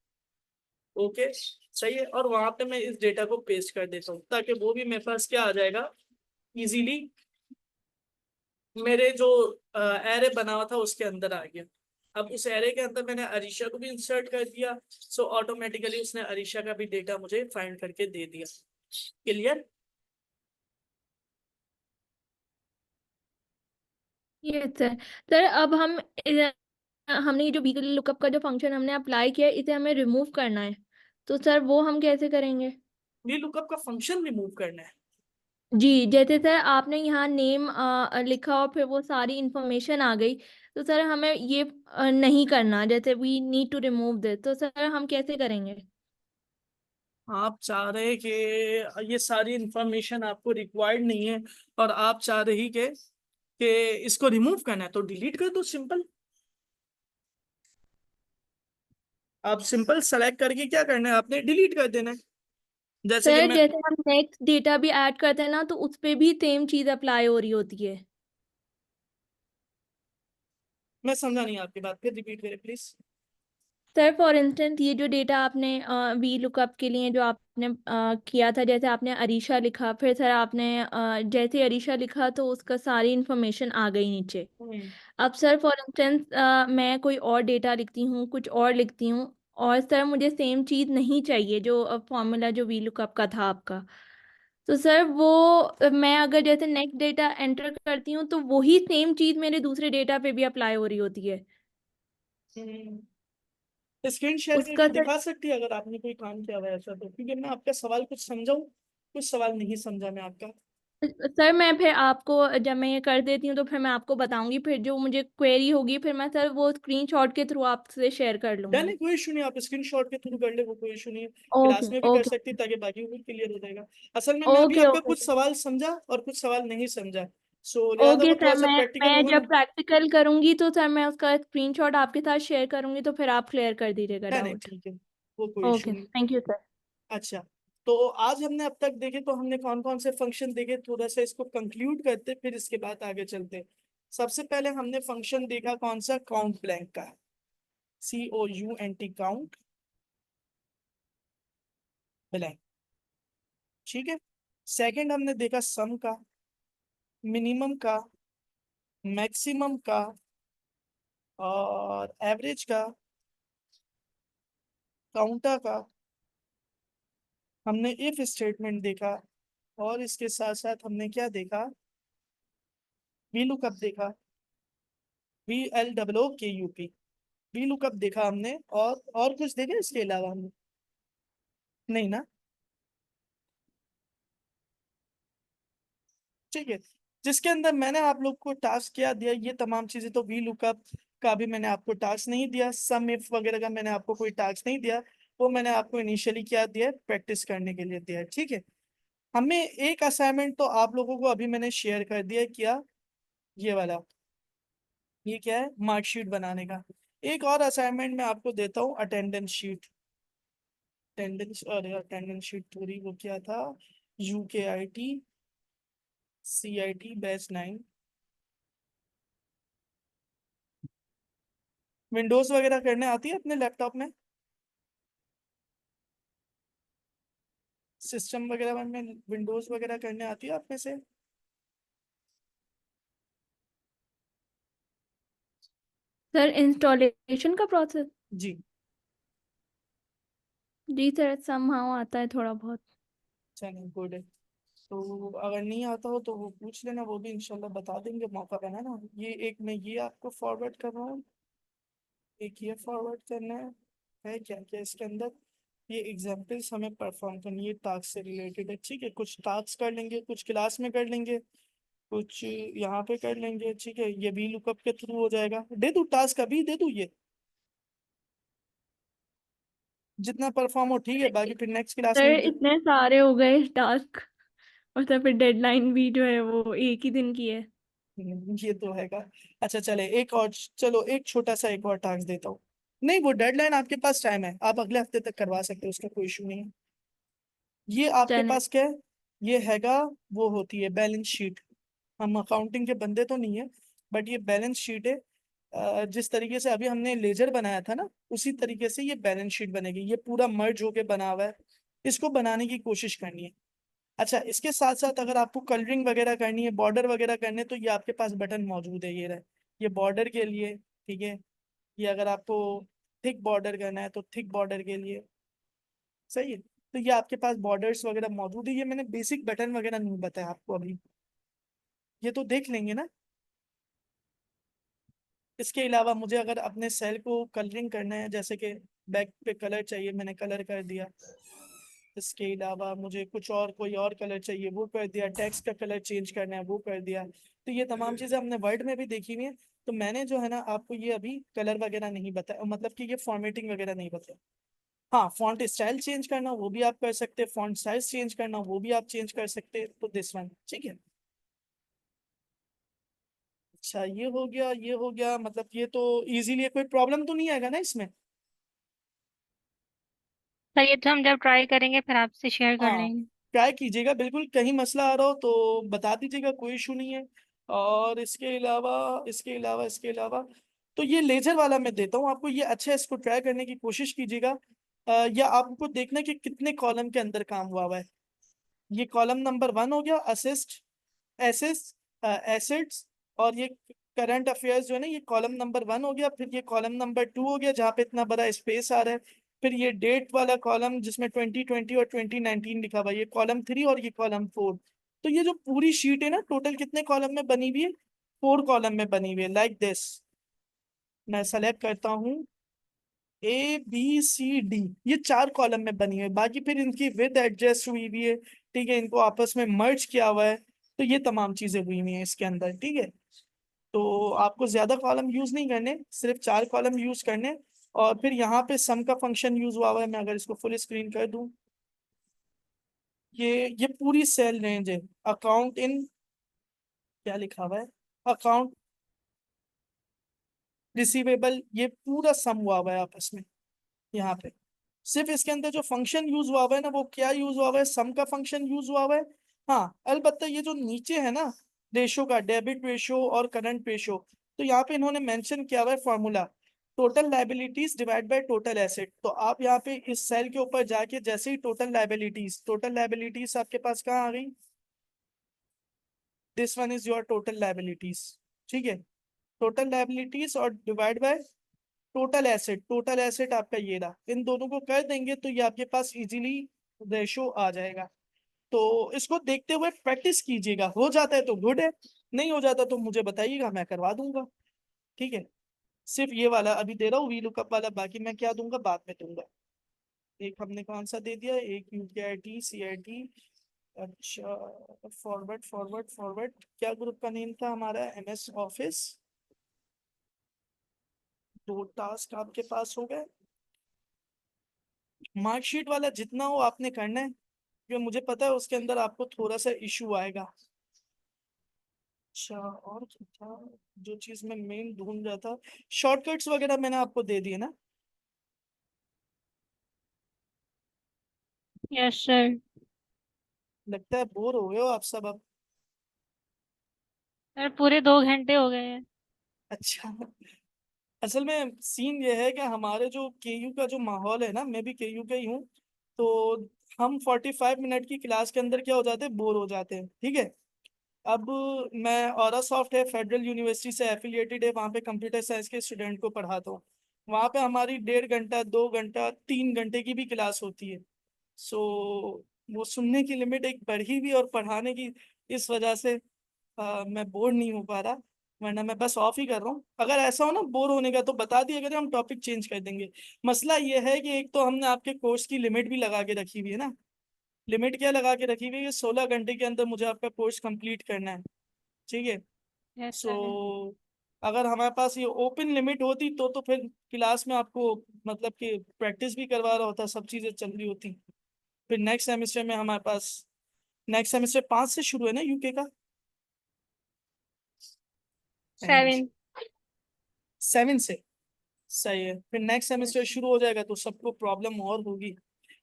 ओके, सही है, और वहां पे मैं इस डेटा को पेस्ट कर देता हूँ ताकि वो भी मेरे पास क्या आ जाएगा, इजीली मेरे जो एरे बना हुआ था उसके अंदर आ गया। अब उस एरे के अंदर मैंने अरीशा को भी इंसर्ट कर दिया, सो ऑटोमेटिकली उसने अरीशा का भी डेटा मुझे फाइंड करके दे दिया। क्लियर? Yes sir. सर अब हमने ये जो वी लुकअप का जो फंक्शन हमने अप्लाई किया है इसे हमें रिमूव करना है, तो सर वो हम कैसे करेंगे? VLOOKUP का फंक्शन रिमूव करना है? जी, जैसे सर आपने यहाँ नेम लिखा और फिर वो सारी इंफॉर्मेशन आ गई, तो सर हमें ये नहीं करना, जैसे we need to remove this, तो सर हम कैसे करेंगे? आप चाह रहे कि ये सारी इंफॉर्मेशन आपको रिक्वायर्ड नहीं है और आप चाह रही कि इसको रिमूव करना है, तो डिलीट कर दो, सिंपल। आप सिंपल सेलेक्ट करके क्या करना है, आपने डिलीट कर देना है। जैसे कि सर मैं, जैसे हम नेक्स्ट डेटा भी ऐड करते हैं ना तो उस पे भी सेम चीज अप्लाई हो रही होती है। समझा नहीं आपकी बात, फिर रिपीट करें प्लीज। सर फॉर इंस्टेंस ये जो डेटा आपने वी लुकअप के लिए जो आपने किया था, जैसे आपने अरीशा लिखा, फिर सर आपने जैसे अरीशा लिखा तो उसका सारी इन्फॉर्मेशन आ गई नीचे। अब सर फॉर इंस्टेंस मैं कोई और डेटा लिखती हूँ, कुछ और लिखती हूँ, और सर मुझे सेम चीज़ नहीं चाहिए जो फॉर्मूला जो वी लुकअप का था आपका, तो सर वो मैं अगर जैसे नेक्स्ट डेटा एंटर करती हूँ तो वही सेम चीज़ मेरे दूसरे डेटा पे भी अप्लाई हो रही होती है। स्क्रीन शेयर उसका करके सर दिखा सकती है अगर आपने कोई काम किया हुआ है ऐसा, तो क्योंकि मैं आपका सवाल कुछ समझाऊं, कुछ सवाल नहीं समझा मैं आपका। सर मैं फिर आपको जब मैं ये कर देती हूँ तो फिर मैं आपको बताऊंगी, फिर जो मुझे क्वेरी होगी फिर मैं सर वो स्क्रीनशॉट के थ्रू आपसे शेयर कर लूंगी। नहीं, कोई इशू नहीं, आप स्क्रीनशॉट के थ्रू कर ले, वो कोई इशू नहीं है, ओके क्लास में भी कर ओके सकती ताकि बाकी को भी क्लियर हो जाएगा। असल में मैं अभी ओके आपका ओके कुछ सवाल समझा और कुछ सवाल नहीं समझा, सो लिहाजा ओके वो थोड़ा सर, सा मैं प्रैक्टिकल होगा जब ना। प्रैक्टिकल करूंगी तो सर मैं उसका स्क्रीनशॉट आपके साथ शेयर करूंगी, तो फिर आप क्लियर कर दीजिएगा नहीं नहीं डाउट। ठीक है, वो कोई इशू ओके, नहीं। Thank you sir. अच्छा, तो आज हमने अब तक देखे तो हमने कौन कौन से फंक्शन देखे, थोड़ा सा इसको कंक्लूड करते फिर इसके बाद आगे चलते। सबसे पहले हमने फंक्शन देखा कौन सा, काउंट ब्लैंक का, COUNT काउंट ब्लैंक, ठीक है। सेकंड हमने देखा सम का, मिनिमम का, मैक्सिमम का और एवरेज का, काउंटर का। हमने इफ स्टेटमेंट देखा और इसके साथ साथ हमने क्या देखा, वी लुकअप देखा, VLOOKUP, वी लुकअप देखा हमने। और कुछ देखा इसके अलावा हमने, नहीं ना, ठीक है। जिसके अंदर मैंने आप लोग को टास्क क्या दिया, ये तमाम चीजें, तो वी लुकअप का भी मैंने आपको टास्क नहीं दिया, सम इफ वगैरह का मैंने आपको कोई टास्क नहीं दिया, वो मैंने आपको इनिशियली क्या दिया, प्रैक्टिस करने के लिए दिया है, ठीक है। हमें एक असाइनमेंट तो आप लोगों को अभी मैंने शेयर कर दिया, क्या, ये वाला, ये क्या है, मार्कशीट बनाने का। एक और असाइनमेंट मैं आपको देता हूँ, अटेंडेंस शीट, अटेंडेंस, और अटेंडेंस शीट पूरी, वो क्या था, UKIT CIT बैच 9, विंडोज वगैरह करने आती है अपने लैपटॉप में, सिस्टम वगैरह में विंडोज वगैरह करने आती है आप में से? सर इंस्टॉलेशन का प्रोसेस, जी, जी सर समहाउ आता है थोड़ा बहुत। चलिए गुड है। तो अगर नहीं आता हो तो वो पूछ लेना, वो भी इंशाल्लाह बता देंगे, मौका बना ना। ये एक मैं ये आपको फॉरवर्ड कर रहा हूँ, एक ये फॉरवर्ड करना है क्या क्या इसके अंदर, ये एग्जाम्पल्स हमें परफॉर्म करनी है, टास्क से रिलेटेड है, ठीक है। कुछ टास्क कर लेंगे, कुछ क्लास में कर लेंगे, कुछ यहाँ पे कर लेंगे, ठीक है। ये भी लुकअप के थ्रू हो जाएगा। दे दूँ टास्क, अभी दे दूँ ये, जितना परफॉर्म हो, ठीक है, बाकी फिर नेक्स्ट क्लास सर में इतने सारे हो गए टास्क, और सर फिर डेडलाइन भी जो है वो एक ही दिन की है। ये तो हैगा। अच्छा चले एक और, चलो एक छोटा सा एक और टास्क देता हूँ। नहीं, वो डेडलाइन आपके पास टाइम है, आप अगले हफ्ते तक करवा सकते हो, उसका कोई इशू नहीं है। ये आपके चलें। पास क्या है, ये हैगा, वो होती है बैलेंस शीट। हम अकाउंटिंग के बंदे तो नहीं है, बट ये बैलेंस शीट है। जिस तरीके से अभी हमने लेजर बनाया था ना, उसी तरीके से ये बैलेंस शीट बनेगी। ये पूरा मर्ज होके बना हुआ है, इसको बनाने की कोशिश करनी है। अच्छा, इसके साथ साथ अगर आपको कलरिंग वगैरह करनी है, बॉर्डर वगैरह करने, तो ये आपके पास बटन मौजूद है, ये रहे, ये बॉर्डर के लिए, ठीक है। ये अगर आपको थिक बॉर्डर करना है तो थिक बॉर्डर के लिए, सही है। तो ये आपके पास बॉर्डर्स वगैरह मौजूद है। ये मैंने बेसिक बटन वगैरह नहीं बताया आपको अभी, ये तो देख लेंगे ना। इसके अलावा मुझे अगर अपने सेल को कलरिंग करना है, जैसे कि बैक पे कलर चाहिए, मैंने कलर कर दिया। इसके अलावा मुझे कुछ और कोई और कलर चाहिए, वो कर दिया। टेक्स्ट का कलर चेंज करना है, वो कर दिया। तो ये तमाम चीज़ें हमने वर्ड में भी देखी हुई है। तो मैंने जो है ना आपको ये अभी कलर वगैरह नहीं बताया, मतलब कि ये फॉर्मेटिंग वगैरह नहीं बताया। हाँ, फॉन्ट स्टाइल चेंज करना वो भी आप कर सकते हैं, फॉन्ट साइज चेंज करना वो भी आप चेंज कर सकते हैं, तो दिस वन, ठीक है। अच्छा, ये हो गया, ये हो गया, मतलब ये तो इजीली, कोई प्रॉब्लम तो नहीं आएगा ना इसमें? सर ये तो हम जब ट्राई करेंगे फिर आपसे शेयर कर हाँ, लेंगे। ट्राई कीजिएगा, बिल्कुल कहीं मसला आ रहा हो तो बता दीजिएगा, कोई इशू नहीं है। और इसके अलावा तो ये लेजर वाला मैं देता हूँ आपको, ये अच्छा है, इसको ट्राई करने की कोशिश कीजिएगा। या आपको देखना कि कितने कॉलम के अंदर काम हुआ है। ये कॉलम नंबर 1 हो गया, असिस्ट, एसेस, एसेट्स, और ये करंट अफेयर्स जो है ना, ये कॉलम नंबर 1 हो गया। फिर ये कॉलम नंबर 2 हो गया, जहाँ पे इतना बड़ा स्पेस आ रहा है। फिर ये डेट वाला कॉलम जिसमें 2020 और 2019 लिखा हुआ है, ये कॉलम 3, और ये कॉलम 4। तो ये जो पूरी शीट है ना, टोटल कितने कॉलम में बनी हुई है, 4 कॉलम में बनी हुई है, लाइक दिस। मैं सेलेक्ट करता हूँ ABCD, ये 4 कॉलम में बनी है। बाकी फिर इनकी विद एडजस्ट हुई हुई है, ठीक है, इनको आपस में मर्ज किया हुआ है। तो ये तमाम चीजें हुई हुई हैं इसके अंदर, ठीक है। तो आपको ज्यादा कॉलम यूज नहीं करने, सिर्फ 4 कॉलम यूज करने। और फिर यहाँ पे सम का फंक्शन यूज हुआ हुआ है। मैं अगर इसको फुल स्क्रीन कर दूं, ये पूरी सेल रेंज है, अकाउंट इन क्या लिखा हुआ है, अकाउंट रिसीवेबल, ये पूरा सम हुआ हुआ है आपस में यहाँ पे। सिर्फ इसके अंदर जो फंक्शन यूज हुआ हुआ है ना, वो क्या यूज हुआ हुआ है, सम का फंक्शन यूज हुआ हुआ है। हाँ अलबत्ता ये जो नीचे है ना रेशो का, डेबिट रेशो और करंट रेशो, तो यहाँ पे इन्होंने मेंशन किया हुआ है formula, total liabilities divide by total asset. तो आप यहाँ पे इस सेल के ऊपर जाके जैसे ही टोटल लाइबिलिटीज आपके पास कहाँ आ गई, this one is your total liabilities. ठीक है, टोटल लाइबिलिटीज और डिवाइड बाय टोटल एसेट आपका ये रहा, इन दोनों को कर देंगे तो ये आपके पास इजीली रेशो आ जाएगा। तो इसको देखते हुए प्रैक्टिस कीजिएगा, हो जाता है तो गुड है, नहीं हो जाता तो मुझे बताइएगा, मैं करवा दूंगा। ठीक है, सिर्फ ये वाला अभी दे रहा हूँ वी लुकअप वाला, बाकी मैं क्या दूंगा बाद में दूंगा। एक हमने कौन सा दे दिया, एक यूकेआईटी सीआईटी, अच्छा फॉरवर्ड फॉरवर्ड फॉरवर्ड, क्या ग्रुप का नेम था हमारा, एमएस ऑफिस। दो टास्क आपके पास हो गए, मार्कशीट वाला जितना हो आपने करना है, क्योंकि मुझे पता है उसके अंदर आपको थोड़ा सा इशू आएगा। अच्छा और क्या था जो चीज मैं मेन ढूंढ रहा था, शॉर्टकट्स वगैरह मैंने आपको दे दिए ना। Yes sir. लगता है बोर हो गए हो आप सब अब। सर पूरे 2 घंटे हो गए हैं। अच्छा, असल में सीन ये है कि हमारे जो केयू का जो माहौल है ना, मैं भी केयू का ही हूँ, तो हम 45 मिनट की क्लास के अंदर क्या हो जाते हैं, बोर हो जाते हैं। ठीक है, अब मैं ऑरा सॉफ्ट है, फेडरल यूनिवर्सिटी से एफिलिएटेड है, वहाँ पे कंप्यूटर साइंस के स्टूडेंट को पढ़ाता हूँ। वहाँ पे हमारी 1.5 घंटा 2 घंटा 3 घंटे की भी क्लास होती है। सो वो सुनने की लिमिट एक बढ़ी हुई और पढ़ाने की, इस वजह से मैं बोर नहीं हो पा रहा, वरना मैं बस ऑफ ही कर रहा हूँ। अगर ऐसा हो ना बोर होने का तो बता दिया करें, हम टॉपिक चेंज कर देंगे। मसला ये है कि एक तो हमने आपके कोर्स की लिमिट भी लगा के रखी हुई है ना, लिमिट क्या लगा के रखी हुई है, 16 घंटे के अंदर मुझे आपका कोर्स कंप्लीट करना है। ठीक है, यस सो सर। अगर हमारे पास ये ओपन लिमिट होती तो फिर क्लास में आपको मतलब कि प्रैक्टिस भी करवा रहा होता, सब चीज़ें चल रही होती। फिर नेक्स्ट सेमेस्टर में हमारे पास, नेक्स्ट सेमेस्टर 5 से शुरू है ना यूके का, 7। 7 से, सही है, फिर नेक्स्ट सेमेस्टर शुरू हो जाएगा तो सबको प्रॉब्लम और होगी।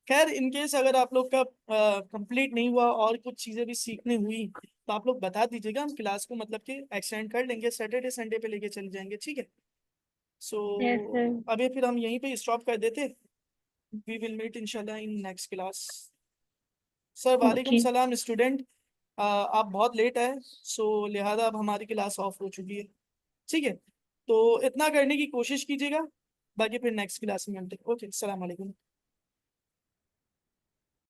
खैर इनकेस अगर आप लोग का कंप्लीट नहीं हुआ और कुछ चीज़ें भी सीखनी हुई तो आप लोग बता दीजिएगा, हम क्लास को मतलब कि एक्सटेंड कर लेंगे, सैटरडे संडे पे लेके चले जाएंगे। ठीक है, सो यस सर। अभी फिर हम यहीं पे स्टॉप कर देते, वी विल मीट इंशाल्लाह इन नेक्स्ट क्लास। सर वालेकुम ओके। सलाम स्टूडेंट, आप बहुत लेट आए, सो लिहाजा अब हमारी क्लास ऑफ हो चुकी है। ठीक है, तो इतना करने की कोशिश कीजिएगा, बाकी फिर नेक्स्ट क्लास में मिलते हैं। ओके, अस्सलाम वालेकुम।